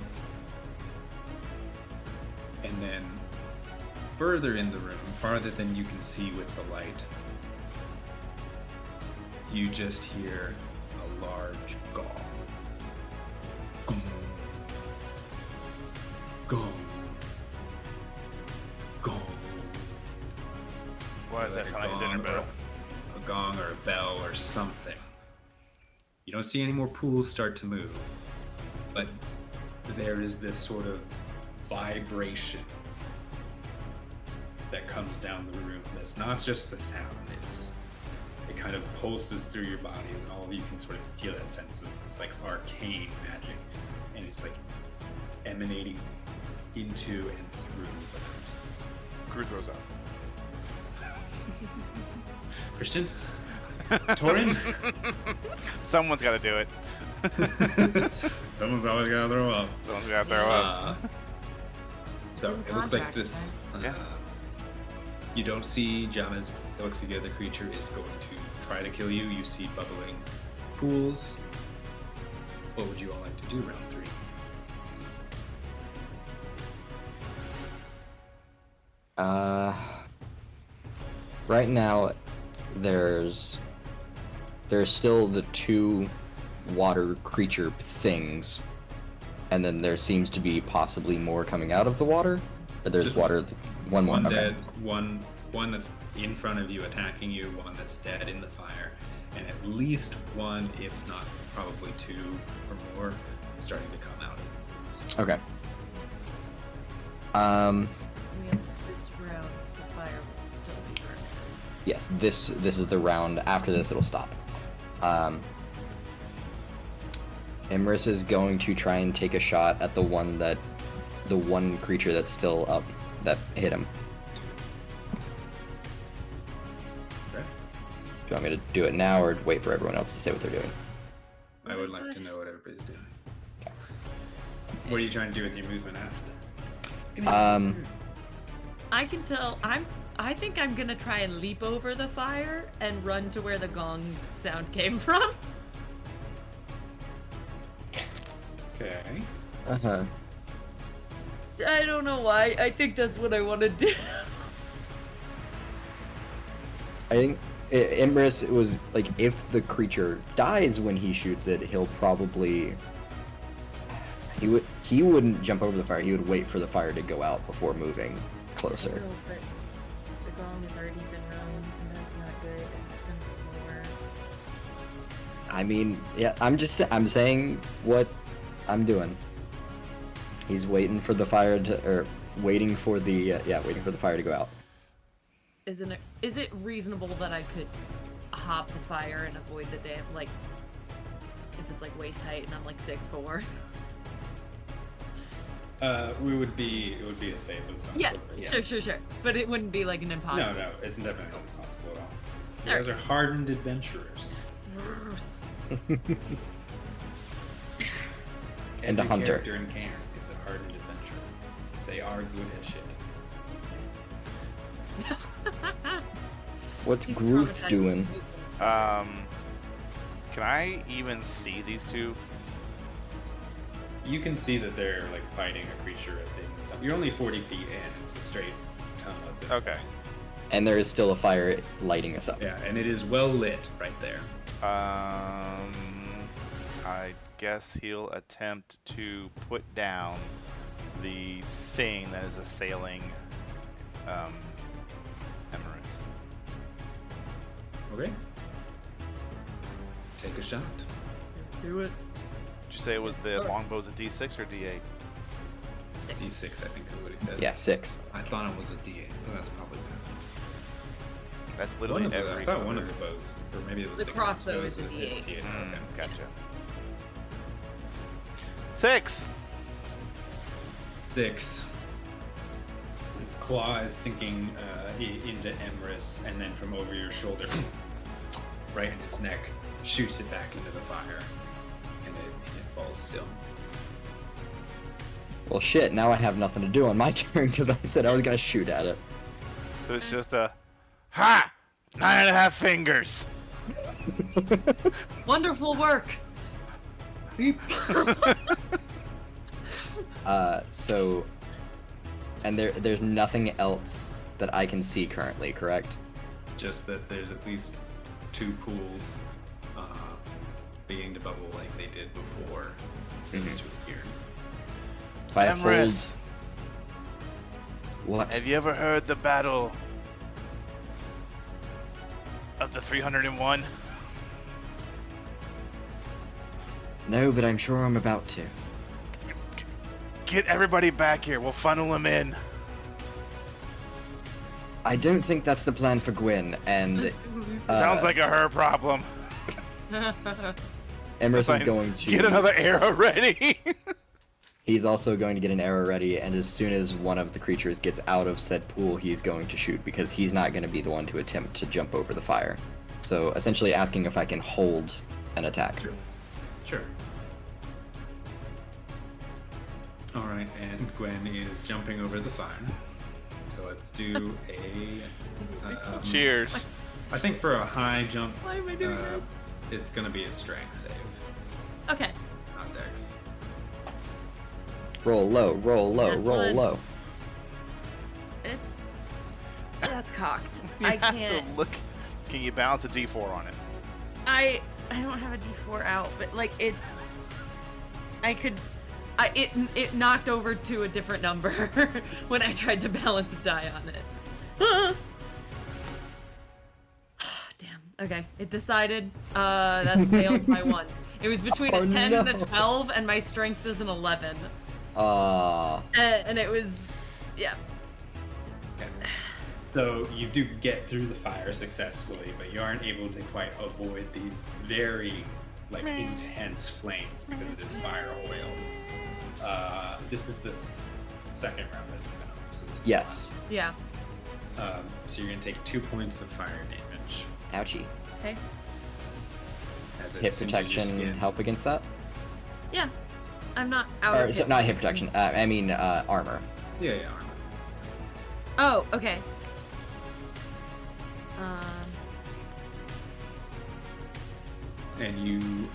And then further in the room, farther than you can see with the light, you just hear a large gong. Gong. Gong. Gong. Why does that Like sound like a dinner gong bell? or a gong or a bell or something. You don't see any more pools start to move, but there is this sort of vibration that comes down the room. It's not just the sound, it kind of pulses through your body, and all of you can sort of feel that sense of this like arcane magic, and it's like emanating into and through the night. Crew throws out. Christian? Torin? Someone's got to do it. Someone's always gotta throw up. Someone's got to throw up. So It's in it looks like contract, this. Yeah. You don't see Jamas. It looks like the other creature is going to try to kill you. You see bubbling pools. What would you all like to do round 3? Right now, there's still the 2 water creature things, and then there seems to be possibly more coming out of the water. There's Just water. One more. One Okay. dead, one that's in front of you attacking you, one that's dead in the fire, and at least one, if not probably 2 or more, starting to come out of the pools. Okay. We have this round, the fire will still be burning. Yes, this is the round. After this, it'll stop. Emrys is going to try and take a shot at the one creature that's still up that hit him. Okay. Do you want me to do it now or wait for everyone else to say what they're doing? I would like to know what everybody's doing. Okay. What are you trying to do with your movement after? I can tell. I think I'm gonna try and leap over the fire and run to where the gong sound came from. Okay. Uh-huh. I don't know why. I think that's what I want to do. I think Emrys was like, if the creature dies when he shoots it, he'll probably he wouldn't jump over the fire. He would wait for the fire to go out before moving, closer. No, but the gong has already been rung, and that's not good. There's gonna be more. I mean, yeah, I'm saying what I'm doing. He's waiting for the fire waiting for the fire to go out. Is it reasonable that I could hop the fire and avoid the damn, like, if it's like waist height and I'm like 6'4"? It would be a save of some Yeah, sort. Yes. sure. But it wouldn't be like an impossible. No, it's definitely not impossible at all. You Alright. guys are hardened adventurers. And a Every hunter. character in Cairn is a hardened adventurer. They are good at shit. What's He's Groove traumatized doing? with movements. Can I even see these two? You can see that they're like fighting a creature at the top. You're only 40 feet in. It's a straight tunnel at this Okay. point. And there is still a fire lighting us up. Yeah, and it is well lit right there. I guess he'll attempt to put down the thing that is assailing Emerus. Okay. Take a shot. Do it. Did you say it was the Sure. longbow's a D6 or D8? D6, I think is what he said. Yeah, 6. I thought it was a D8. Oh, that's probably bad. That's literally I every. thought one of the bows, or maybe it was The crossbow is a D8. D8. Mm, Okay. gotcha. 6. 6. Its claw is sinking into Emrys, and then from over your shoulder, right in its neck, shoots it back into the fire, and it falls still. Well, shit, now I have nothing to do on my turn because I said I was gonna shoot at it. So it's just a ha! 9.5 fingers. Wonderful work. So, and there's nothing else that I can see currently, correct? Just that there's at least 2 pools beginning to bubble like they did before those Mhm. 2 appeared. If I Emrys, hold... What? have you ever heard the battle of the 301? No, but I'm sure I'm about to. Get everybody back here. We'll funnel them in. I don't think that's the plan for Gwyn, and Sounds like a her problem. Emrys is Fine. going to Get another arrow ready. He's also going to get an arrow ready, and as soon as one of the creatures gets out of said pool, he's going to shoot because he's not going to be the one to attempt to jump over the fire. So essentially asking if I can hold an attack. Sure. Alright, and Gwen is jumping over the fire. So let's do a... Cheers. I think for a high jump, Why am I doing this? it's going to be a strength save, Okay. not dex. Roll low, roll low, That's roll one. low. That's cocked. You I have can't. to look. Can you balance a D4 on it? I don't have a D4 out, but like it's. It knocked over to a different number when I tried to balance a die on it. Damn. Okay. It decided that's failed by 1. It was between Oh, a 10 no. and a 12, and my strength is an 11. Ah, And it was, yeah. Okay. So you do get through the fire successfully, but you aren't able to quite avoid these very intense flames because of this fire oil. This is the second round that it's been on. So this is yes. Yeah. so you're gonna take 2 points of fire damage. Ouchie. Okay. As it Hit singles your protection skin. help against that? Yeah. I'm not out Or, of so, hit. not hit protection. I mean armor. Yeah, armor. Oh, okay. And you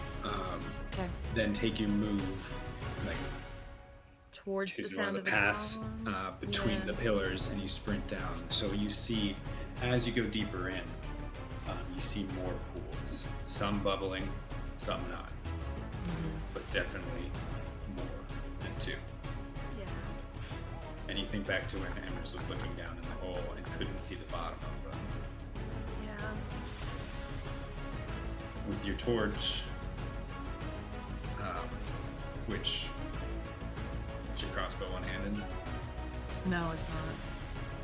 Okay. then take your move like Towards to the one sound of the of the paths gong. between Yeah. the pillars, and you sprint down. So you see, as you go deeper in, you see more pools. Some bubbling, some not, Mhm. but definitely more than 2. Yeah. And you think back to when Emrys was looking down in the hole and couldn't see the bottom of them. Yeah. With your torch, which is your crossbow one-handed, No, it's not.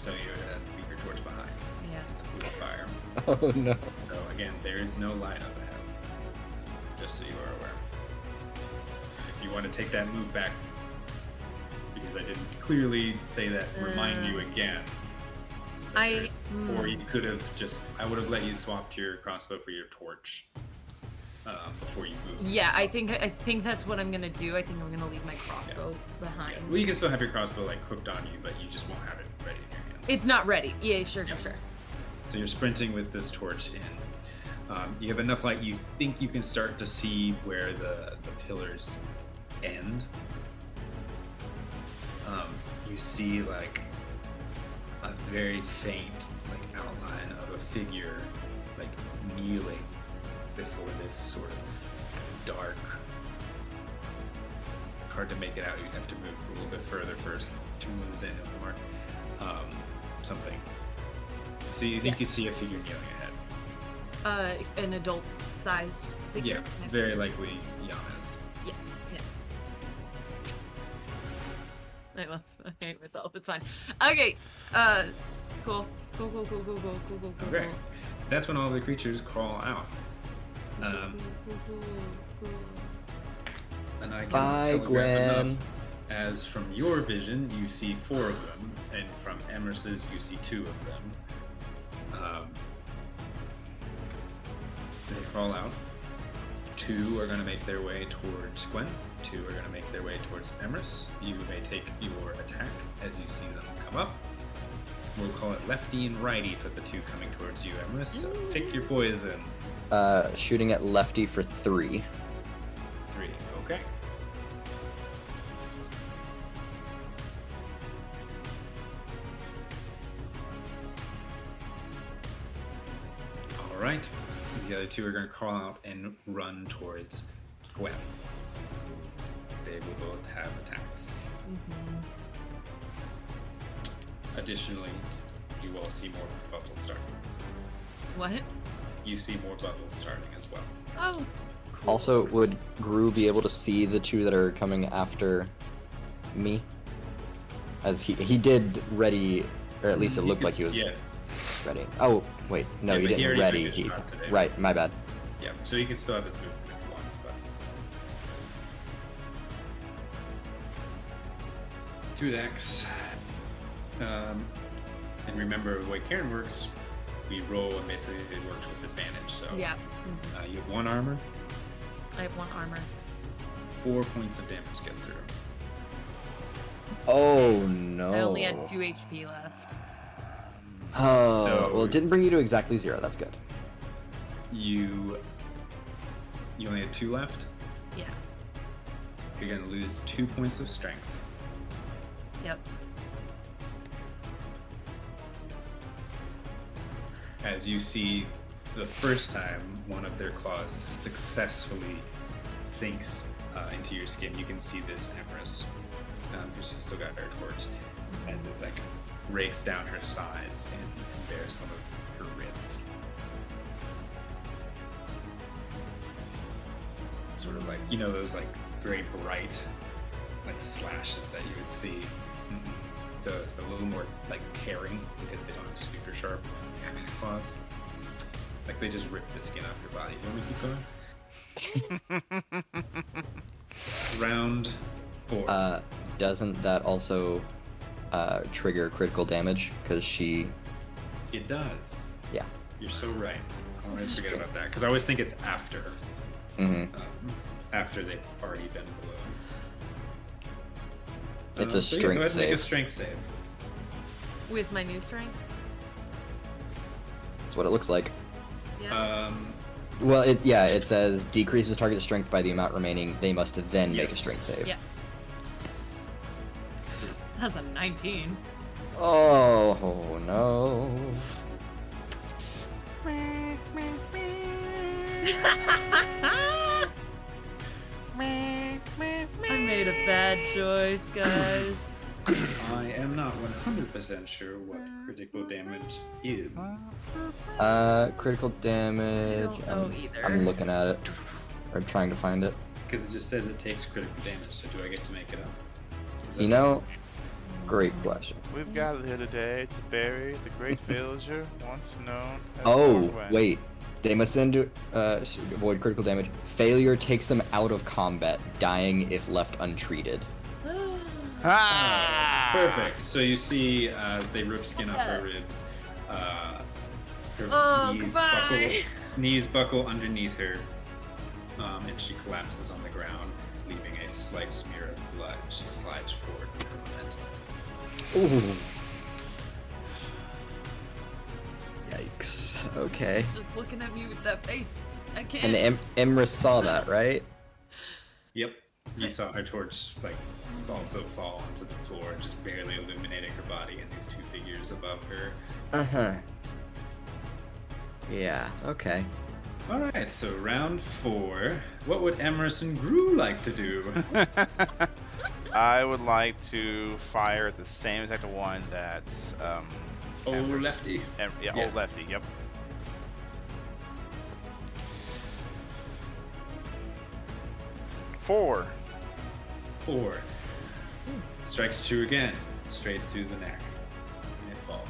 so you would have to keep your torch behind Yeah. the pool of fire. Oh no. So again, there is no light up ahead, just so you are aware. If you want to take that move back, because I didn't clearly say that, remind you again. Or you could have I would have let you swap your crossbow for your torch before you move. Yeah, I think that's what I'm gonna do. I think I'm gonna leave my crossbow behind. Yeah. Well, you can still have your crossbow like hooked on you, but you just won't have it ready in your hand. It's not ready. Yeah, sure. So you're sprinting with this torch in. You have enough light. You think you can start to see where the pillars end. You see like a very faint like outline of a figure like kneeling before this sort of dark. Hard to make it out. You have to move a little bit further first. 2 moves in is the mark. Something. So you think you'd see a figure kneeling ahead. An adult-sized figure. Yeah, very likely Yana's. Yeah. I hate myself. It's fine. Okay. Cool. Okay. That's when all the creatures crawl out. And I can Bye, telegraph Gwen. enough as from your vision you see 4 of them, and from Emrys's you see 2 of them. They crawl out. 2 are going to make their way towards Gwen. 2 are going to make their way towards Emrys. You may take your attack as you see them come up. We'll call it lefty and righty for the 2 coming towards you, Emrys. So take your poison. Shooting at lefty for 3. 3. Okay. All right. The other 2 are going to crawl out and run towards Gwen. They will both have attacks. Additionally, you will see more bubbles starting. What? You see more bubbles starting as well. Oh. Cool. Also, would Gru be able to see the 2 that are coming after me? As he did ready, or at least it looked like he was ready. Oh, wait, no, Yeah, he but he didn't already ready. took his shot today. Right, my bad. Yeah, so he can still have his movement if he wants, but 2 attacks. And remember, the way Cairn works, we roll and basically it works with advantage. So Yeah. you have 1 armor, I have 1 armor. 4 points of damage get through. Oh no. I only had 2 HP left. Oh, So- well, it didn't bring you to exactly 0. That's good. You only had 2 left. Yeah. You're gonna lose 2 points of strength. Yep. As you see, the first time one of their claws successfully sinks into your skin, you can see this Emrys, because she's still got her torch, as it like rakes down her sides and bears some of her ribs. Sort of like, you know, those like very bright like slashes that you would see. Those, but a little more like tearing because they don't have super sharp claws. Like they just rip the skin off your body. You want me to keep going? Round 4. Doesn't that also trigger critical damage? Because she... It does. Yeah. You're so right. I always forget about that because I always think it's after. After they've already been below. It's a So yeah, strength go ahead and make a save. strength save. With my new strength? That's what it looks like. Yeah. Well, it says decreases target strength by the amount remaining. They must then make a Yes. strength save. Yeah. That's a 19. Oh no. I made a bad choice, guys. I am not 100% sure what critical damage is. Critical damage. I don't know either. I'm looking at it. Or trying to find it. Because it just says it takes critical damage, so do I get to make it up? You know, great question. We've gathered here today to bury the great villager once known as Oh, Wonderland. wait. They must then do avoid critical damage. Failure takes them out of combat, dying if left untreated. Ah! Perfect. So you see as they rip skin off her ribs, her knees buckle underneath her, and she collapses on the ground, leaving a slight smear of blood. She slides forward for a moment. Ooh. Yikes. Okay. Just looking at me with that face. I can't. And Emrys saw that, right? Yep. You saw her torch also fall onto the floor, just barely illuminating her body and these two figures above her. Uh-huh. Yeah, okay. Alright, so round 4. What would Emerson Gru like to do? I would like to fire at the same exact one that Old lefty. Yeah, Yeah. old lefty. Yep. Four. 4. Strikes 2 again, straight through the neck. And it falls.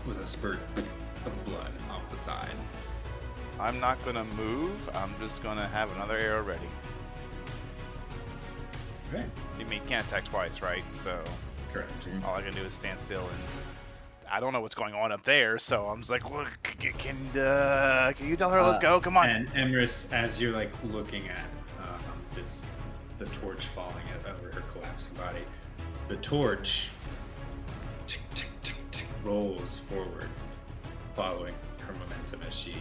With a spurt of blood off the side. I'm not gonna move. I'm just gonna have another arrow ready. Okay. You mean you can't attack twice, right? So Correct. all I can do is stand still, and I don't know what's going on up there. So I'm just like, well, can you tell her let's go? Come on. And Emrys, as you're looking at the torch falling over her collapsing body, the torch tick, tick, tick, tick, rolls forward, following her momentum as she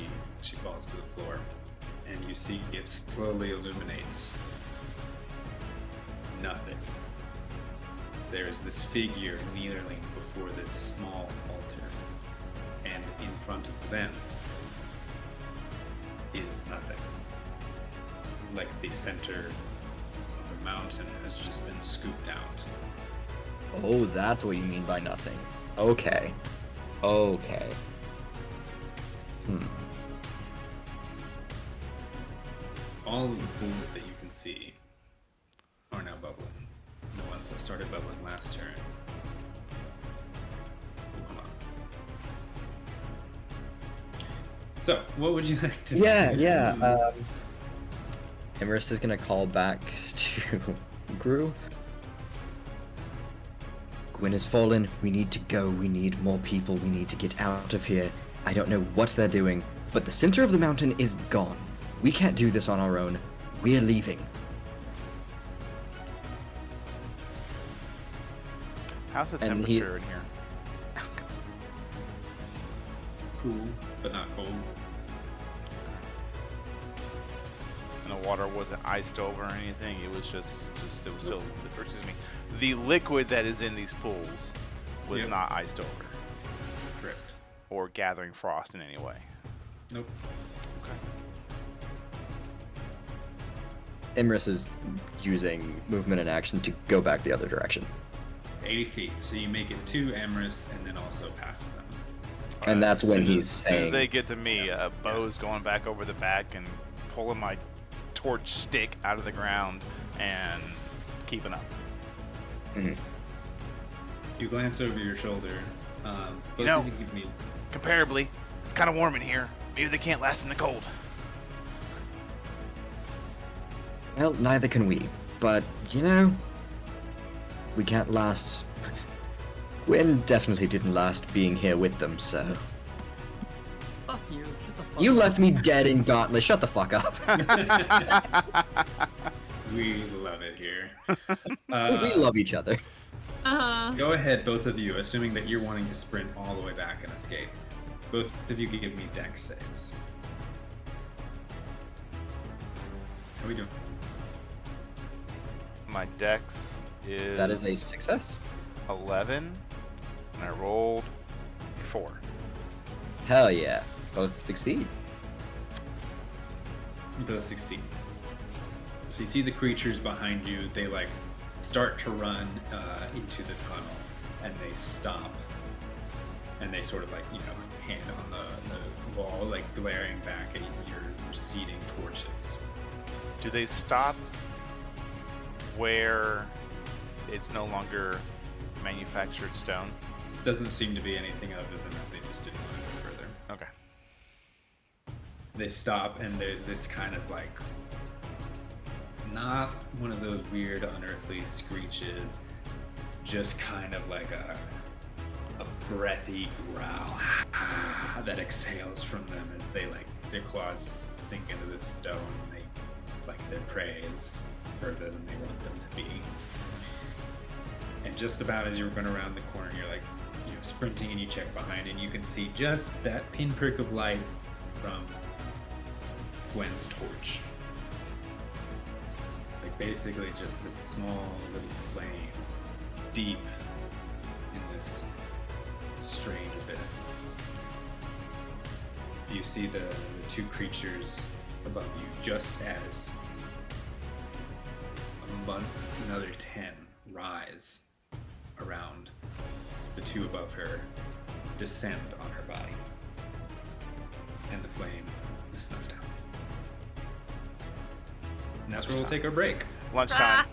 falls to the floor, and you see it slowly illuminates nothing. There is this figure kneeling before this small altar, and in front of them is nothing. Like the center of the mountain has just been scooped out. Oh, that's what you mean by nothing. Okay. Okay. All of the pools that you can see are now bubbling. The ones that started bubbling last turn. Oh, come on. So, what would you like to do? Yeah. Emrys is gonna call back to Gru. Gwyn has fallen. We need to go. We need more people. We need to get out of here. I don't know what they're doing, but the center of the mountain is gone. We can't do this on our own. We're leaving. How's the And he- temperature in here? Cool, but not cold. And the water wasn't iced over or anything. It was just it was still, or excuse me, the liquid that is in these pools was Yep. not iced over Correct. or gathering frost in any way. Nope. Emrys is using movement and action to go back the other direction. 80 feet. So you make it to Emrys and then also past them. And that's when As he's soon as they saying, get to me, Bo's going back over the back and pulling my torch stick out of the ground and keeping up. You glance over your shoulder. Both know- of you give me Comparably, it's kind of warm in here. Maybe they can't last in the cold. well, neither can we. But, we can't last. Gwyn definitely didn't last being here with them, so. Fuck you. Shut the fuck You up. left me dead in Gauntlet. Shut the fuck up. We love it here. We love each other. Go ahead, both of you, assuming that you're wanting to sprint all the way back and escape. Both of you give me dex saves. How we doing? My dex is That is a success. 11, and I rolled a 4. Hell yeah. Both succeed. You both succeed. So you see the creatures behind you, they start to run into the tunnel, and they stop, and they sort of like, hand on the wall, like glaring back at your receding torches. Do they stop where it's no longer manufactured stone? Doesn't seem to be anything other than that. They just didn't want to go further. Okay. They stop, and there's this kind of like, not one of those weird unearthly screeches, just kind of like a breathy growl that exhales from them as they like their claws sink into the stone. They like their prey is further than they want them to be. And just about as you're going around the corner, you're like, sprinting, and you check behind, and you can see just that pinprick of light from Gwen's torch. Like basically just this small little flame deep in this strange abyss. You see the two creatures above you just as another 10 rise around the two above her, descend on her body, and the flame is snuffed out. And that's where we'll take our break. Lunchtime.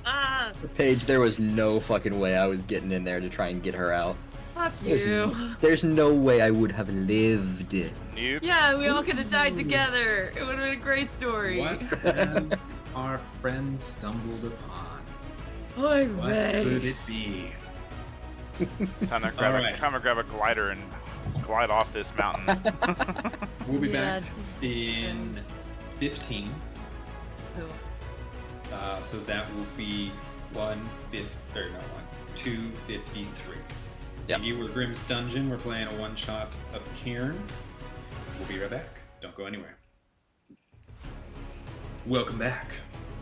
Paige, there was no fucking way I was getting in there to try and get her out. Fuck you. There's no way I would have lived. Nope. Yeah, we all could have died together. It would have been a great story. What have our friends stumbled upon? Oy What vey. could it be? Time to grab Alright. time to grab a glider and glide off this mountain. We'll be Yeah, back Jesus in Christ. 15. Cool. So that will be 253. Yep. Maybe we're Grimm's Dungeon. We're playing a one-shot of Cairn. We'll be right back. Don't go anywhere. Welcome back.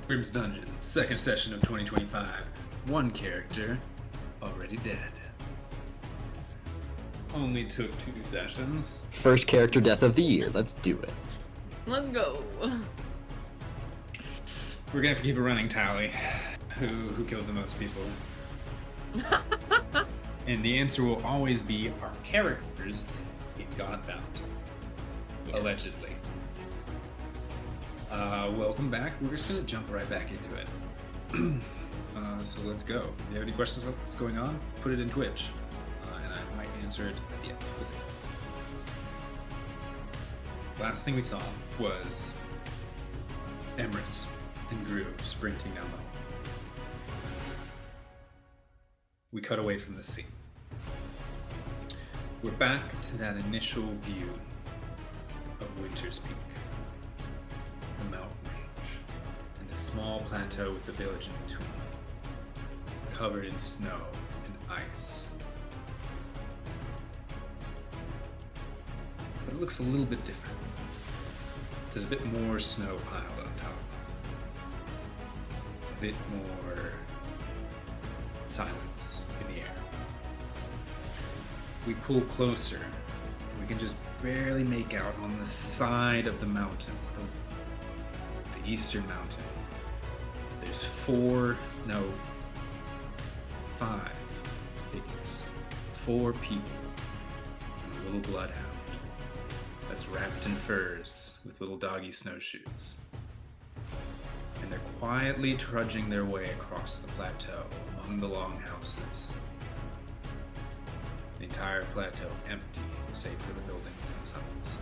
Grimm's Dungeon, second session of 2025. One character already dead. Only took 2 sessions. First character death of the year. Let's do it. Let's go. We're gonna have to keep a running tally. Who killed the most people? And the answer will always be our characters in Godbound. Allegedly. Welcome back. We're just gonna jump right back into it. So let's go. If you have any questions about what's going on, put it in Twitch. And I might answer it at the end. Let's see. Last thing we saw was Emrys and Gru sprinting down the hall. We cut away from the scene. We're back to that initial view of Winter's Peak, the mountain range, and the small plateau with the village in between, covered in snow and ice. But it looks a little bit different. There's a bit more snow piled on top. A bit more silence in the air. We pull closer, and we can just barely make out on the side of the mountain, the eastern mountain. There's 5 figures, 4 people, and a little bloodhound that's wrapped in furs with little doggy snowshoes. And they're quietly trudging their way across the plateau among the longhouses. The entire plateau empty, save for the buildings themselves.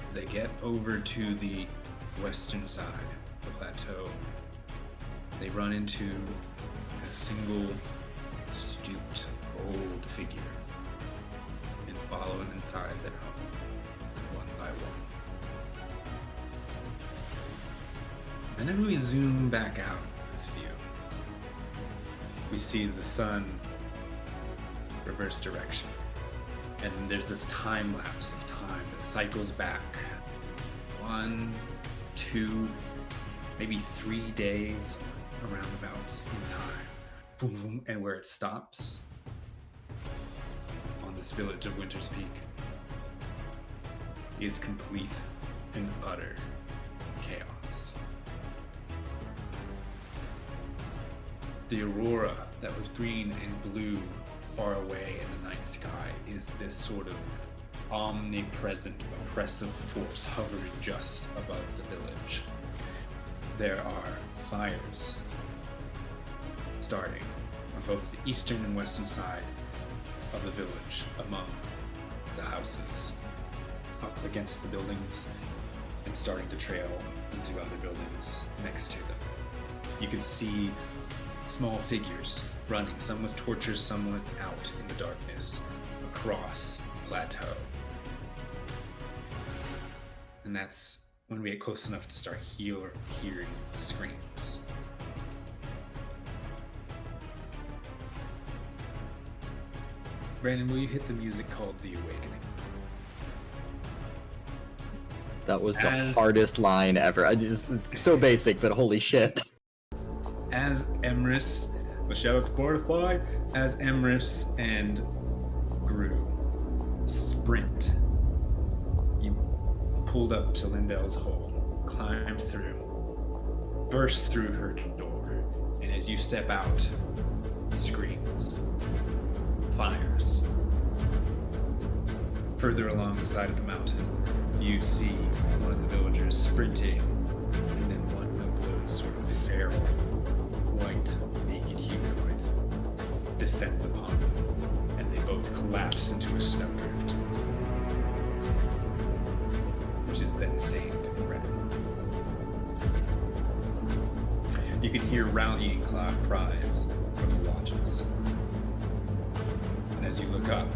As they get over to the western side of the plateau, they run into a single stooped old figure and follow him inside their home, one by one. And then we zoom back out of this view. We see the sun reverse direction. And there's this time lapse of time that cycles back 1, 2, maybe 3 days roundabouts in time. Boom, boom, and where it stops on this village of Winter's Peak is complete and utter chaos. The aurora that was green and blue far away in the night sky is this sort of omnipresent, oppressive force hovering just above the village. There are fires starting on both the eastern and western side of the village, among the houses, up against the buildings, and starting to trail into other buildings next to them. You can see small figures running, some with torches, some out in the darkness, across the plateau. And that's when we get close enough to start hearing screams. Brandon, will you hit the music called The Awakening? That was the hardest line ever. It's so basic, but holy shit. As Emrys, the shadow fortified, as Emrys and Gru sprint, you pulled up to Lindell's hole, climbed through, burst through her door, and as you step out, screams, fires. Further along the side of the mountain, you see one of the villagers sprinting, and then one of those sort of feral, white, naked humanoids descends upon them, and they both collapse into a snowdrift, which is then stained red. You can hear rallying cries from the lodges. And as you look up,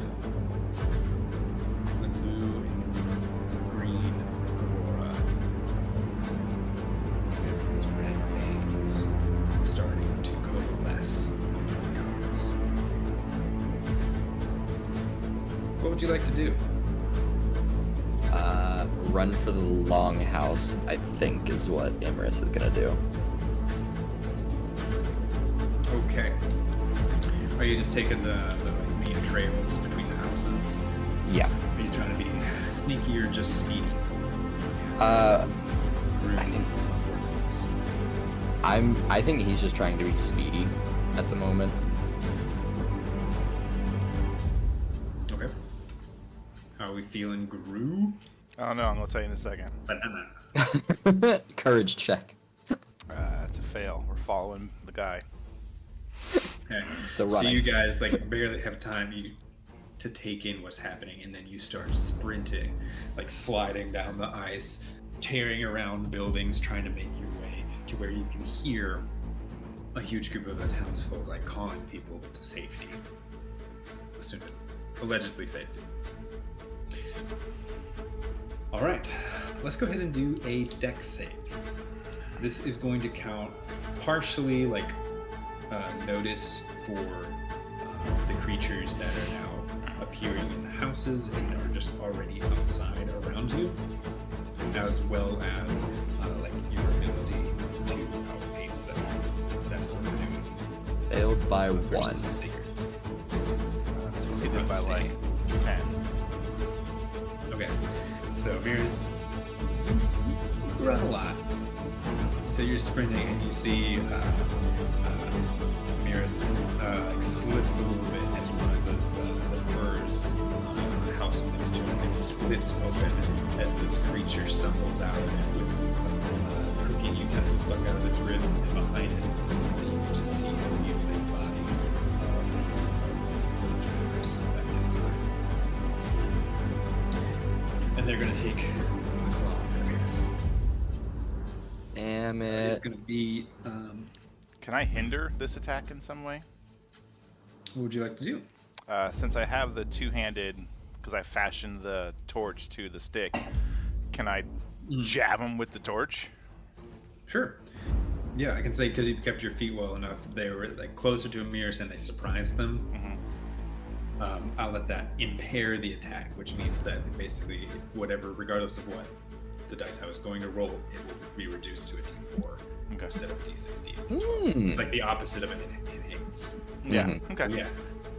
the blue and green aurora with these red veins starting to coalesce with colors. What would you like to do? Run for the longhouse, I think, is what Imris is gonna do. Okay. Are you just taking the main trails between the houses? Yeah. Are you trying to be sneaky or just speedy? I think he's just trying to be speedy at the moment. Okay. How are we feeling, Gru? I don't know. I'm gonna tell you in a second. Banana. Courage check. It's a fail. We're following the guy. Okay. So So running. you guys like barely have time to take in what's happening, and then you start sprinting, like sliding down the ice, tearing around buildings, trying to make your way to where you can hear a huge group of the townsfolk like calling people to safety. Assuming allegedly safety. All right, let's go ahead and do a dex save. This is going to count partially like notice for the creatures that are now appearing in the houses and are just already outside around you, as well as like your ability to outpace them, since that is what we're doing. Failed by Versus one. Sacred. Succeeded by like 10. Okay, so here's run a lot. So you're sprinting and you see Miris like slips a little bit as one of the furs on the house next to it like splits open as this creature stumbles out with a cooking utensil stuck out of its ribs, and behind it you can just see the mutilated body of Miris back inside. And they're gonna take a claw at Miris. Damn It's it. gonna be Can I hinder this attack in some way? what would you like to do? Since I have the two-handed, because I fashioned the torch to the stick, can I jab him with the torch? Sure. Yeah, I can say because you kept your feet well enough, they were like closer to Amiris and they surprised them. Mm-hmm. I'll let that impair the attack, which means that basically whatever, regardless of what the dice I was going to roll, it will be reduced to a D4 Okay. instead of a D60. and D12. It's like the opposite of an enhance. Yeah. Mhm. Okay. Yeah.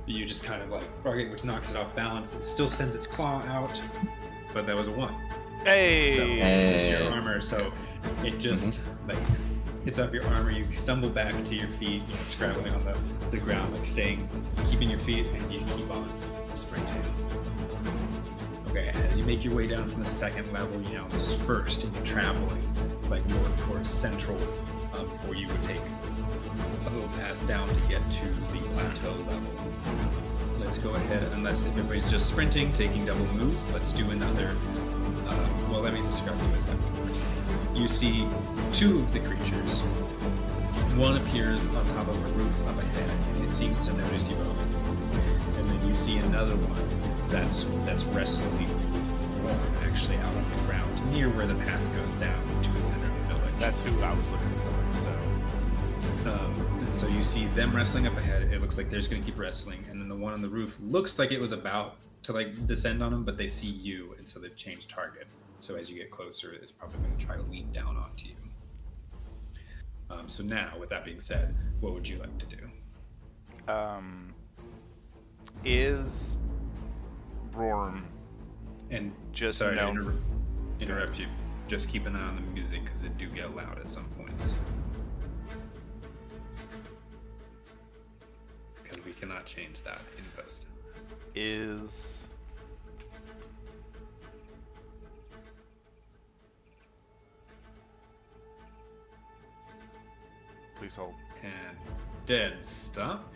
You just kind of like, okay, which knocks it off balance. It still sends its claw out, but that was a 1. Hey. So Hey. it's your armor, so it just like hits off your armor. You stumble back to your feet, scrabbling on the ground, like keeping your feet, and you keep on sprinting. Okay, as you make your way down from the second level, this first, and you're traveling like more towards central before you would take a little path down to get to the plateau level. Let's go ahead, unless if everybody's just sprinting, taking double moves, let's do another. Let me describe you what's happening first. You see two of the creatures. One appears on top of a roof up ahead, and it seems to notice you both. And then you see another one that's wrestling with Warren, actually out on the ground, near where the path goes down to the center of the village. That's who I was looking for. And so you see them wrestling up ahead. It looks like they're just going to keep wrestling, and then the one on the roof looks like it was about to descend on them, but they see you, and so they've changed target. So as you get closer, it's probably going to try to lean down onto you. So now, with that being said, what would you like to do? Is Roram and just sorry to interrupt you. Just keep an eye on the music because it do get loud at some points. Because we cannot change that in post. Please hold. And dead stop.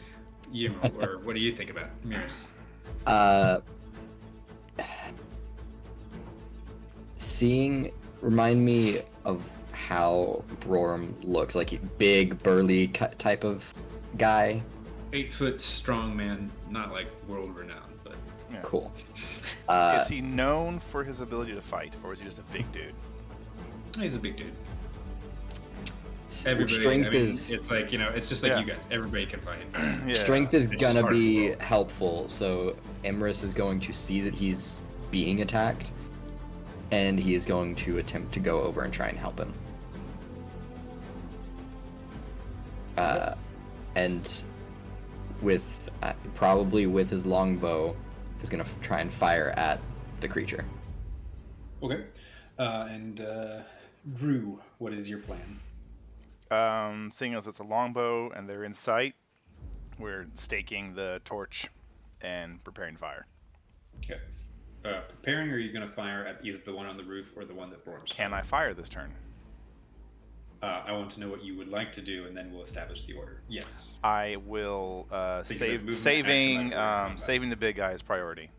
Or what do you think about Miris? Remind me of how Brorum looks, like big, burly type of guy. 8 foot strong man, not like world renowned, but yeah. Cool. Is he known for his ability to fight, or is he just a big dude? He's a big dude. Strength is. It's like it's just like you guys. Everybody can fight. Yeah. Strength is gonna be helpful. So Emrys is going to see that he's being attacked, and he is going to attempt to go over and try and help him. And with probably with his longbow, is gonna try and fire at the creature. Okay. And Gru, what is your plan? Seeing as it's a longbow and they're in sight, we're staking the torch and preparing fire. Okay. Preparing, or are you going to fire at either the one on the roof or the one that Brorm's? Can I fire this turn? I want to know what you would like to do, and then we'll establish the order. Yes. I will saving the big guy is priority.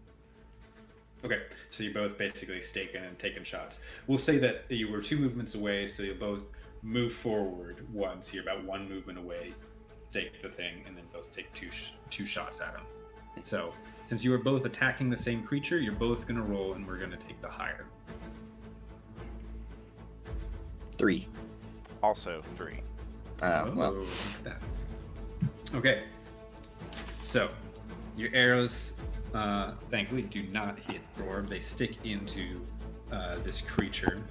Okay, so you're both basically staking and taking shots. We'll say that you were 2 movements away, so you'll both move forward once. You're about 1 movement away, stake the thing, and then both take two shots at him. So, since you are both attacking the same creature, you're both going to roll, and we're going to take the higher. 3. Also 3. Well. Look at that. Okay. So, your arrows, thankfully, do not hit Brorm. They stick into this creature.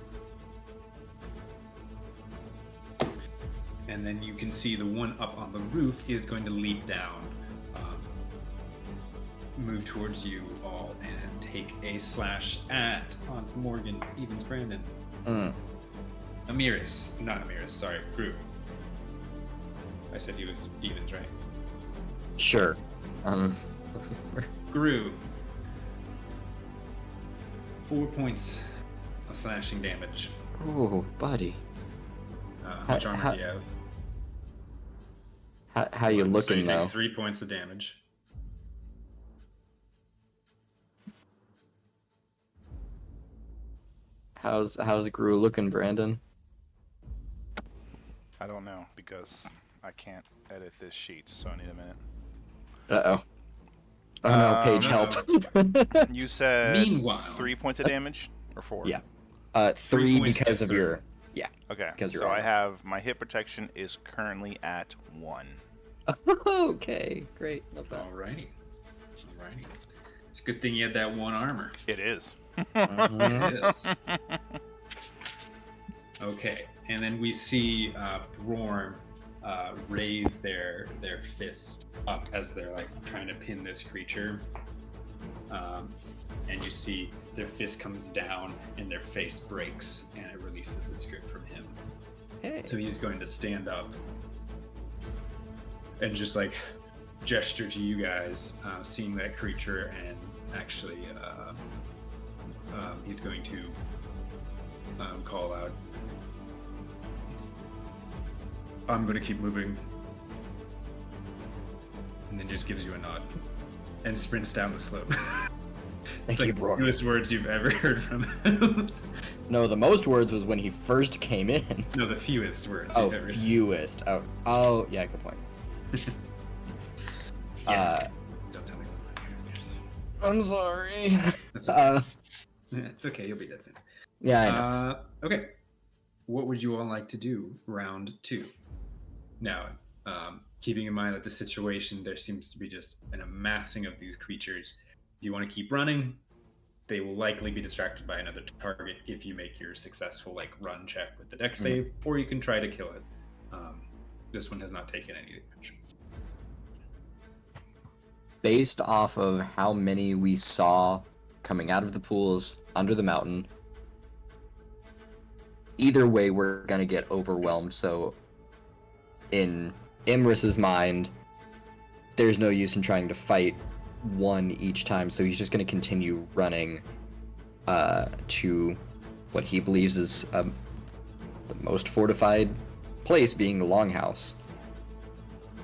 And then you can see the one up on the roof is going to leap down, move towards you all, and take a slash at Aunt Morgan, Evans Brandon. Sorry, Gru. I said he was Evans, right? Sure. Gru. 4 points of slashing damage. Oh, buddy. How much armor do you have? How you looking, so you though? take 3 points of damage. How's Gru looking, Brandon? I don't know, because I can't edit this sheet, so I need a minute. Uh-oh. Oh no, Paige, help. You said Meanwhile, 3 points of damage? Or 4? Yeah. 3 because of your... Yeah. Okay, because so I have... My hit protection is currently at 1. Okay, great. Love that. Alrighty. It's a good thing you had that 1 armor. It is. It is. Okay, and then we see Brorm raise their fist up as they're like trying to pin this creature. And you see their fist comes down and their face breaks and it releases its grip from him. Okay. So he's going to stand up and just like gesture to you guys, seeing that creature, and actually he's going to call out, I'm going to keep moving, and then just gives you a nod and sprints down the slope. It's like the fewest words you've ever heard from him. No, the most words was when he first came in. No, the fewest words. Oh, you've ever fewest. Oh, yeah, good point. Don't tell me. I'm sorry. That's okay. It's okay. You'll be dead soon. Yeah, I know. Okay. What would you all like to do round 2? Now, keeping in mind that the situation, there seems to be just an amassing of these creatures. If you want to keep running, they will likely be distracted by another target if you make your successful run check with the dex save, or you can try to kill it. This one has not taken any damage. Based off of how many we saw coming out of the pools under the mountain, either way we're gonna get overwhelmed. So in Imris's mind, there's no use in trying to fight one each time, so he's just gonna continue running to what he believes is the most fortified place, being the Longhouse,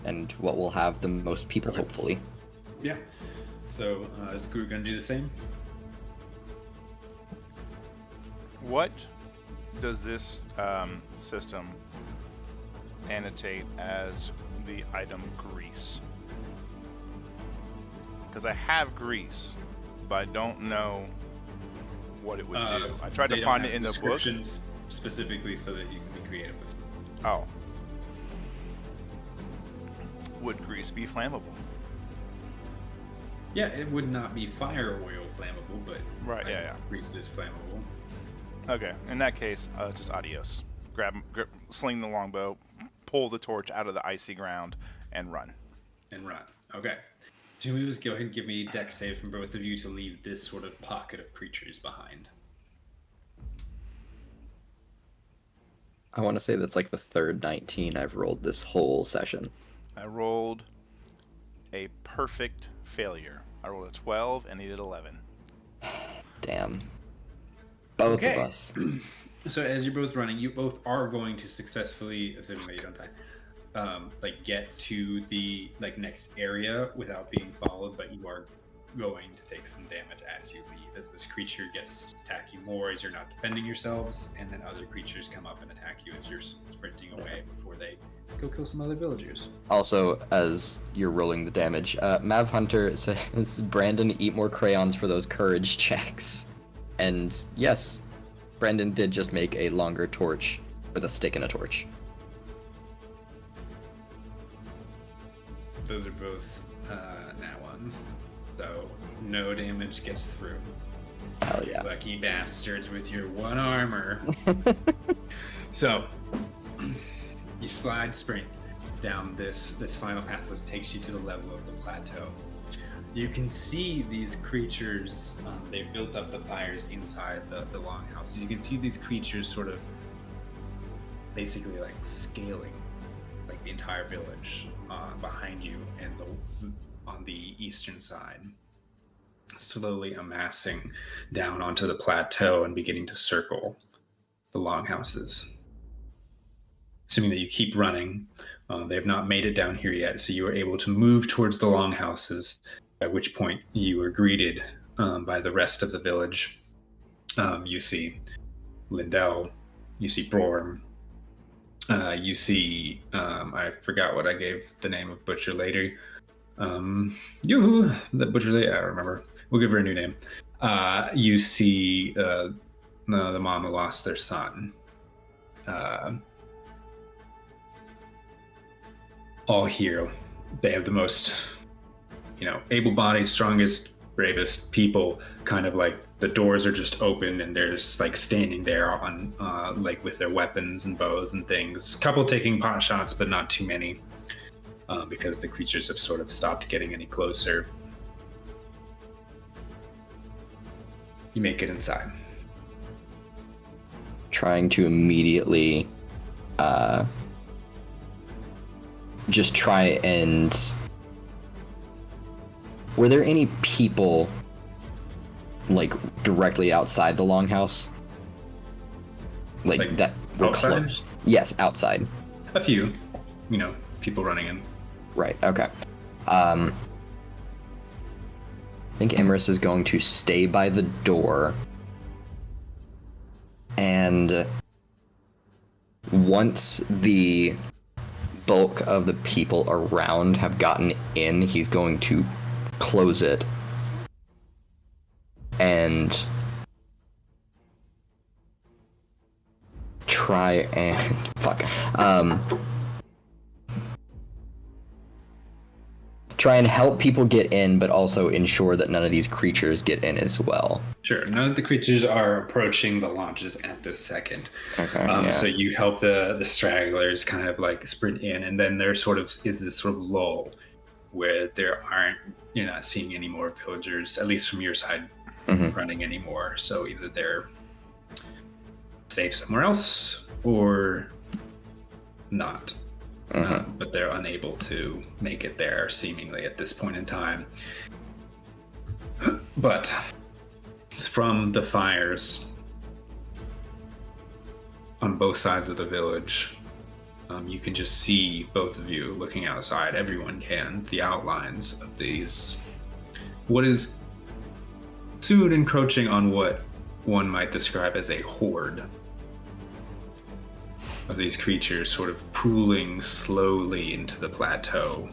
and what will have the most people, hopefully. Yeah. So is Guru going to do the same? What does this system annotate as the item grease? Because I have grease, but I don't know what it would do. I tried to find it in the book. Specifically so that you can be creative with it. Oh. Would grease be flammable? Yeah, it would not be fire oil flammable, but Right, yeah. grease is flammable. Okay, in that case, just adios. Grab, sling the longbow, pull the torch out of the icy ground, and run. Okay. Do we just go ahead and give me dex save from both of you to leave this sort of pocket of creatures behind? I want to say that's like the third 19 I've rolled this whole session. I rolled a perfect failure. I rolled a 12 and needed 11. Damn. Both of us. So as you're both running, you both are going to successfully, assuming that you don't die, get to the next area without being followed, but you are going to take some damage as you leave, as this creature gets to attack you more as you're not defending yourselves, and then other creatures come up and attack you as you're sprinting away before they go kill some other villagers. Also, as you're rolling the damage, Mav Hunter says, Brandon, eat more crayons for those courage checks. And yes, Brandon did just make a longer torch with a stick and a torch. Those are both nat ones, so no damage gets through. Hell yeah. Lucky bastards with your 1 armor. So you sprint down this final path, which takes you to the level of the plateau. You can see these creatures, they've built up the fires inside the longhouse. You can see these creatures sort of basically scaling the entire village behind you and on the eastern side, slowly amassing down onto the plateau and beginning to circle the longhouses. Assuming that you keep running, they have not made it down here yet, so you are able to move towards the longhouses, at which point you are greeted by the rest of the village. You see Lindell, you see Brorm, you see, I forgot what I gave the name of Butcher Lady. The Butcher Lady, I remember. We'll give her a new name. You see the mom who lost their son. All here. They have the most, able-bodied, strongest, bravest people. Kind of the doors are just open and they're just standing there on with their weapons and bows and things. Couple taking pot shots, but not too many, because the creatures have sort of stopped getting any closer. You make it inside. Trying to immediately just try and... Were there any people, like, directly outside the longhouse? Like that were outside? close? Yes, outside. A few, people running in. Right, okay. I think Imrys is going to stay by the door. And once the bulk of the people around have gotten in, he's going to close it and try and try and help people get in, but also ensure that none of these creatures get in as well. Sure, none of the creatures are approaching the launches at this second. Okay, yeah. So you help the stragglers kind of like sprint in, and then there is this sort of lull where you're not seeing any more villagers, at least from your side, running anymore. So either they're safe somewhere else or not. But they're unable to make it there, seemingly, at this point in time. But from the fires on both sides of the village, you can just see, both of you looking outside, everyone can, the outlines of these, what is soon encroaching on what one might describe as a horde of these creatures, sort of pooling slowly into the plateau,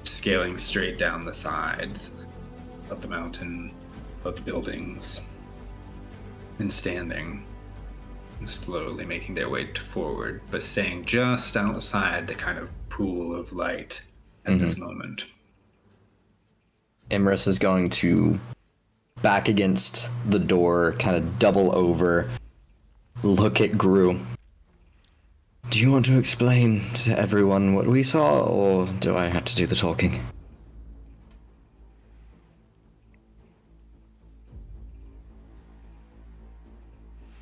scaling straight down the sides of the mountain, of the buildings, and standing and slowly making their way forward, but staying just outside the kind of pool of light at this moment. Imrys is going to back against the door, kind of double over, look at Gru. Do you want to explain to everyone what we saw, or do I have to do the talking?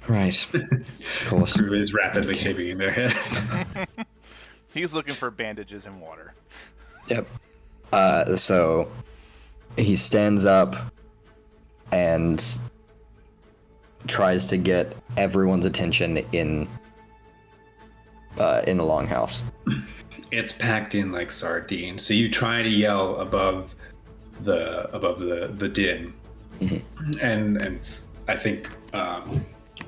Right. Of course. Gru is rapidly shaping in their head. He's looking for bandages and water. Yep. So he stands up and tries to get everyone's attention in the longhouse. It's packed in like sardines. So you try to yell above the din, and I think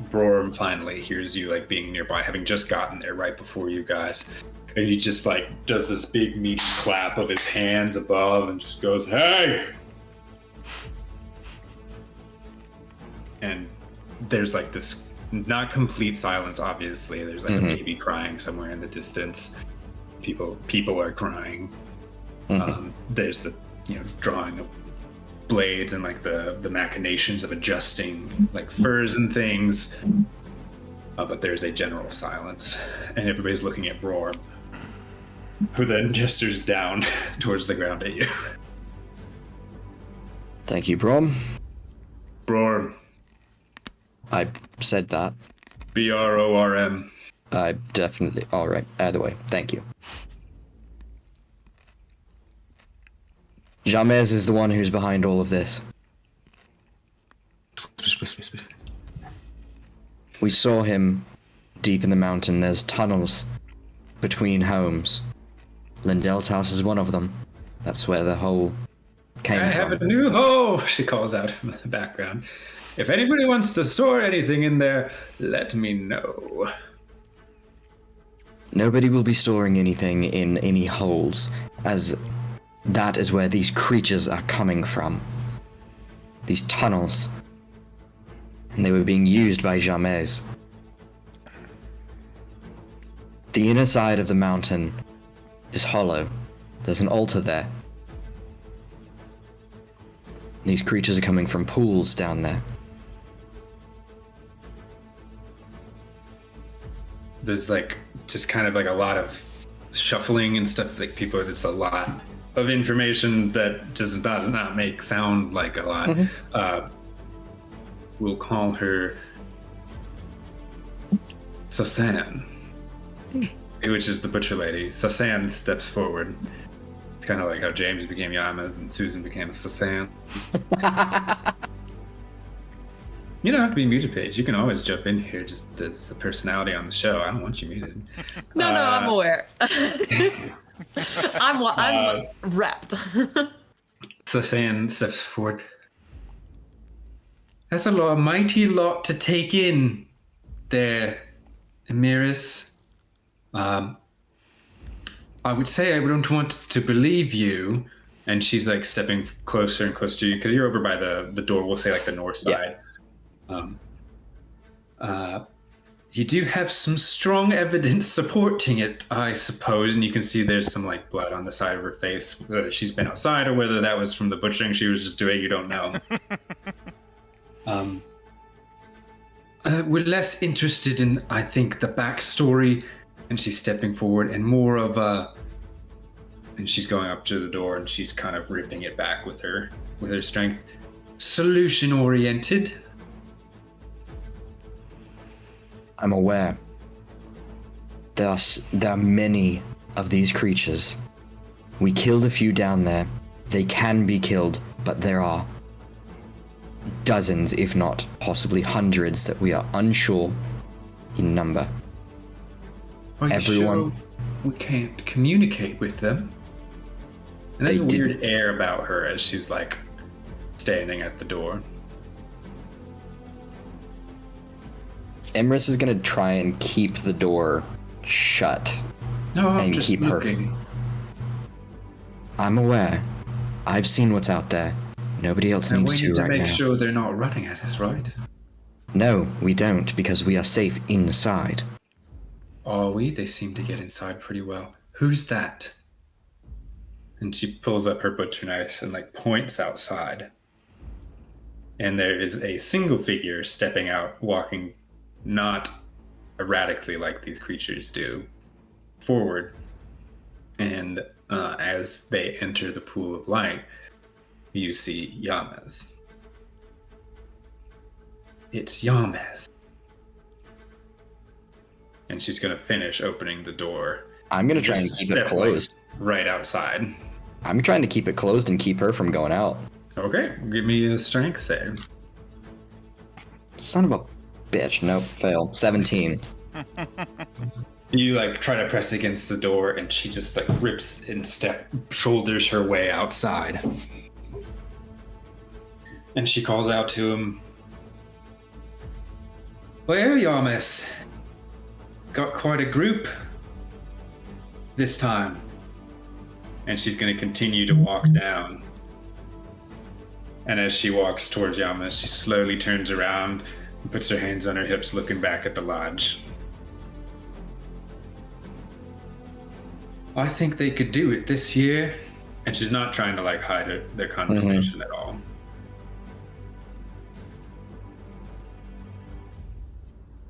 Brorum finally hears you like being nearby, having just gotten there right before you guys, and he just like does this big meaty clap of his hands above and just goes, "Hey!" And there's like this not complete silence, obviously. There's like a baby crying somewhere in the distance. People are crying. There's the drawing of blades and like the machinations of adjusting like furs and things. But there's a general silence, and everybody's looking at Roar, who then gestures down towards the ground at you. Thank you, Brom. Roar. I said that. BRORM. I definitely... Alright, either way, thank you. Jamez is the one who's behind all of this. We saw him deep in the mountain. There's tunnels between homes. Lindell's house is one of them. That's where the hole came from. I have a new hole, she calls out from the background. If anybody wants to store anything in there, let me know. Nobody will be storing anything in any holes, as that is where these creatures are coming from. These tunnels. And they were being used by Jamez. The inner side of the mountain is hollow. There's an altar there. These creatures are coming from pools down there. There's like just kind of like a lot of shuffling and stuff, like people, it's a lot of information that just does not sound like a lot. We'll call her Sasan. which is the butcher lady. Sasan steps forward. It's kind of like how James became Yamas and Susan became Sasan. You don't have to be muted, Paige. You can always jump in here just as the personality on the show. I don't want you muted. No, I'm aware. I'm wrapped. Sasan steps forward. That's a mighty lot to take in there, Emiris. I would say I don't want to believe you. And she's like stepping closer and closer to you because you're over by the door, we'll say like the north side. You do have some strong evidence supporting it, I suppose, and you can see there's some like blood on the side of her face, whether she's been outside or whether that was from the butchering she was just doing, you don't know. We're less interested in, I think, the backstory, and she's stepping forward, and more of and she's going up to the door, and she's kind of ripping it back with her strength. Solution-oriented. I'm aware. There are many of these creatures. We killed a few down there. They can be killed, but there are dozens, if not possibly hundreds, that we are unsure in number. Are you Everyone, sure we can't communicate with them? And there's a weird air about her as she's like standing at the door. Emrys is gonna try and keep the door shut. No, I'm and just keep looking. her. I'm aware. I've seen what's out there. Nobody else And needs we to need to right make now. sure they're not running at us, right? No, we don't, because we are safe inside. Are we? They seem to get inside pretty well. Who's that? And she pulls up her butcher knife and like points outside. And there is a single figure stepping out, walking not erratically like these creatures do, forward. And as they enter the pool of light, you see Yamas. It's Yamas. And she's going to finish opening the door. I'm gonna try and Just keep it step, closed. Right outside. I'm trying to keep it closed and keep her from going out. Okay, give me a strength save. Son of a bitch. Nope, fail. 17. You like try to press against the door, and she just like rips and shoulders her way outside. And she calls out to him. Well, Yamas. Got quite a group this time. And she's going to continue to walk down. And as she walks towards Yamas, she slowly turns around and puts her hands on her hips, looking back at the lodge. I think they could do it this year. And she's not trying to like hide their conversation at all.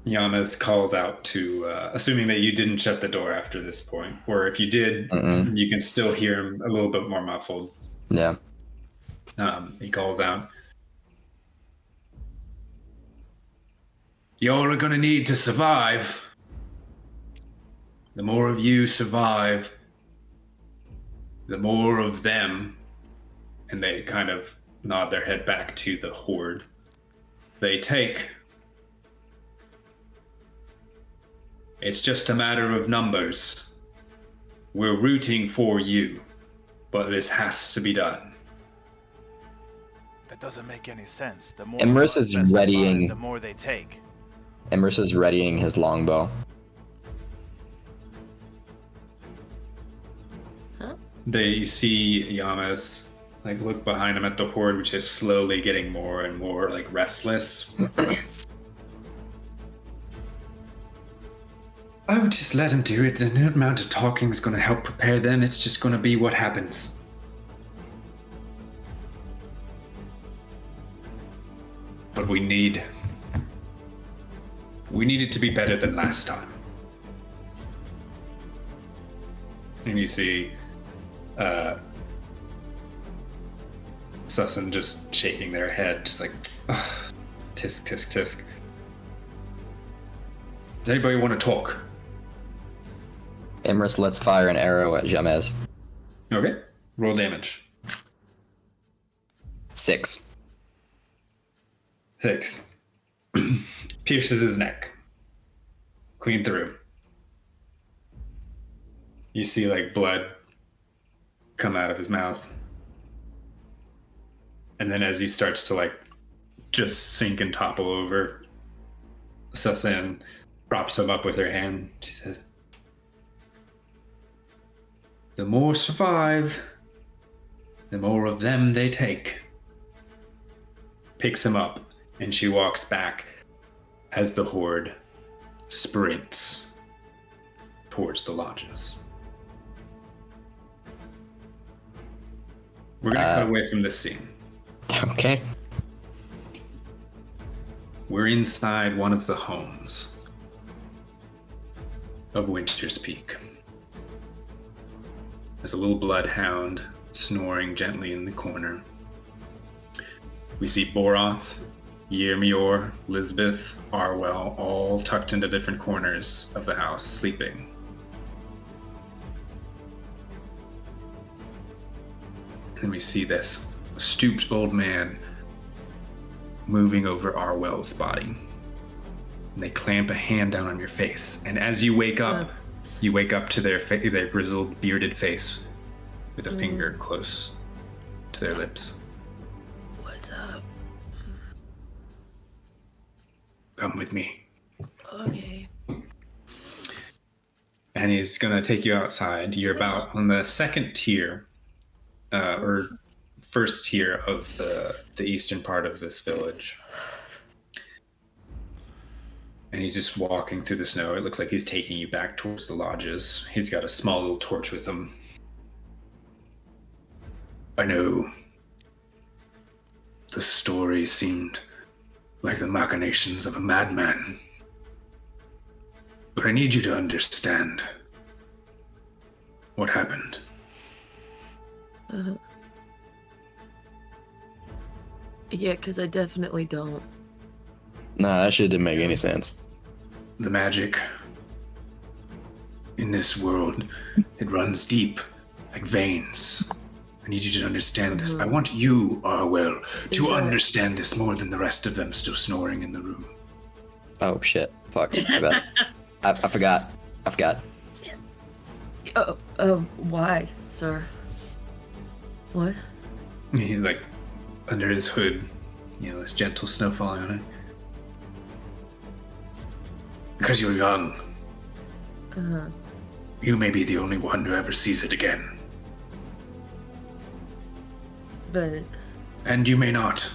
Yamas calls out to, assuming that you didn't shut the door after this point, or if you did, you can still hear him a little bit more muffled. Yeah. He calls out, "Y'all are gonna need to survive. The more of you survive, the more of them," and they kind of nod their head back to the horde, "they take. It's just a matter of numbers. We're rooting for you, but this has to be done." That doesn't make any sense. The more Emrys is that survive, readying. the more they take. Emrys is readying his longbow. They see Yamas like look behind him at the horde, which is slowly getting more and more like restless. I would just let him do it. The amount of talking is going to help prepare them. It's just going to be what happens. But we need it to be better than last time. And you see Susan just shaking their head, just like, tisk, tisk, tisk. Does anybody want to talk? Imrus lets fire an arrow at Jamez. Okay. Roll damage. 6. 6. Pierces his neck. Clean through. You see like blood come out of his mouth. And then as he starts to like just sink and topple over, Susan props him up with her hand. She says, "The more survive, the more of them they take." Picks him up, and she walks back as the horde sprints towards the lodges. We're gonna cut away from this scene. Okay. We're inside one of the homes of Winter's Peak. There's a little bloodhound snoring gently in the corner. We see Boroth, Yore, Lisbeth, Arwell, all tucked into different corners of the house, sleeping. And we see this stooped old man moving over Arwell's body. And they clamp a hand down on your face. And as you wake up to their grizzled, bearded face with a finger close to their lips. What's up? Come with me. Okay. And he's gonna take you outside. You're about on the second tier, or first tier of the eastern part of this village. And he's just walking through the snow. It looks like he's taking you back towards the lodges. He's got a small little torch with him. I know the story seemed like the machinations of a madman, but I need you to understand what happened. Yeah, because I definitely don't. Nah, that shit didn't make any sense. The magic in this world, it runs deep, like veins. I need you to understand this. I want you, Arwell, to understand this more than the rest of them still snoring in the room. Oh shit. Fuck. I forgot. Why, sir? What? He, like, under his hood, this gentle snow falling on it. Because you're young. You may be the only one who ever sees it again. But... And you may not.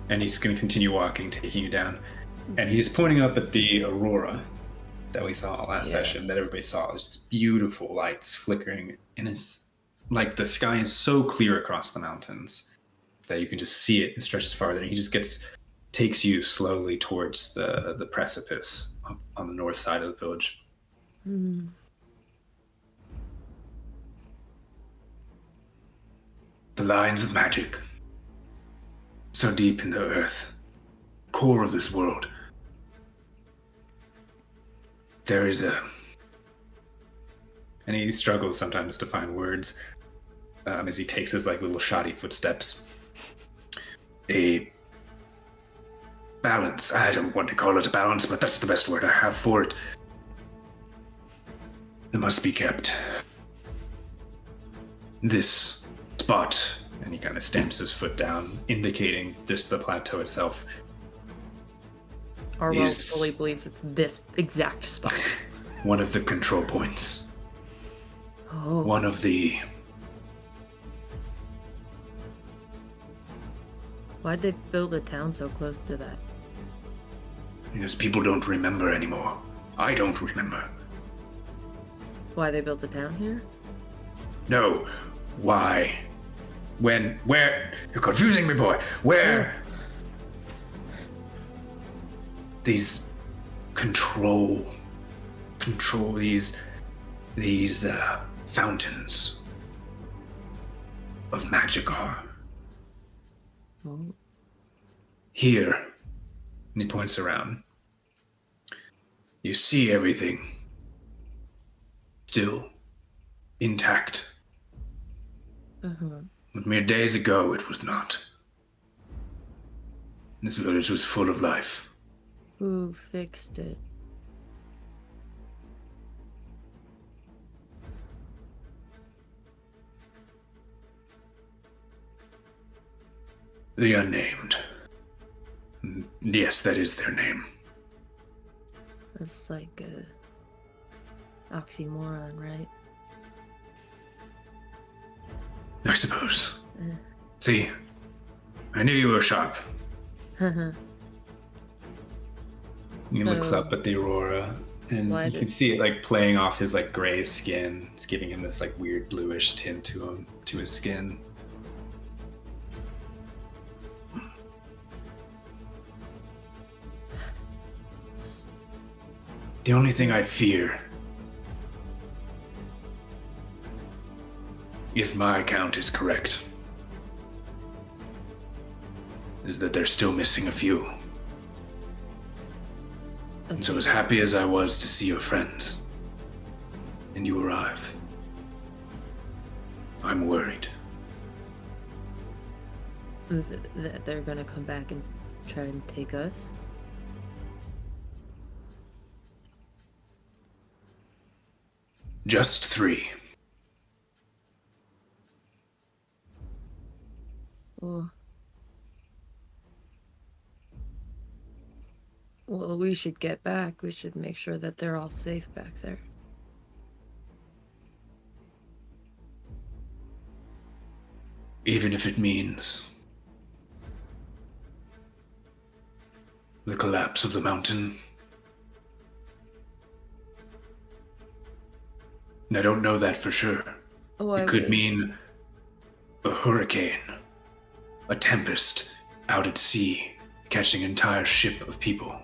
And he's going to continue walking, taking you down. And he's pointing up at the aurora that we saw last session, that everybody saw. It's beautiful lights flickering. And it's like the sky is so clear across the mountains that you can just see it and stretches farther. And he just takes you slowly towards the precipice on the north side of the village. The lines of magic, so deep in the earth, core of this world. There is and he struggles sometimes to find words as he takes his little shoddy footsteps. A balance. I don't want to call it a balance, but that's the best word I have for it. It must be kept. This spot, and he kind of stamps his foot down, indicating just the plateau itself. Arwell fully believes it's this exact spot. One of the control points. Oh. One of the... Why'd they build a town so close to that? Because people don't remember anymore. I don't remember. Why they built a town here? No. Why? When? Where? You're confusing me, boy. Where? These control these fountains of magic are. Oh. Here, and he points around. You see everything. still intact. Uh-huh. But mere days ago, it was not. This village was full of life. Who fixed it? The Unnamed. Yes, that is their name. That's like a oxymoron, right? I suppose. Eh. See, I knew you were sharp. He looks So- up at the aurora, and Why you did- can see it like playing off his like gray skin. It's giving him this like weird bluish tint to his skin. The only thing I fear, if my count is correct, is that they're still missing a few. And so as happy as I was to see your friends, and you arrive, I'm worried. That they're gonna come back and try and take us? Just 3. Oh. Well, we should get back. We should make sure that they're all safe back there. Even if it means the collapse of the mountain. And I don't know that for sure. Why It could would- mean a hurricane, a tempest out at sea, catching an entire ship of people.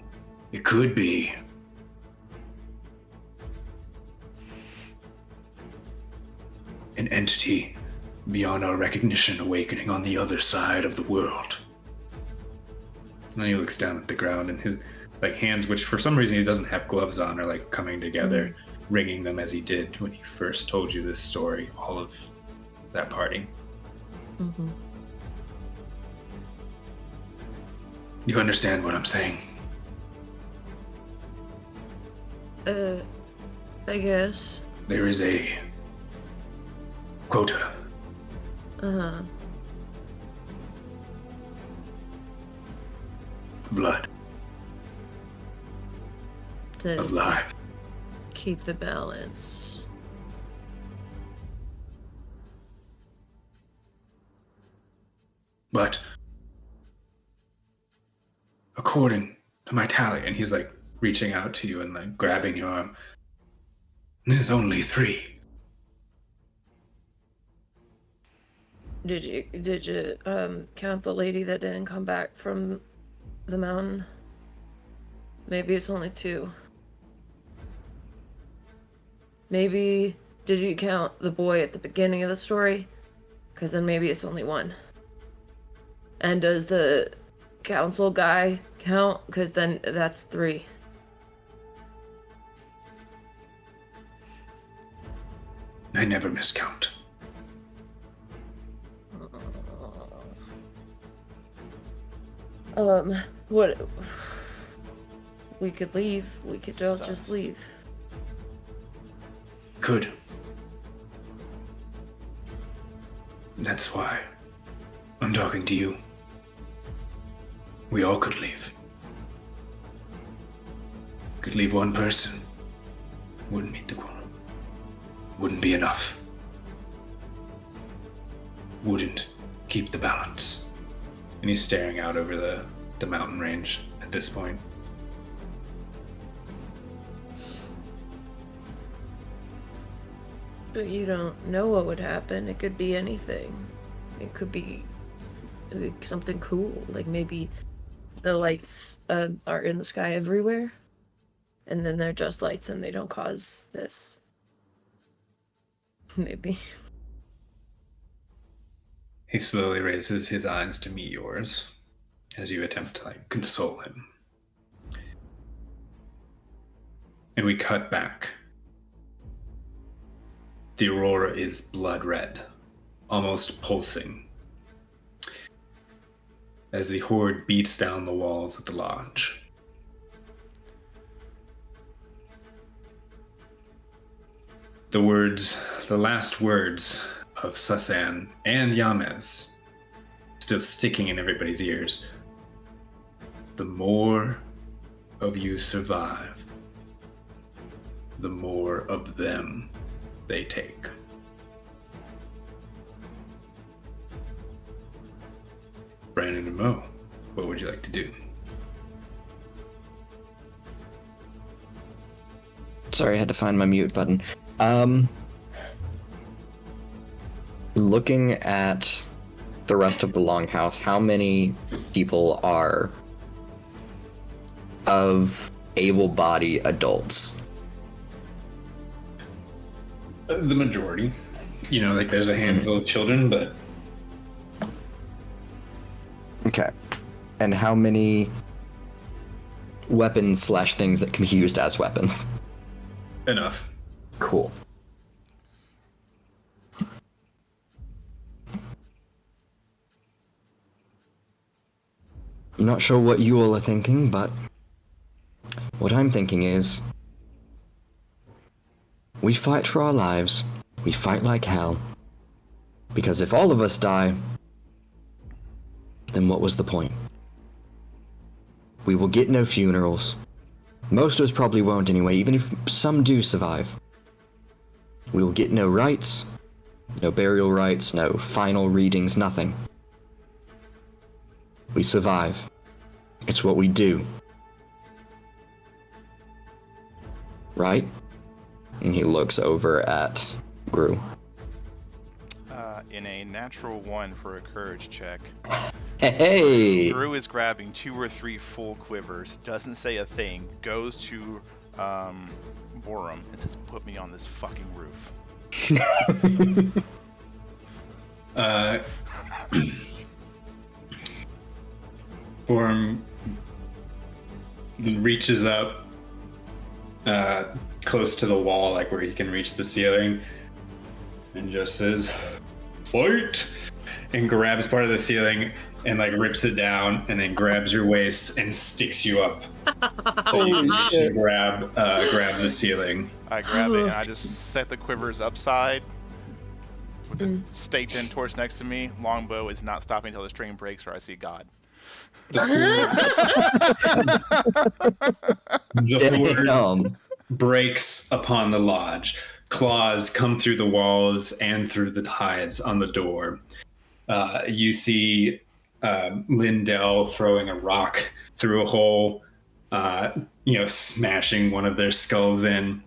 It could be an entity beyond our recognition awakening on the other side of the world. And he looks down at the ground, and his like hands, which for some reason he doesn't have gloves on, are like coming together, wringing them as he did when he first told you this story, all of that party. Mhm. You understand what I'm saying? I guess. There is a quota. Uh-huh. Blood To of life. keep the balance. But according to my tally, and he's like reaching out to you and like grabbing your arm, there's only 3. Did you count the lady that didn't come back from the mountain? Maybe it's only 2. Maybe did you count the boy at the beginning of the story? Because then maybe it's only 1. And does the council guy count? Because then that's 3. I never miscount. What? We could leave. We could all just Sus. leave. Could. That's why I'm talking to you. We all could leave. Could leave one person. Wouldn't meet the quota. Wouldn't be enough. Wouldn't keep the balance. And he's staring out over the mountain range at this point. But you don't know what would happen. It could be anything. It could be like, something cool. Like maybe the lights are in the sky everywhere. And then they're just lights and they don't cause this. Maybe. He slowly raises his eyes to meet yours as you attempt to console him. And we cut back The aurora is blood red, almost pulsing, as the horde beats down the walls of the lodge. The last words of Sasan and Yamez, still sticking in everybody's ears. The more of you survive, the more of them they take. Brandon and Mo, what would you like to do? Sorry, I had to find my mute button. Looking at the rest of the longhouse, how many people are of able-bodied adults? The majority. You know, like there's a handful of children, but... Okay. And how many weapons / things that can be used as weapons? Enough. Cool. I'm not sure what you all are thinking, but what I'm thinking is we fight for our lives. We fight like hell. Because if all of us die, then what was the point? We will get no funerals. Most of us probably won't anyway, even if some do survive. We will get no rites, no burial rites, no final readings, nothing. We survive. It's what we do. Right? And he looks over at Gru. In a natural 1 for a courage check, Hey! Gru is grabbing 2 or 3 full quivers, doesn't say a thing, goes to Borum and says, "Put me on this fucking roof." Borum reaches up close to the wall, like where he can reach the ceiling, and just says, "Fight!" and grabs part of the ceiling and like rips it down, and then grabs your waist and sticks you up. So you can reach and grab the ceiling. I grab it and I just set the quivers upside with the stake in torch next to me. Longbow is not stopping until the string breaks or I see God. The horde breaks upon the lodge. Claws come through the walls and through the hides on the door. You see Lindell throwing a rock through a hole, smashing one of their skulls in.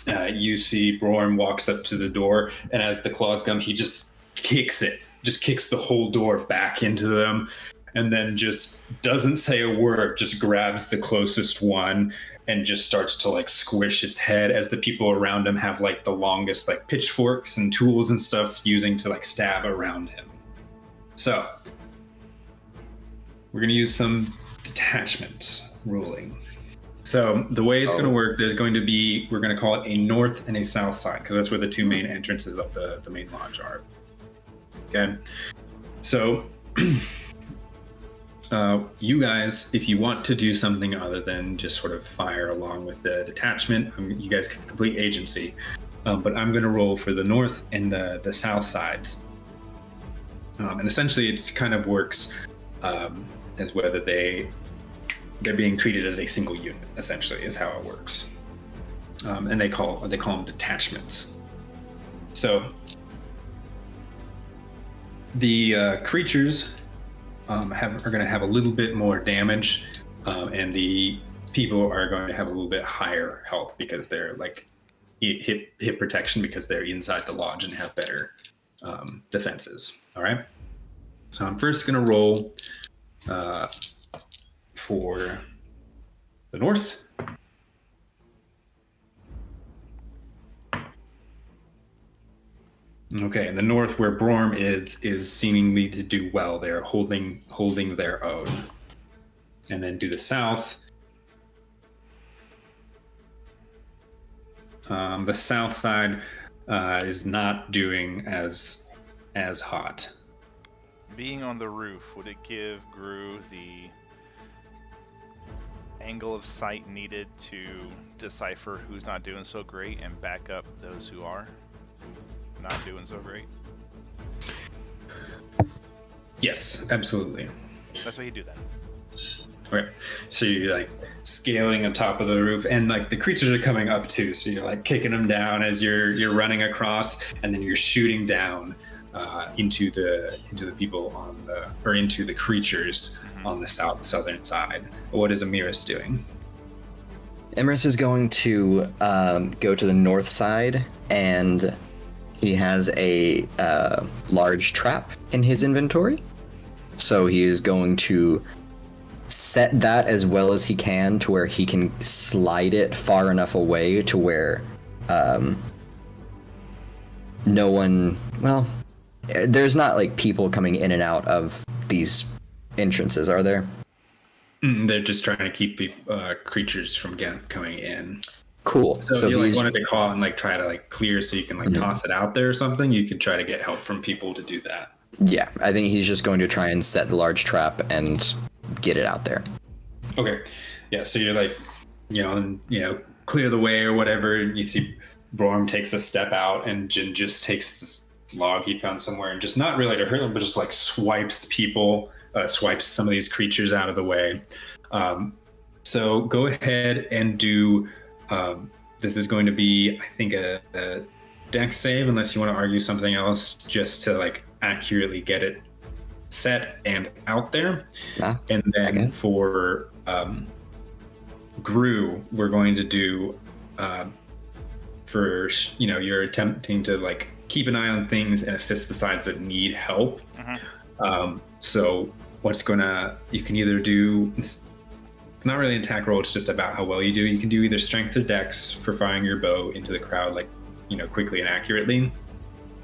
You see Brorm walks up to the door, and as the claws come, he just kicks the whole door back into them, and then just doesn't say a word, just grabs the closest one and just starts to like squish its head as the people around him have like the longest like pitchforks and tools and stuff using to like stab around him. So we're going to use some detachment ruling. So the way it's going to work, there's going to be, we're going to call it a north and a south side, because that's where the two main entrances of the main lodge are. Okay. So you guys, if you want to do something other than just sort of fire along with the detachment, you guys can complete agency. But I'm going to roll for the north and the south sides. And essentially it kind of works as whether they're being treated as a single unit, essentially, is how it works. And they call them detachments. So the creatures are going to have a little bit more damage, and the people are going to have a little bit higher health because they're like hit protection because they're inside the lodge and have better defenses. All right. So I'm first going to roll for the north. Okay, in the north, where Brorm is seemingly to do well, they're holding their own. And then do the south. The south side, is not doing as hot. Being on the roof, would it give Gru the angle of sight needed to decipher who's not doing so great and back up those who are not doing so great? Yes, absolutely. That's what you do then. Okay, so you're like scaling on top of the roof, and like the creatures are coming up too. So you're like kicking them down as you're running across, and then you're shooting down into the people on the into the creatures on the southern side. What is Amiris doing? Amiris is going to go to the north side, and he has a large trap in his inventory. So he is going to set that as well as he can to where he can slide it far enough away to where no one, well, there's not like people coming in and out of these entrances, are there? They're just trying to keep creatures from coming in. Cool. So if you like wanted to call and like try to like clear so you can like toss it out there or something, you could try to get help from people to do that. Yeah, I think he's just going to try and set the large trap and get it out there. Okay. Yeah, so you're like, clear the way or whatever. And you see Borm takes a step out, and Jin just takes this log he found somewhere and just not really to hurt them, but just like swipes some of these creatures out of the way. So go ahead and do, this is going to be, I think, a dex save, unless you want to argue something else, just to like accurately get it set and out there. And then for Gru, we're going to do you're attempting to like keep an eye on things and assist the sides that need help. So you can either do, it's not really an attack roll, it's just about how well you do. You can do either strength or dex for firing your bow into the crowd, like, quickly and accurately.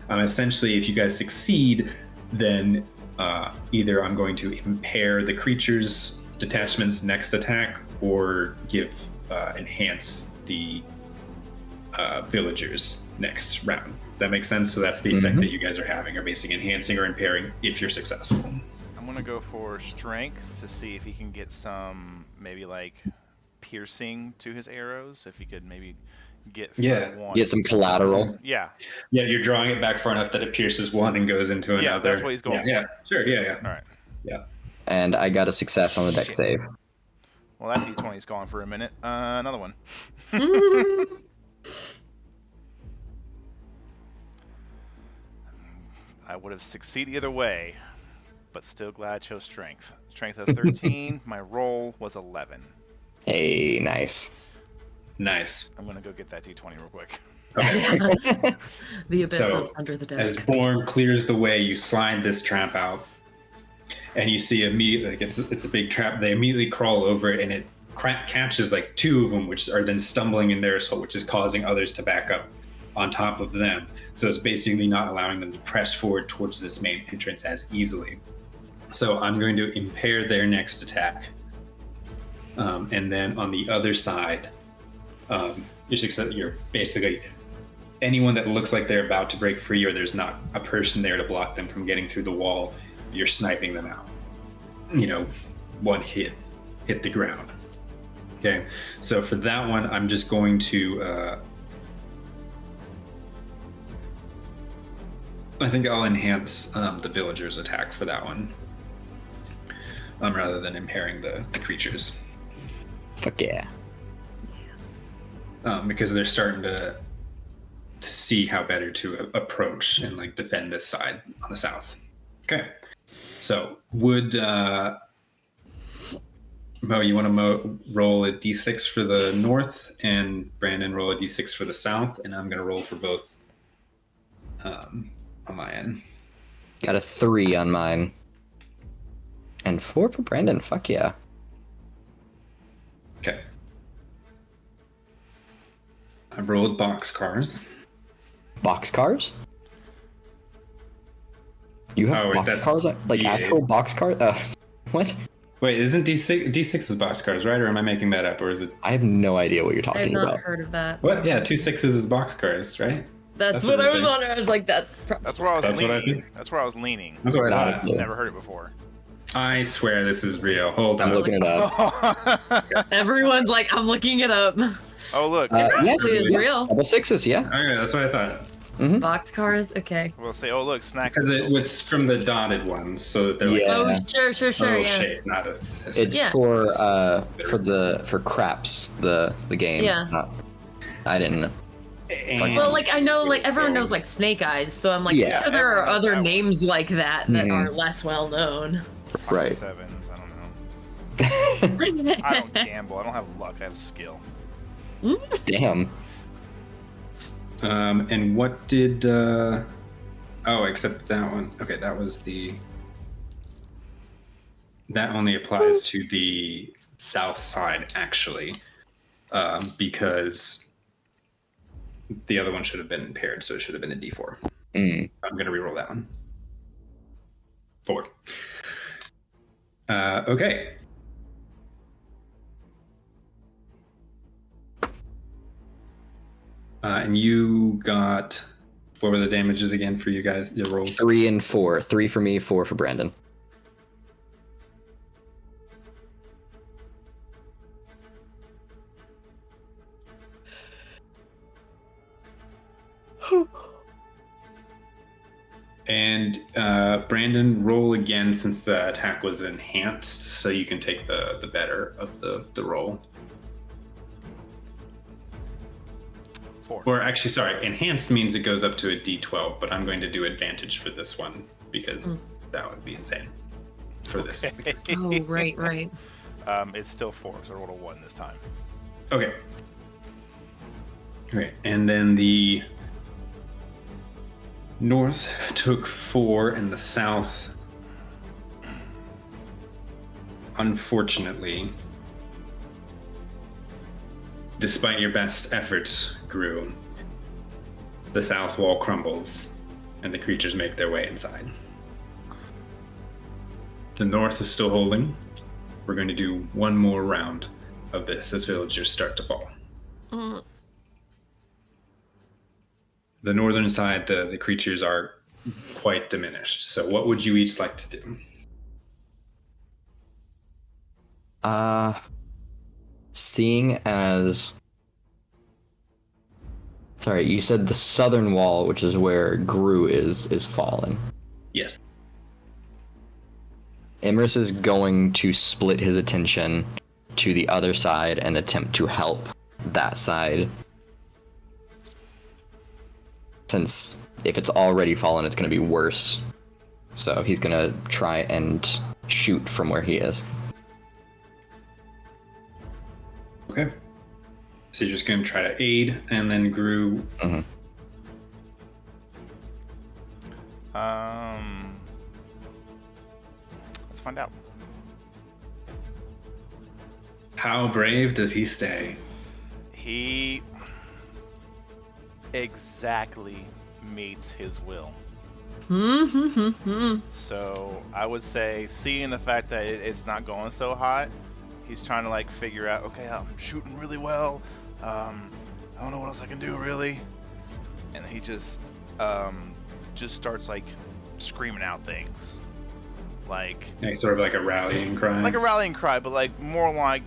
Essentially, if you guys succeed, then either I'm going to impair the creature's detachment's next attack, or enhance the villagers next round. Does that make sense? So that's the effect that you guys are having, or basically enhancing or impairing if you're successful. I'm gonna go for strength to see if he can get some maybe like piercing to his arrows. If he could maybe get one. Get some collateral. Yeah, you're drawing it back far enough that it pierces one and goes into another. Yeah, that's what he's going for. Yeah, sure, yeah. All right. Yeah. And I got a success on the dex save. Well, that d20's gone for a minute. Another one. I would have succeeded either way, but still glad I chose strength. Strength of 13. My roll was 11. Hey, nice. I'm gonna go get that d20 real quick. Okay. The abyss So, under the as desk. Borm clears the way, you slide this trap out, and you see immediately, like it's a big trap. They immediately crawl over it, and it catches like two of them, which are then stumbling in their assault, which is causing others to back up on top of them. So it's basically not allowing them to press forward towards this main entrance as easily. So I'm going to impair their next attack. And then on the other side, you're basically anyone that looks like they're about to break free, or there's not a person there to block them from getting through the wall, you're sniping them out. One hit the ground. Okay, so for that one, I'm just going to I think I'll enhance the villager's attack for that one, rather than impairing the creatures. Fuck yeah. Because they're starting to see how better to approach and like defend this side on the south. Okay, so would Mo, you want to roll a d6 for the north, and Brandon roll a d6 for the south, and I'm going to roll for both on my end. Got a 3 on mine. And 4 for Brandon. Fuck yeah. Okay. I rolled boxcars. Boxcars? You have boxcars? Like D8. actual boxcars? What? Wait, isn't D6 is boxcars, right? Or am I making that up? Or is it? I have no idea what you're I have talking not about. heard of that. What? Yeah, 2 6s is boxcars, right? That's That's what what I I was think. on. I was like, that's That's where I was That's what I leaning. think. That's where I was leaning. That's what I Not thought. a clue. Never heard it before. I swear this is real. Hold I'm on. looking it up. Everyone's like, I'm looking it up. Oh look. Yeah, Actually, it's real. double sixes, yeah. Okay, that's what I thought. Boxcars, okay. We'll say, oh look, snacks. Because it was from the dotted ones, so that they're like Yeah. Oh, sure, oh yeah. shape, not as It's Yeah. for craps, the game. Yeah. I didn't know. And- Well, like I know, like everyone knows like Snake Eyes, so I'm like, Yeah. sure there are Everyone knows other that one. names like that that Mhm. are less well known. Right. Sevens. I don't know. I don't gamble. I don't have luck. I have skill. Damn. And what did oh, except that one. Okay, that was the that only applies to the south side actually. Because the other one should have been paired, so it should have been a D4. Mm. I'm gonna reroll that one. 4. Okay. And you got what were the damages again for you guys? Your rolls. 3 and 4. 3 for me, 4 for Brandon. And Brandon, roll again since the attack was enhanced, so you can take the better of the roll. 4. Or actually, sorry, enhanced means it goes up to a D12, but I'm going to do advantage for this one because that would be insane for this. Oh, right. It's still 4, so I rolled a 1 this time. Okay. Okay, and then the north took 4 and the south, unfortunately, despite your best efforts, Gru, the south wall crumbles and the creatures make their way inside. The north is still holding. We're going to do one more round of this as villagers start to fall. Mm. The northern side, the creatures are quite diminished. So what would you each like to do? Seeing as... Sorry, you said the southern wall, which is where Gru is fallen. Yes. Imrus is going to split his attention to the other side and attempt to help that side. Since if it's already fallen, it's going to be worse. So he's going to try and shoot from where he is. Okay. So you're just going to try to aid, and then Gru. Mhm. Let's find out. How brave does he stay? He exactly meets his will. So I would say, seeing the fact that it's not going so hot, he's trying to like figure out, okay, I'm shooting really well. I don't know what else I can do really, and he just starts like screaming out things, like Sort of like a rallying cry. a rallying cry, but like more like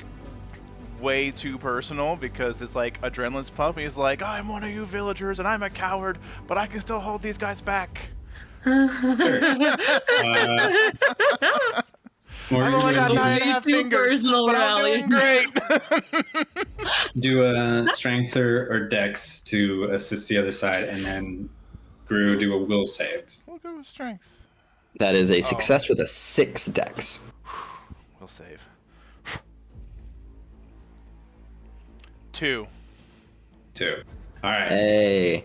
way too personal, because it's like adrenaline's pumping. He's like, I'm one of you villagers and I'm a coward, but I can still hold these guys back. Morgan, I've only got do- 9.5 Too fingers, personal but rally. I'm doing great. do a strength or dex to assist the other side, and then Gru do a will save. We'll go with strength. That is a success with a 6 dex. We'll save. 2. 2. All right. Hey.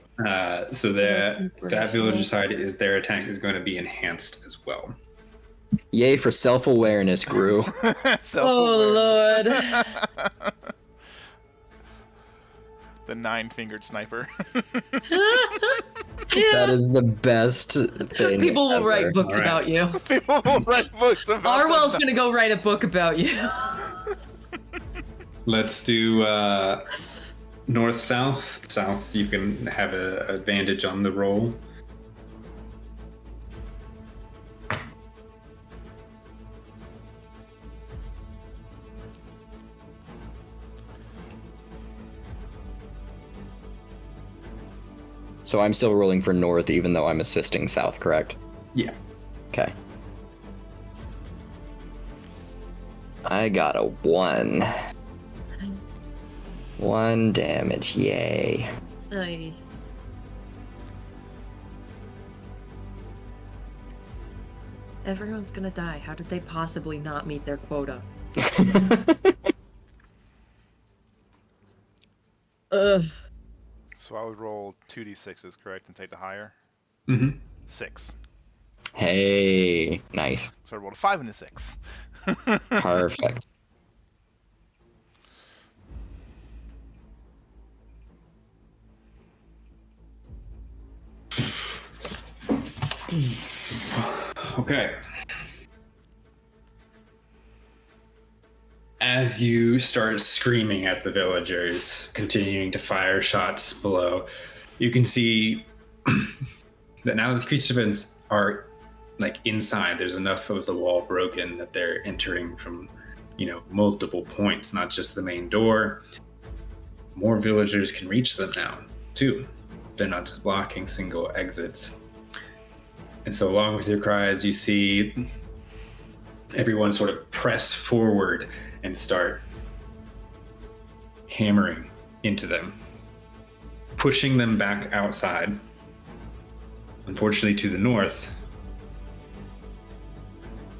So that villager side is their attack is going to be enhanced as well. Yay for self-awareness, Gru. Oh, Lord. The 9-fingered sniper. That is the best thing People will ever. write books All right. about you. People will write books about Arwell's them. gonna go write a book about you. Let's do north, south. South, you can have an advantage on the roll. So I'm still rolling for north, even though I'm assisting south, correct? Yeah. Okay. I got a 1. 1 damage, yay. Aye. Everyone's gonna die. How did they possibly not meet their quota? Ugh. So I would roll 2d6s, correct, and take the higher? Mm-hmm. 6. Hey, nice. So I rolled a 5 and a 6. Perfect. Okay. As you start screaming at the villagers, continuing to fire shots below, you can see that now the creature events are like inside. There's enough of the wall broken that they're entering from, multiple points, not just the main door. More villagers can reach them now, too. They're not just blocking single exits. And so along with your cries, you see everyone sort of press forward and start hammering into them, pushing them back outside. Unfortunately, to the north,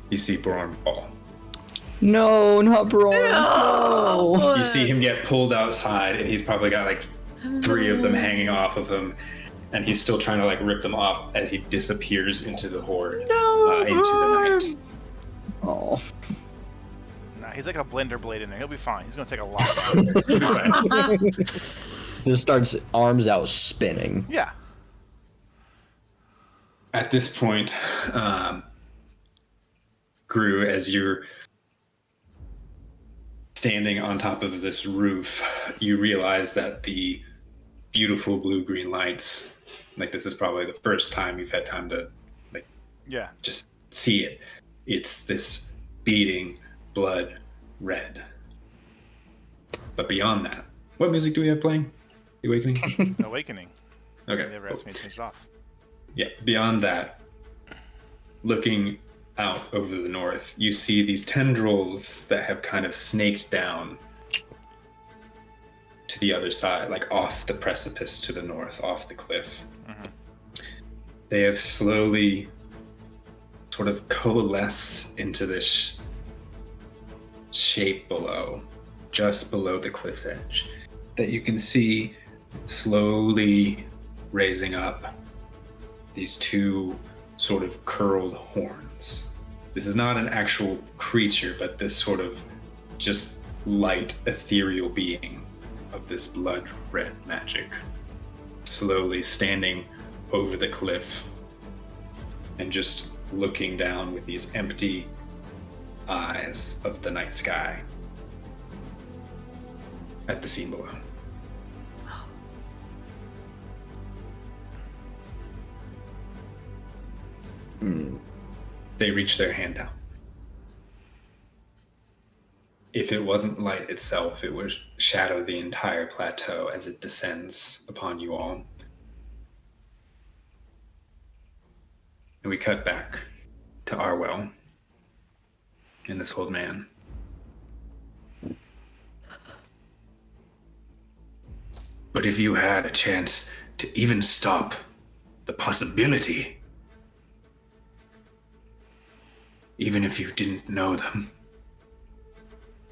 you see Born fall. No, not Braun. No. You see him get pulled outside, and he's probably got like 3 of them hanging off of him, and he's still trying to like rip them off as he disappears into the horde, into the night. Oh. Nah, he's like a blender blade in there. He'll be fine. He's gonna take a lot. Just starts arms out spinning. Yeah. At this point, Gru, as you're standing on top of this roof, you realize that the beautiful blue-green lights, like this is probably the first time you've had time to just see it. It's this beating blood red. But beyond that, what music do we have playing? The Awakening? Awakening. Okay. They never asked me to change it off. Yeah, beyond that, looking out over the north, you see these tendrils that have kind of snaked down to the other side, like off the precipice to the north, off the cliff. Mm-hmm. They have slowly sort of coalesced into this shape below, just below the cliff's edge, that you can see slowly raising up these 2 sort of curled horns. This is not an actual creature, but this sort of just light, ethereal being of this blood red magic, slowly standing over the cliff and just looking down with these empty eyes of the night sky at the scene below. They reach their hand out. If it wasn't light itself, it would shadow the entire plateau as it descends upon you all. And we cut back to Arwell and this old man. But if you had a chance to even stop the possibility, even if you didn't know them,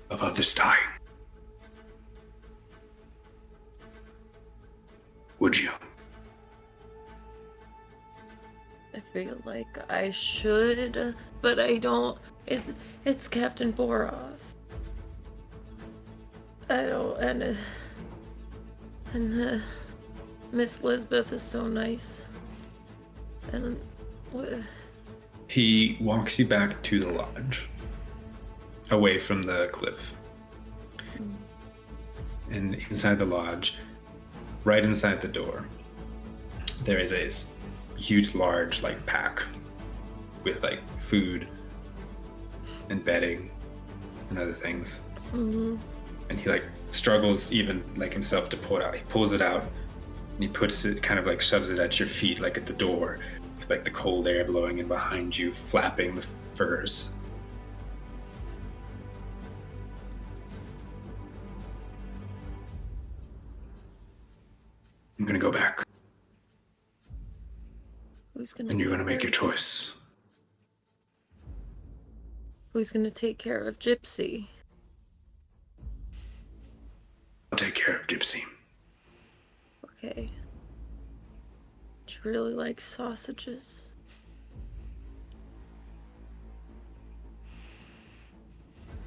of others dying, would you? I feel like I should, but I don't. It's Captain Boroth. I don't, and Miss Lisbeth is so nice. And what? He walks you back to the lodge, away from the cliff. And inside the lodge, right inside the door, there is a huge, large, like, pack with, like, food and bedding and other things. Mm-hmm. And he, like, struggles even, like, himself to pull it out. He pulls it out, and he puts it, kind of, like, shoves it at your feet, like, at the door, with, like, the cold air blowing in behind you, flapping the furs. I'm gonna go back, Who's gonna? and you're take gonna make care your choice. Who's gonna take care of Gypsy? I'll take care of Gypsy. Okay. She really likes sausages.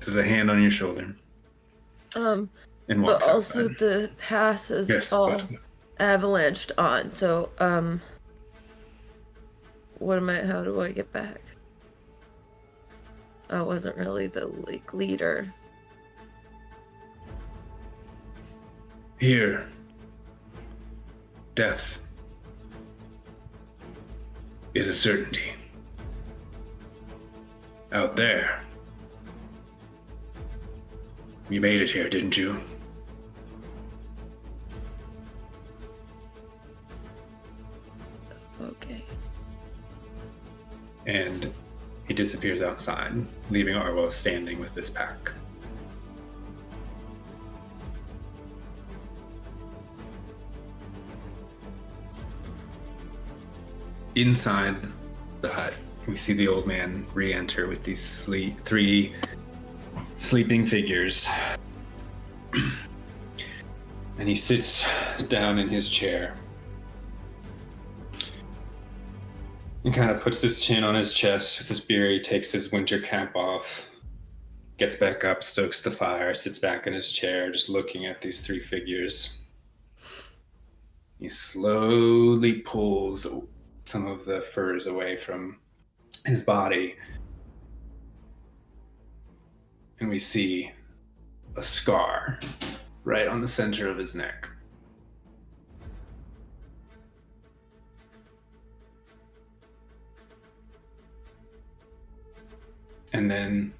This is a hand on your shoulder, and But walks also outside. the pass is Yes, all but avalanched on. So, how do I get back? I wasn't really the leader. here, death is a certainty. Out there, you made it here, didn't you? Okay. And he disappears outside, leaving Arwell standing with this pack. Inside the hut, we see the old man re-enter with these three sleeping figures. And he sits down in his chair and kind of puts his chin on his chest with his beard. He takes his winter cap off, gets back up, stokes the fire, sits back in his chair, just looking at these three figures. He slowly pulls some of the furs away from his body, and we see a scar right on the center of his neck. And then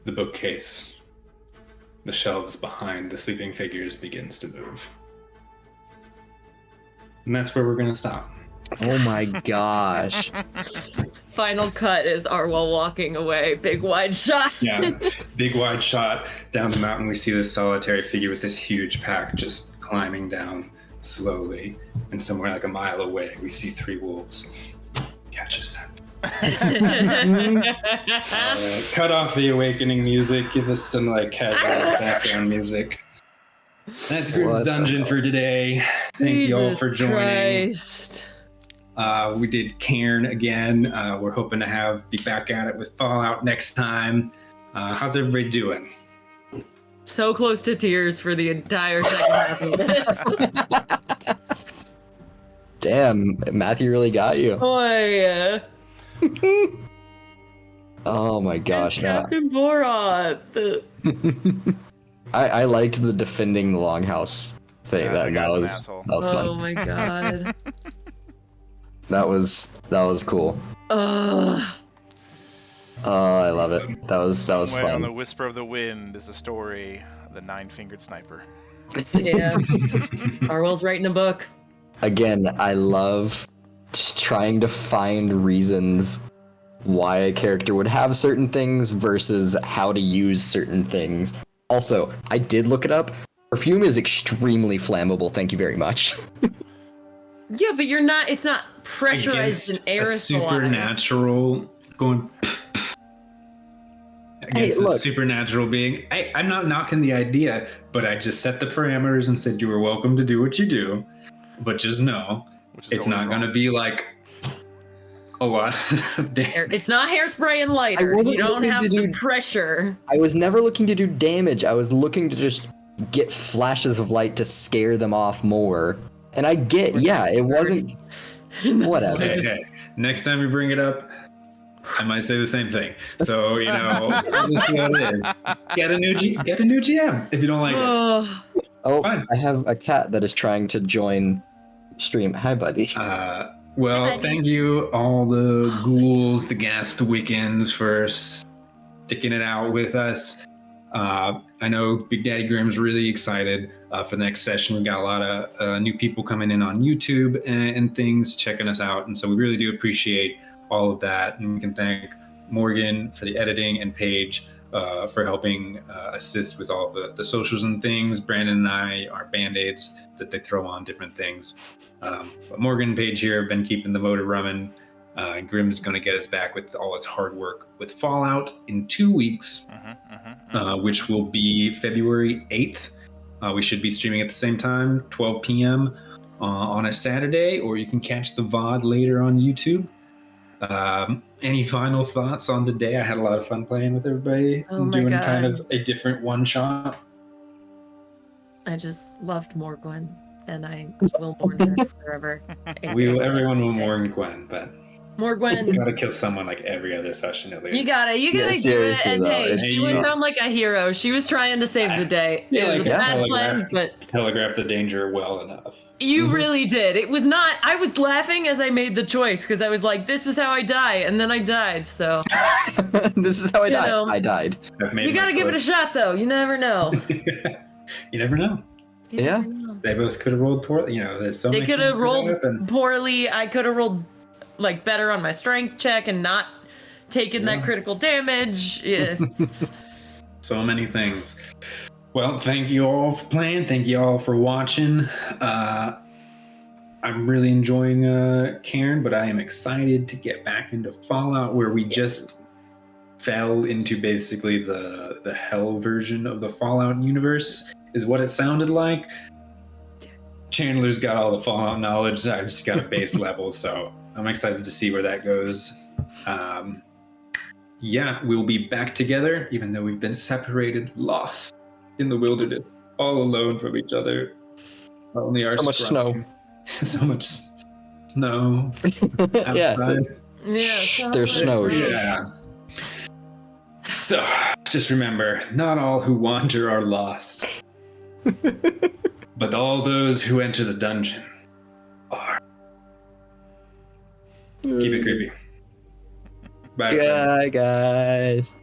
the bookcase, the shelves behind the sleeping figures, begins to move. And that's where we're going to stop. Oh my gosh. Final cut is Arwell walking away. Big wide shot. Yeah, big wide shot down the mountain. We see this solitary figure with this huge pack just climbing down slowly. And somewhere like a mile away, we see three wolves. Catch a scent. Cut off the awakening music. Give us some like casual background music. That's Grim's What Dungeon for today. Thank you all for joining. Christ. We did Cairn again. We're hoping to be back at it with Fallout next time. How's everybody doing? So close to tears for the entire second half of this. Damn, Matthew really got you. Boy. Oh my gosh. It's Yeah. Captain Borath. I liked the defending the longhouse thing. Yeah, that that guy's an was asshole. that was fun. Oh my god. That was cool. Ugh. Oh, I love it. That was Somewhere on the fun. whisper of the wind is a story of the nine-fingered sniper. Yeah. Arwell's writing a book. Again, I love just trying to find reasons why a character would have certain things versus how to use certain things. Also, I did look it up. Perfume is extremely flammable. Thank you very much. Yeah, but it's not pressurized and Against a aerosolized. supernatural going against look. a supernatural being. I'm not knocking the idea, but I just set the parameters and said you were welcome to do what you do, but just know Which is it's always not going to wrong. be like a lot of damage. It's not hairspray and lighter. I wasn't You don't looking have to the do- pressure. I was never looking to do damage. I was looking to just get flashes of light to scare them off more. And I get, yeah, it wasn't. Whatever. Hey, next time you bring it up, I might say the same thing. So we'll see how it is. Get a new GM if you don't like it. Oh, Oh, Fine. I have a cat that is trying to join stream. Hi, buddy. Well, Hi, buddy. thank you all the ghouls, the guests, the Wiccans for sticking it out with us. I know Big Daddy Grimm's really excited for the next session. We've got a lot of new people coming in on YouTube and things, checking us out. And so we really do appreciate all of that. And we can thank Morgan for the editing and Paige for helping assist with all the socials and things. Brandon and I are band-aids that they throw on different things. But Morgan and Paige here have been keeping the motor running. Grimm's going to get us back with all his hard work with Fallout in 2 weeks, which will be February 8th. We should be streaming at the same time, 12 p.m. On a Saturday, or you can catch the VOD later on YouTube. Any final thoughts on the day? I had a lot of fun playing with everybody Oh and my doing God. kind of a different one-shot. I just loved Morgwen, and I will mourn her forever. Everyone will mourn Gwen, but you Morgwen, gotta kill someone like every other session at least. you gotta Yeah, do it. seriously, And though, hey, it's- she went down like a hero. She was trying to save the day. feel It was like a I bad plan, telegraphed- but telegraph the danger well enough. you Mhm. really did. It was not. I was laughing as I made the choice because I was like, "This is how I die," and then I died. So This is how I You died. know. I died. I've made you my gotta give it a choice. shot, though. You never know. You never know. You Yeah. never know. They both could have rolled poorly. There's so They many could things have rolled happen. poorly. I could have rolled like better on my strength check and not taken Yeah. that critical damage. Yeah. So many things. Well, thank you all for playing. Thank you all for watching. I'm really enjoying Cairn, but I am excited to get back into Fallout, where we just fell into basically the hell version of the Fallout universe, is what it sounded like. Chandler's got all the Fallout knowledge. I've just got a base level, so I'm excited to see where that goes. We'll be back together, even though we've been separated, lost in the wilderness, all alone from each other. Only our So much scrying. So much snow. Yeah. outside. Yeah. Shh, there's snow. Yeah. So, just remember, not all who wander are lost, but all those who enter the dungeon are. Keep it creepy. Bye. everyone. Bye, guys.